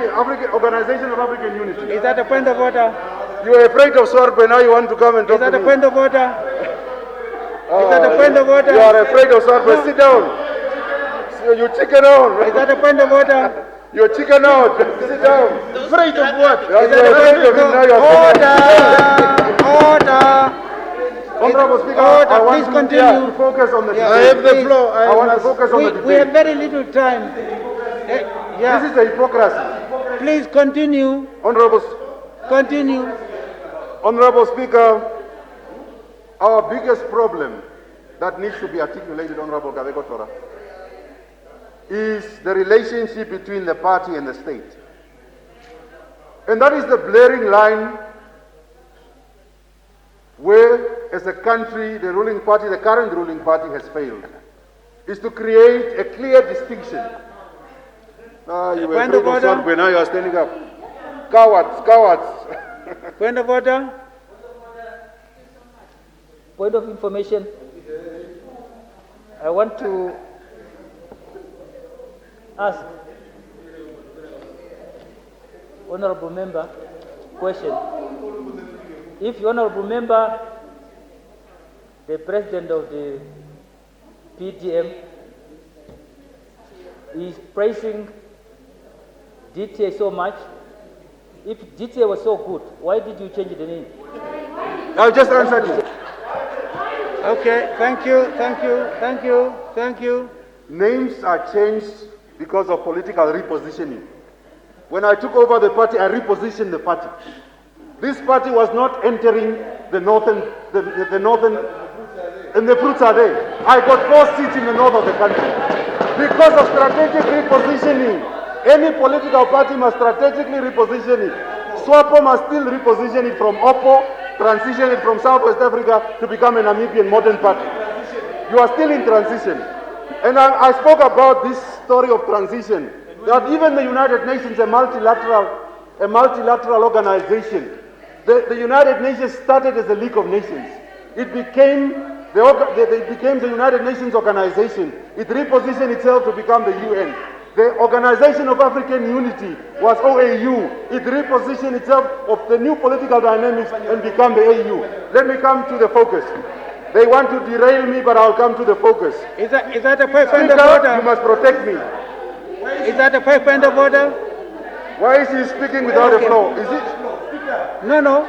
Organization of African Unity. Is that a point of order? You are afraid of Swarpe, now you want to come and talk Is that to a me. point of order? Is that a point of order? You are afraid of Swarpe, sit down. You chicken out. Is that a point of order? You're chicken out. Sit down. Afraid of what? Is that afraid of him now? Order! Honorable Speaker, Order, I want please continue. to focus on the debate. I have the floor. I want to focus on the debate. We have very little time. Yeah. This is a hypocrisy. Please continue. Honorable Speaker, our biggest problem that needs to be articulated, Honorable Kaveko Tora, is the relationship between the party and the state. And that is the blaring line where, as a country, the ruling party, the current ruling party has failed, is to create a clear distinction. You were afraid of Swarpe, now you are standing up. Cowards. Point of order. Point of information. I want to ask honorable member question. If the honorable member, the president of the PDM, is praising DTA so much, if DTA was so good, why did you change the name? I'll just answer you. Okay, thank you. Names are changed because of political repositioning. When I took over the party, I repositioned the party. This party was not entering the northern, and the fruits are there. I got 4 seats in the north of the country. Because of strategic repositioning, any political party must strategically reposition it. SWAPO must still reposition it from OPPO, transition it from Southwest Africa to become a Namibian modern party. You are still in transition. And I spoke about this story of transition, that even the United Nations, a multilateral organization, the United Nations started as a League of Nations. It became the United Nations organization. It repositioned itself to become the UN. The Organization of African Unity was OAU. It repositioned itself of the new political dynamics and become the AU. Let me come to the focus. They want to derail me, but I'll come to the focus. Is that a point of order? You must protect me. Is that a point of order? Why is he speaking without a floor? Is it? No.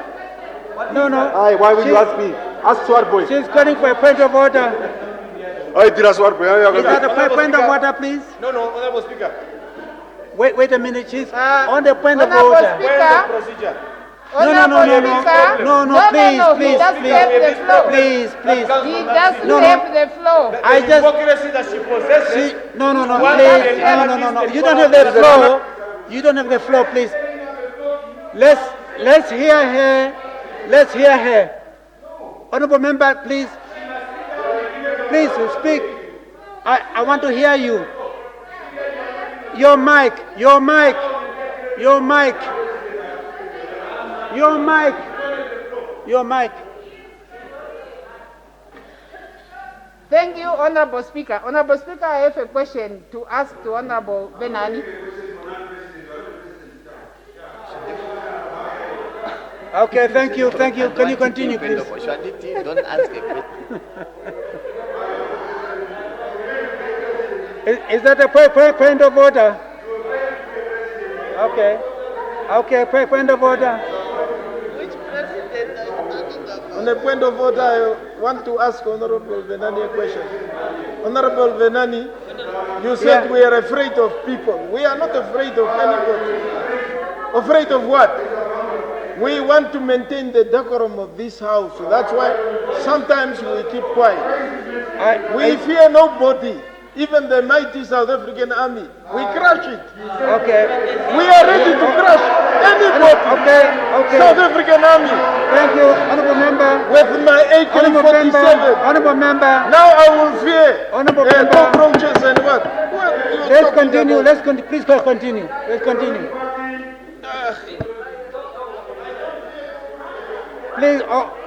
Why will you ask me? Ask Swarboy. She's calling for a point of order. Is that a point of order, please? No, Honorable Speaker. Wait a minute. She's on the point of order. Speaker. Procedure. No, please. He doesn't have the floor. I just Hypocrisy that she possesses. No, please. You don't have the floor. You don't have the floor, please. Let's hear her. Honorable member, please speak. I want to hear you. Your mic. Thank you, Honorable Speaker. Honorable Speaker, I have a question to ask to Honorable Benani. Okay, thank you. Can you continue, please? Don't ask a question. Is that a point of order? Okay, point of order. Which president are you talking about? On a point of order, I want to ask Honorable Venani a question. Honorable Venani, you said we are afraid of people. We are not afraid of anybody. Afraid of what? We want to maintain the decorum of this house. So that's why sometimes we keep quiet. We fear nobody. Even the mighty South African army. We crush it. Okay. We are ready to crush anybody. Okay. South African army. Thank you, honourable member. With my AK-47. Honourable member. Now I will fear cockroaches and what? Let's continue. Please continue. Let's continue.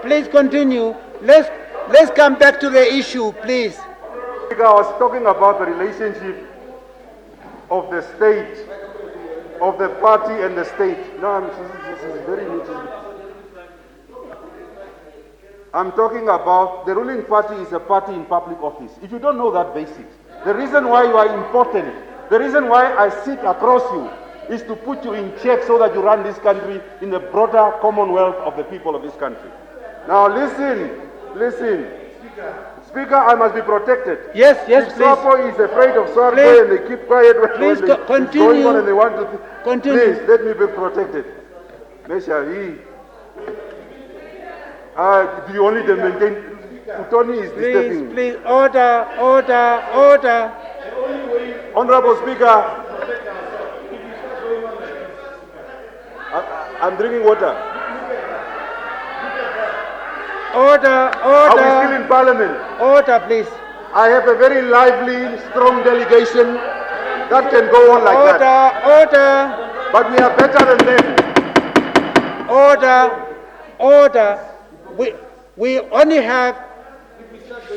Please continue. Let's come back to the issue, please. I was talking about the relationship of the state, of the party and the state. No, this is very interesting. I'm talking about the ruling party is a party in public office. If you don't know that basics, the reason why you are important, the reason why I sit across you is to put you in check so that you run this country in the broader commonwealth of the people of this country. Now listen. Speaker, I must be protected. Yes, if please. Swapo is afraid of Swarpo and they keep quiet when please continue. Going on and they want to... Continue. Please, let me be protected. Mesha, you only maintain... Utoni is disturbing me. Please, order. Honorable Speaker, I'm drinking water. Order. Are we still in Parliament? Order, please. I have a very lively, strong delegation that can go on like that. Order. But we are better than them. Order. We only have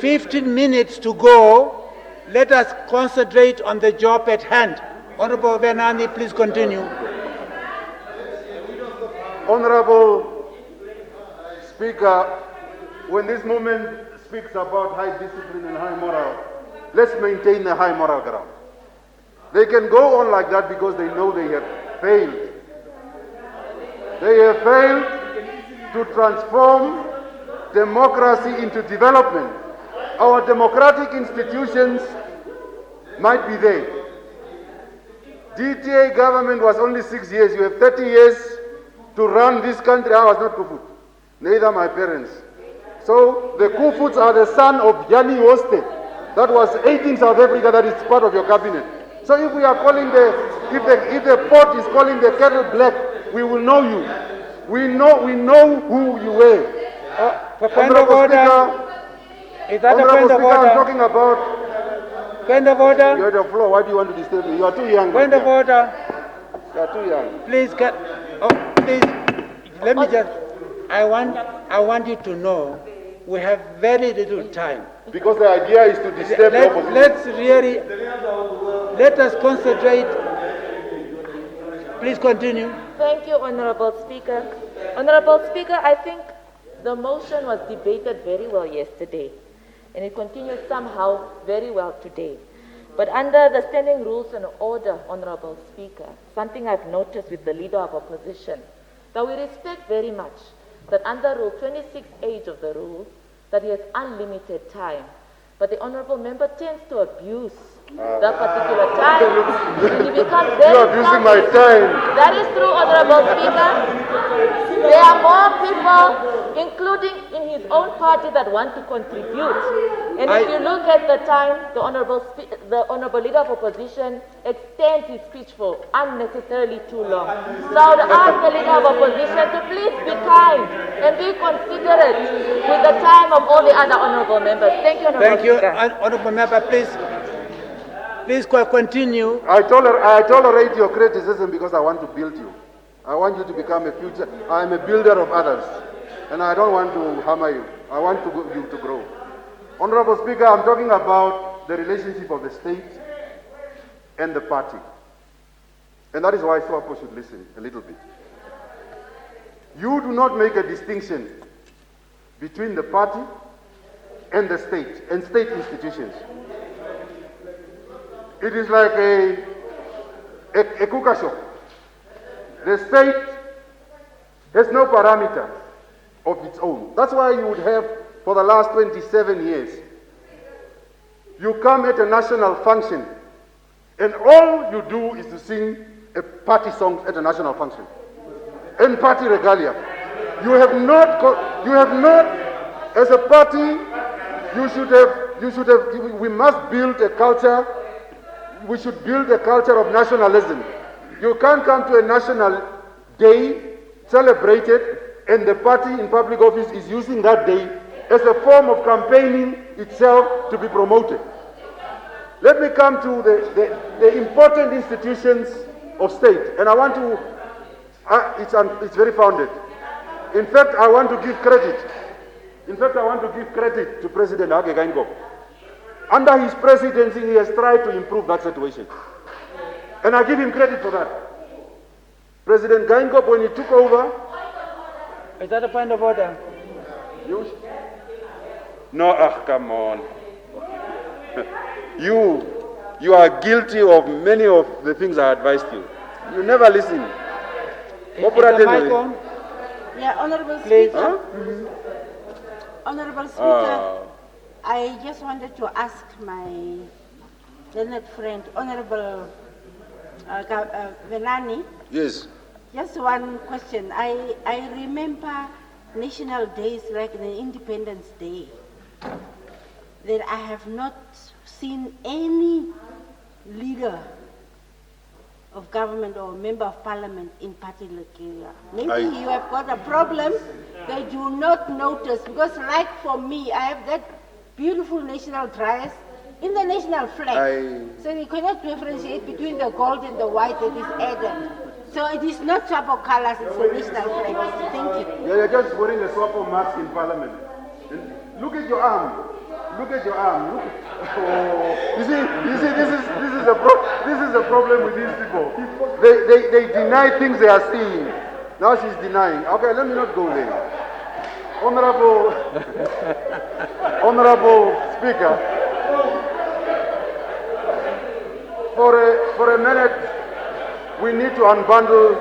15 minutes to go. Let us concentrate on the job at hand. Honorable Venani, please continue. Honorable Speaker, when this movement speaks about high discipline and high moral, let's maintain the high moral ground. They can go on like that because they know they have failed. They have failed to transform democracy into development. Our democratic institutions might be there. DTA government was only 6 years. You have 30 years to run this country. I was not Kufut, neither my parents. So the Kufuts are the son of Yanni Oste. That was 18 South Africa, that is part of your cabinet. So if we are calling if the pot is calling the kettle black, we will know you. We know who you were. Point of order. Is that a point of order? I'm talking about... Point of order. You're the floor. Why do you want to disturb me? You are too young. Point of order. You are too young. Please, please, let me just... I want you to know we have very little time. Because the idea is to disturb the opposition. Let us concentrate. Please continue. Thank you, Honorable Speaker. Honorable Speaker, I think the motion was debated very well yesterday, and it continues somehow very well today. But under the standing rules and order, Honorable Speaker, something I've noticed with the Leader of Opposition, that we respect very much that under Rule 26H of the rules, that he has unlimited time. But the Honorable Member tends to abuse that particular time. And he becomes very You're abusing my time. That is true, Honorable Speaker. There are more people, including in his own party, that want to contribute. And if you look at the time, the Honorable Leader of Opposition extends his speech for unnecessarily too long. So I would ask the Leader of Opposition to please be kind and be considerate with the time of all the other Honorable Members. Thank you, Honorable Speaker. Thank you, Honorable Member. Please continue. I tolerate your criticism because I want to build you. I want you to become a future. I am a builder of others. And I don't want to hammer you. I want you to grow. Honorable Speaker, I'm talking about the relationship of the state and the party. And that is why SWAPO should listen a little bit. You do not make a distinction between the party and the state and state institutions. It is like a cooker shop. The state has no parameter of its own. That's why you would have, for the last 27 years, you come at a national function, and all you do is to sing a party song at a national function. and party regalia. You have not, as a party, we must build a culture, we should build a culture of nationalism. You can't come to a national day, celebrate it, and the party in public office is using that day as a form of campaigning itself to be promoted. Let me come to the important institutions of state, and I want to, it's very founded. In fact, I want to give credit. To President Hage Geingob. Under his presidency, he has tried to improve that situation. And I give him credit for that. President Geingob, when he took over... Is that a point of order? No, come on. You are guilty of many of the things I advised you. You never listen. Is the mic on? Yeah, Honorable Please. Speaker. Mhm. Honorable Speaker, I just wanted to ask my learned friend, Honorable Venani. Yes. Just one question. I remember national days like the Independence Day that I have not seen any leader of government or member of parliament in party Nigeria. Maybe you have got a problem they do not notice, because like for me, I have that beautiful national dress in the national flag. So you cannot differentiate between the gold and the white that is added. So it is not swap of colors, it's a national flag. Thank you. You're just wearing a swap of mask in parliament. Look at your arm. Look at your arm. Look at, oh. You see, this is a problem with these people. They deny things they are seeing. Now she's denying. Okay, let me not go there. Honorable Speaker, for a minute, we need to unbundle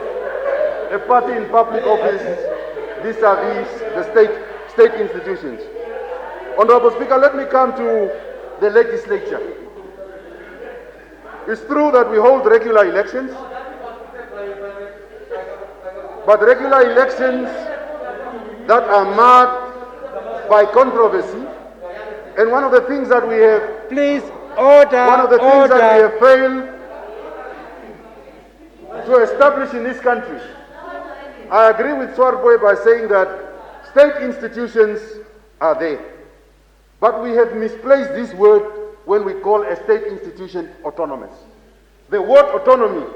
a party in public office vis-a-vis the state institutions. Honorable Speaker, let me come to the legislature. It's true that we hold regular elections, but regular elections that are marked by controversy, and one of the things that we have... Please, order, one of the things that we have failed to establish in this country. I agree with Swarboy by saying that state institutions are there. But we have misplaced this word when we call a state institution autonomous. The word autonomy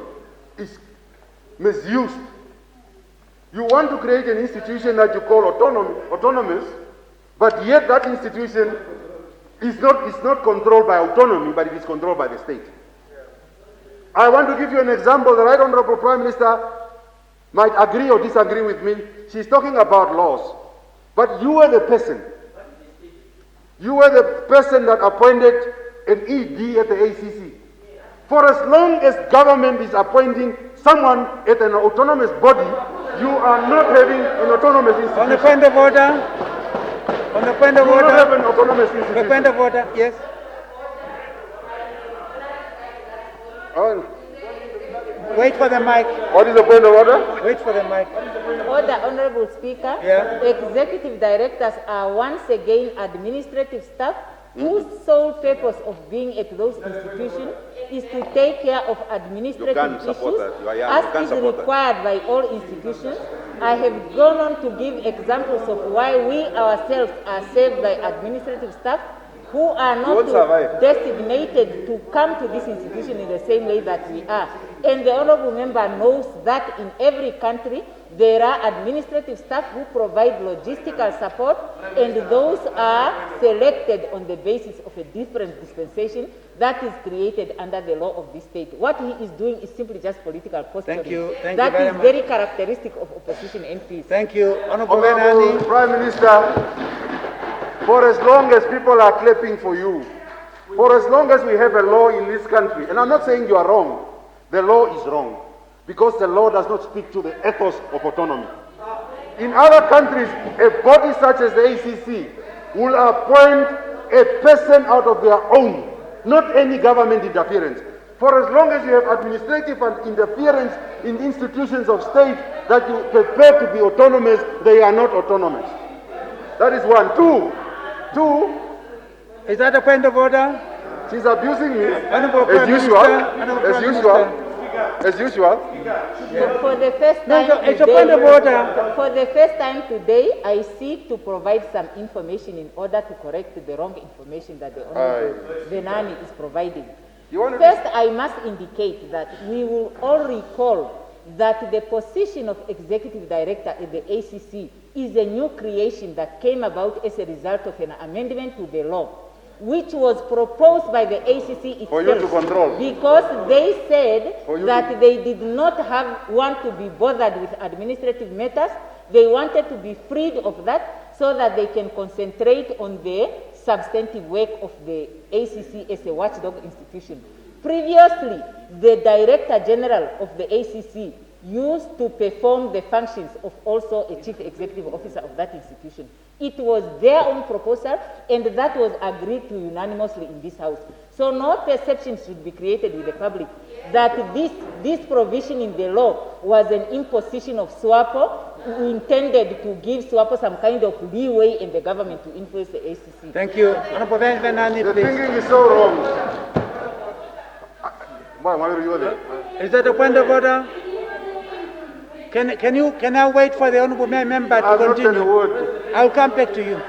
is misused. You want to create an institution that you call autonomous, but yet that institution is not controlled by autonomy, but it is controlled by the state. I want to give you an example. The Right Honorable Prime Minister might agree or disagree with me. She's talking about laws. But you are the person. You were the person that appointed an ED at the ACC. For as long as government is appointing someone at an autonomous body, you are not having an autonomous institution. On the point of order. On the point of you order. You don't have an autonomous institution. The point of order, yes. Wait for the mic. What is the point of order? Wait for the mic. Order, Honorable Speaker. Yeah. Executive directors are once again administrative staff whose sole purpose of being at those institutions is to take care of administrative issues as is required by all institutions. I have gone on to give examples of why we ourselves are served by administrative staff who are not designated to come to this institution in the same way that we are. And the honorable member knows that in every country there are administrative staff who provide logistical support, and those are selected on the basis of a different dispensation that is created under the law of this state. What he is doing is simply just political posturing. Thank you. Thank that you very is much. very characteristic of opposition MPs. Thank you. Honorable Prime Minister, for as long as people are clapping for you, for as long as we have a law in this country, and I'm not saying you are wrong, the law is wrong, because the law does not speak to the ethos of autonomy. In other countries, a body such as the ACC will appoint a person out of their own, not any government interference. For as long as you have administrative interference in institutions of state, that you prefer to be autonomous, they are not autonomous. That is one. Two. Is that a point of order? She's abusing me, Honorable as Prime usual, Minister, as usual. For the first time it's a point of order. For the first time today, I seek to provide some information in order to correct the wrong information that the Honorable Venani is providing. First, I must indicate that we will all recall that the position of Executive Director at the ACC is a new creation that came about as a result of an amendment to the law, which was proposed by the ACC itself. For you to control. Because they said that they did not want to be bothered with administrative matters. They wanted to be freed of that so that they can concentrate on the substantive work of the ACC as a watchdog institution. Previously, the Director General of the ACC used to perform the functions of also a Chief Executive Officer of that institution. It was their own proposal, and that was agreed to unanimously in this House. So no perception should be created with the public that this provision in the law was an imposition of SWAPO intended to give SWAPO some kind of leeway in the government to influence the ACC. Thank you. Honorable Venani, The please. thinking is so wrong. Is that a point of order? Can I wait for the honourable member to continue? I'll come back to you.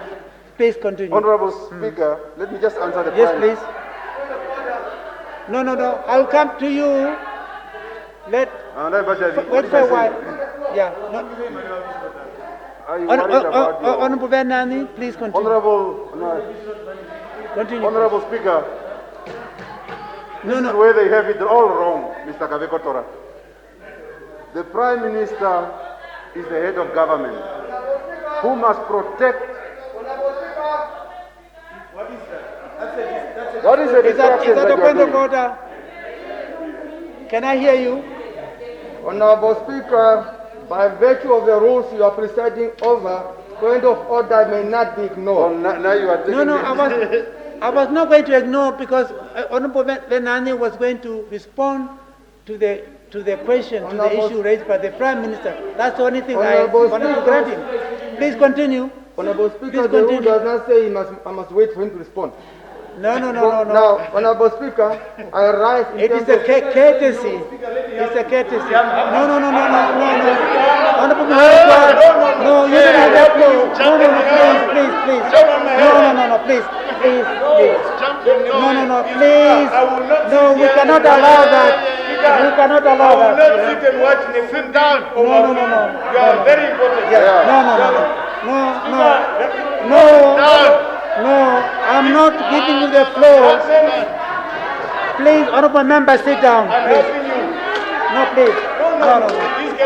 Please continue. Honorable Speaker, let me just answer the Yes, Prime. please. No. I'll come to you. Wait for a while. Yeah. Honourable Venani, please continue. Continue. Honorable Speaker, this is where they have it all wrong, Mr. Kavekotora. The Prime Minister is the head of government who must protect. What is the distraction Is that a you are point of doing? order? Can I hear you? Honorable Speaker, by virtue of the rules you are presiding over, point of order may not be ignored. Now you are taking I was not going to ignore because Honorable Venani was going to respond to the question, to the issue raised by the Prime Minister. That's the only thing I wanted to grant him. Please continue. Honorable Speaker, the rule does not say I must wait for him to respond. No. Now, Honorable Speaker, I rise in It is a courtesy. It's a courtesy. No. Honorable Minister, no, you don't have that floor. No, please. No, please. No, please. No, we cannot allow that. We cannot allow that. I will not sit and watch me. Sit down. No. You are very important. No, I'm not giving you the floor. Please, honorable member, sit down. Please. No, please. No. Please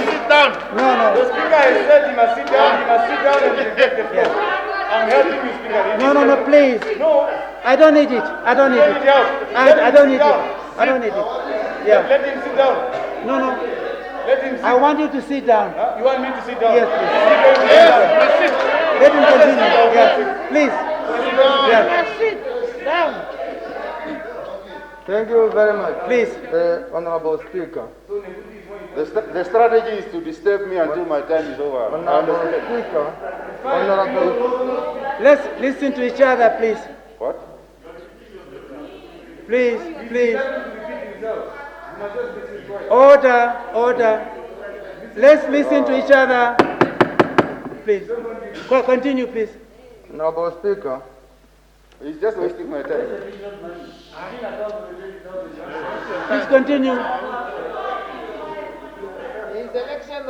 sit down. No. The Speaker has said he must sit down. He must sit down and take the floor. I'm helping you, Speaker. No, please. No. I don't need it. I don't need it. I don't need it. Yeah. Let him sit down. No. Let him sit. I want you to sit down. You want me to sit down? Yes, please. Yes. Let him continue. Yes, please. Yes. Sit down. Thank you very much. Please. Honorable Speaker. The strategy is to disturb me until my time is over. Honorable Speaker. Honorable. Let's listen to each other, please. What? Please. Order. Let's listen to each other. Please. Continue, please. Honorable Speaker. He's just wasting my time. Please continue.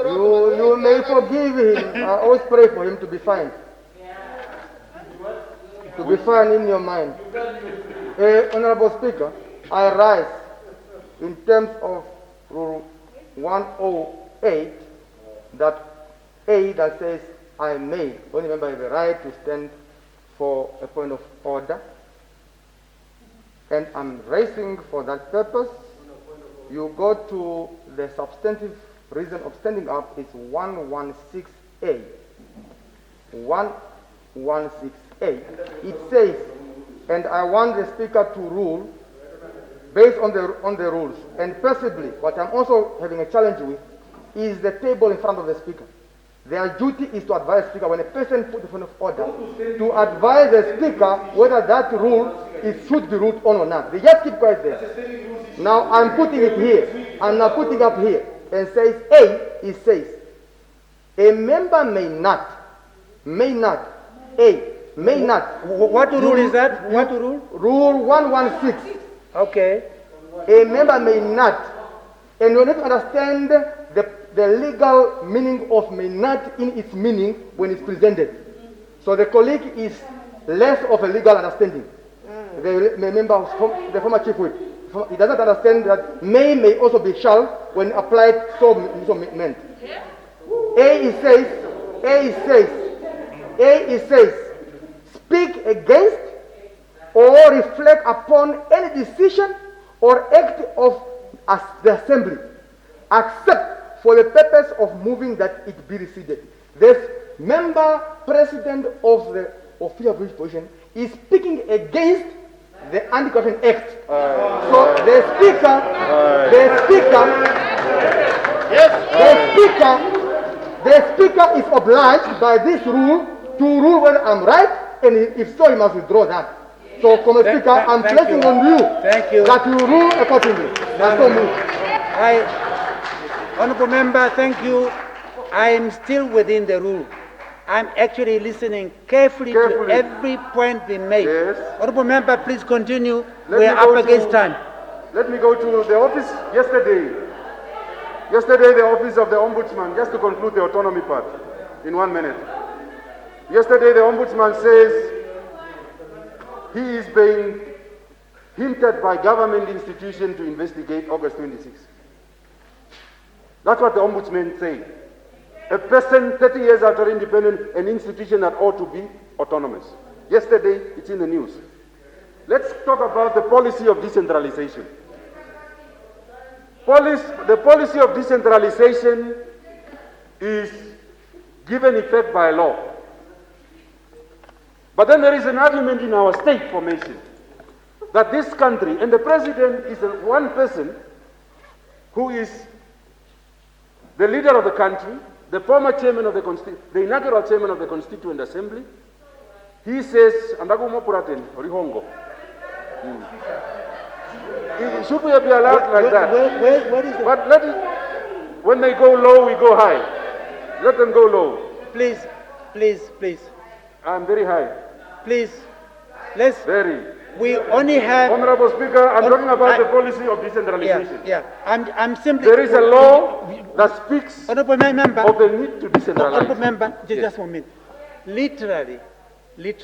You may forgive him. I always pray for him to be fine. To be fine in your mind. Honorable Speaker, I rise in terms of Rule 108 that says I may. Only member have the right to stand for a point of order. And I'm raising for that purpose. You go to the substantive reason of standing up is 116A. 116A. It says, and I want the Speaker to rule based on the rules. And possibly, what I'm also having a challenge with is the table in front of the Speaker. Their duty is to advise the Speaker when a person puts the point of order, to advise the Speaker whether that rule should be ruled on or not. They just keep quiet there. Now I'm putting it here. I'm now putting up here and says A, it says, a member may not, What rule is that? What rule? Rule 116. Okay. A member may not, and you need to understand the legal meaning of may not in its meaning when it's presented. So the colleague is less of a legal understanding. The member of the former chief whip, he doesn't understand that may also be shall when applied so meant. A says, speak against or reflect upon any decision or act of the assembly, except for the purpose of moving that it be rescinded. This member president of the official position is speaking against the Anti-Corruption Act. So the speaker is obliged by this rule to rule whether I'm right, and if so, he must withdraw that. So, Comrade Speaker, I'm placing on you that you rule accordingly. That's so moved. Honorable Member, thank you. I am still within the rule. I'm actually listening carefully to every point being made. Yes. Honorable Member, please continue. We are up against time. Let me go to the office yesterday. Yesterday, the office of the Ombudsman, just to conclude the autonomy part in 1 minute. Yesterday, the Ombudsman says he is being hinted by government institution to investigate August 26. That's what the Ombudsman said. A person 30 years after independence, an institution that ought to be autonomous. Yesterday, it's in the news. Let's talk about the policy of decentralization. The policy of decentralization is given effect by law. But then there is an argument in our state formation that this country, and the president is one person who is the leader of the country, the former chairman of the inaugural chairman of the Constituent Assembly. He says, should we be allowed like that? But when they go low, we go high. Let them go low. Please. I'm very high. Please, we only have... Honorable Speaker, I'm talking about the policy of decentralization. I'm simply... There is a law that speaks Honorable Member, of the need to decentralize. Honorable Member, just 1 minute. Literally, we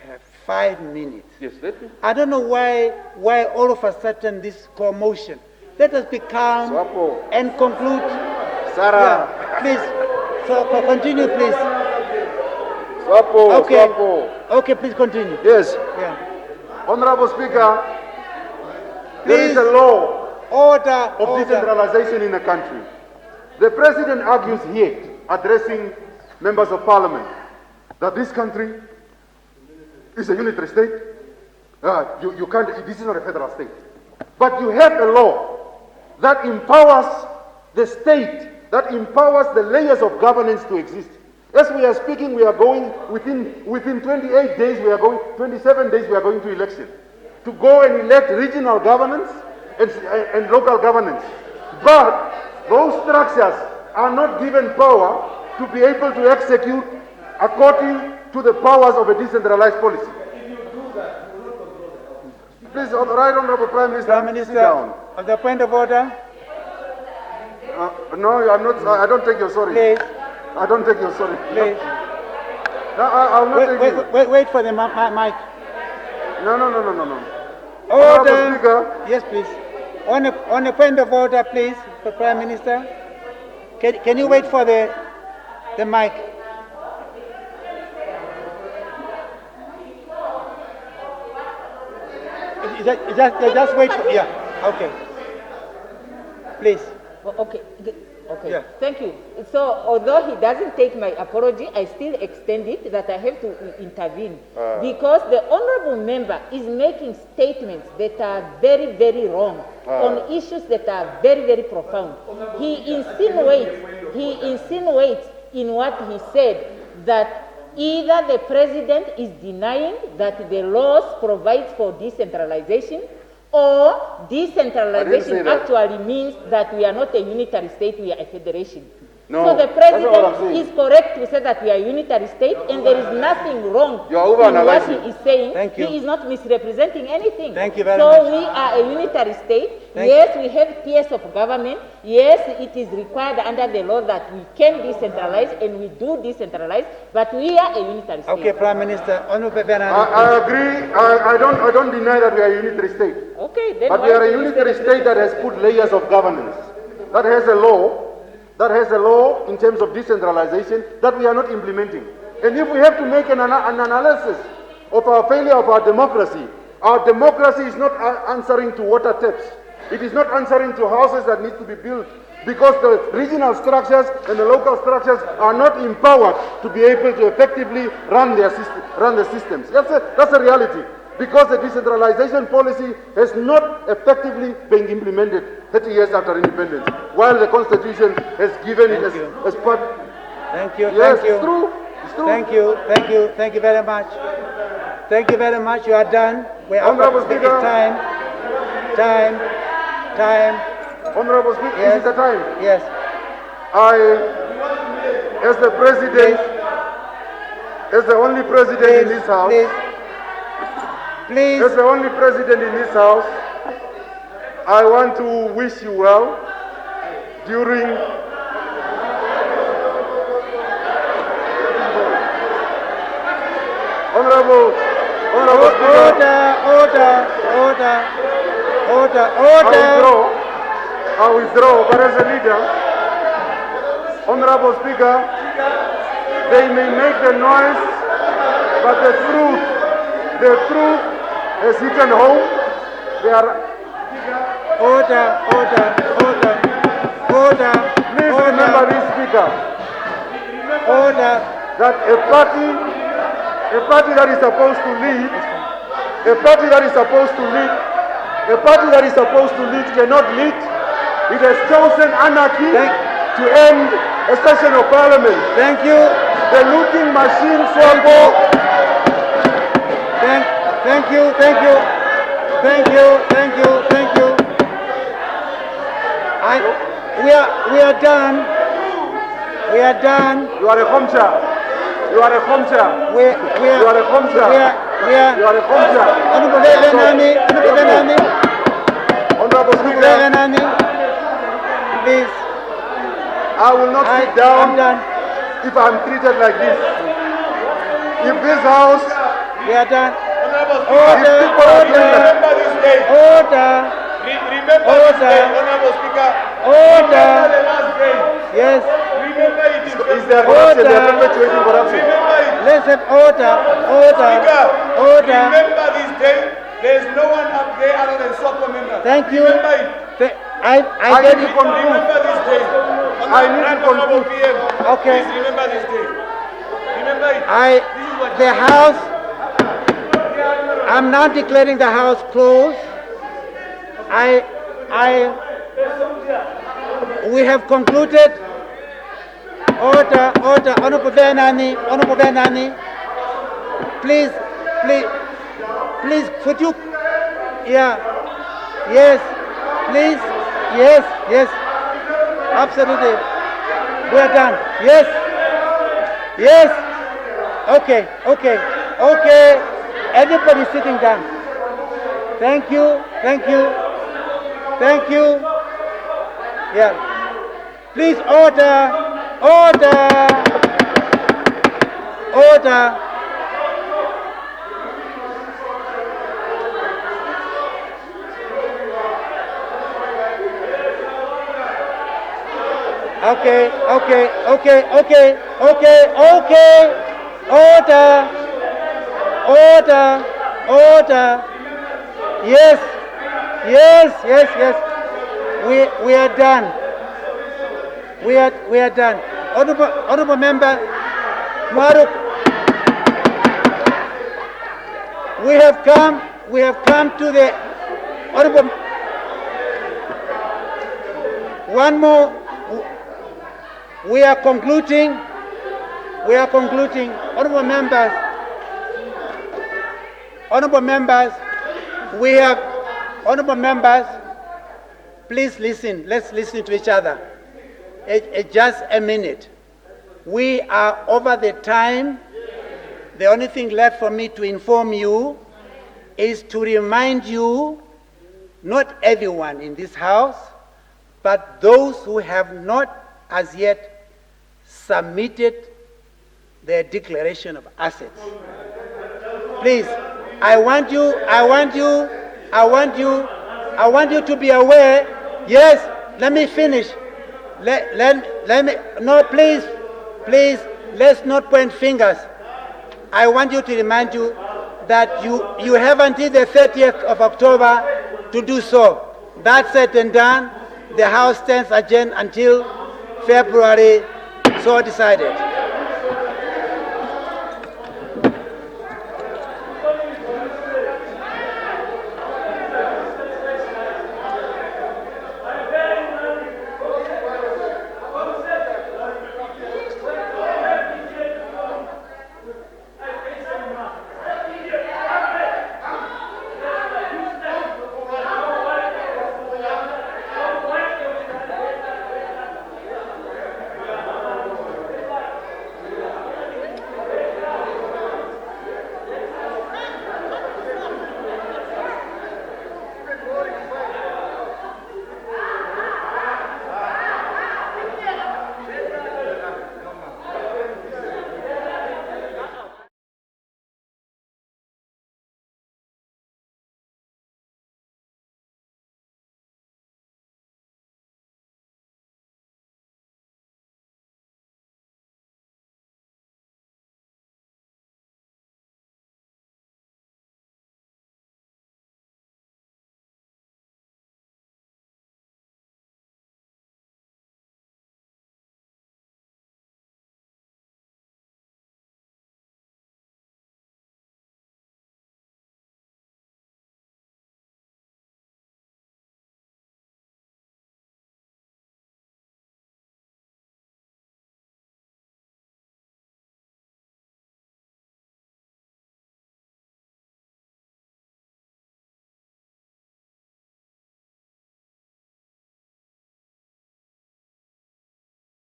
have 5 minutes. Yes, let me. I don't know why all of a sudden this commotion. Let us be calm and conclude. Sarah. Yeah, please. So continue, please. Okay, please continue. Yes. Yeah. Honorable Speaker, there is a law of decentralization in the country. The President argues here, addressing members of Parliament, that this country is a unitary state. You can't, this is not a federal state. But you have a law that empowers the state, that empowers the layers of governance to exist. As we are speaking, we are going, within 28 days, 27 days, we are going to election. To go and elect regional governance and local governance. But those structures are not given power to be able to execute according to the powers of a decentralized policy. Please, Right Honorable Prime Minister, sit down. On the point of order. No, I'm not. I don't take your sorry. Please. I don't take your sorry. Please. No, I'll not take it. Wait for the mic. No. Order. Yes, please. On a point of order, please, for Prime Minister. Can you wait for the mic? Just wait for, okay. Please. Okay. Thank you. So, although he doesn't take my apology, I still extend it that I have to intervene because the honorable member is making statements that are very, very wrong on issues that are very, very profound. He insinuates he insinuates in what he said that either the president is denying that the laws provides for decentralization, or decentralization actually means that we are not a unitary state, we are a federation. No, so the that's not what I'm president saying. is correct to say that we are a unitary state, and there is nothing wrong You are in what over-analyzing. he is saying. Thank you. He is not misrepresenting anything. Thank you very so much. we are a unitary state. Thank Yes, we have tiers of government. Yes, it is required under the law that we can decentralize, and we do decentralize, but we are a unitary state. Okay, Prime Minister, Honorable Bernard. I agree. I don't deny that we are a unitary state. Okay, then But why we are a do you unitary say state that has put layers of governance, that has a law in terms of decentralization that we are not implementing. And if we have to make an analysis of our failure of our democracy is not answering to water taps. It is not answering to houses that need to be built, because the regional structures and the local structures are not empowered to be able to effectively run the systems. That's a reality. Because the decentralization policy has not effectively been implemented 30 years after independence, while the Constitution has given it as part. Thank you. Yes, Thank you. it's true. It's true. Thank you. Thank you. Thank you very much. Thank you very much. You are done. We are Honorable it's Speaker. time. Honorable Speaker, Yes. is it the time? Yes. As the President, as the only President in this House, Please. as the only President in this House, I want to wish you well during Honorable Speaker. Order. I withdraw, but as a leader, Honorable Speaker, they may make the noise, but the truth has hit home. They are Order. Please remember this, Speaker. Order. That a party that is supposed to lead, cannot lead. It has chosen anarchy to end a session of parliament. Thank you. The looting machine Thank you. We are done. You are a Khomcha. You are a Khomcha. You are a Khomcha. Honorable Speaker, please. I will not sit down if I am treated like this. If this House, we are done. Order. Remember this day. Order. Remember this day, Honorable Speaker. Order. Remember the last day. Yes. Remember it Is there corruption? They are perpetuating corruption. Remember it. Let's have order. Speaker, Order. remember this day. There is no one up there other than SOCO members. Thank you. Remember it. I need to conclude. Remember this day. I need to conclude. PM. Okay. Please remember this day. Remember it. This is what the House. I'm now declaring the House closed. We have concluded. Order. Honorable Benani. Please, could you? Yeah. Yes. Please. Yes. Absolutely. We are done. Yes. Okay. Everybody sitting down. Thank you. Yeah. Please order. Okay. Order. Yes. We are done. We are done. Honorable Member Maruk, we have come to the honorable. One more. We are concluding. Honorable members, honorable members, please listen. Let's listen to each other. Just a minute. We are over the time. The only thing left for me to inform you is to remind you, not everyone in this house, but those who have not as yet submitted their declaration of assets. Please, I want you to be aware. Yes, let me finish. Let me, no, please, let's not point fingers. I want you to remind you that you have until the 30th of October to do so. That's said and done. The House stands adjourned until February, so decided.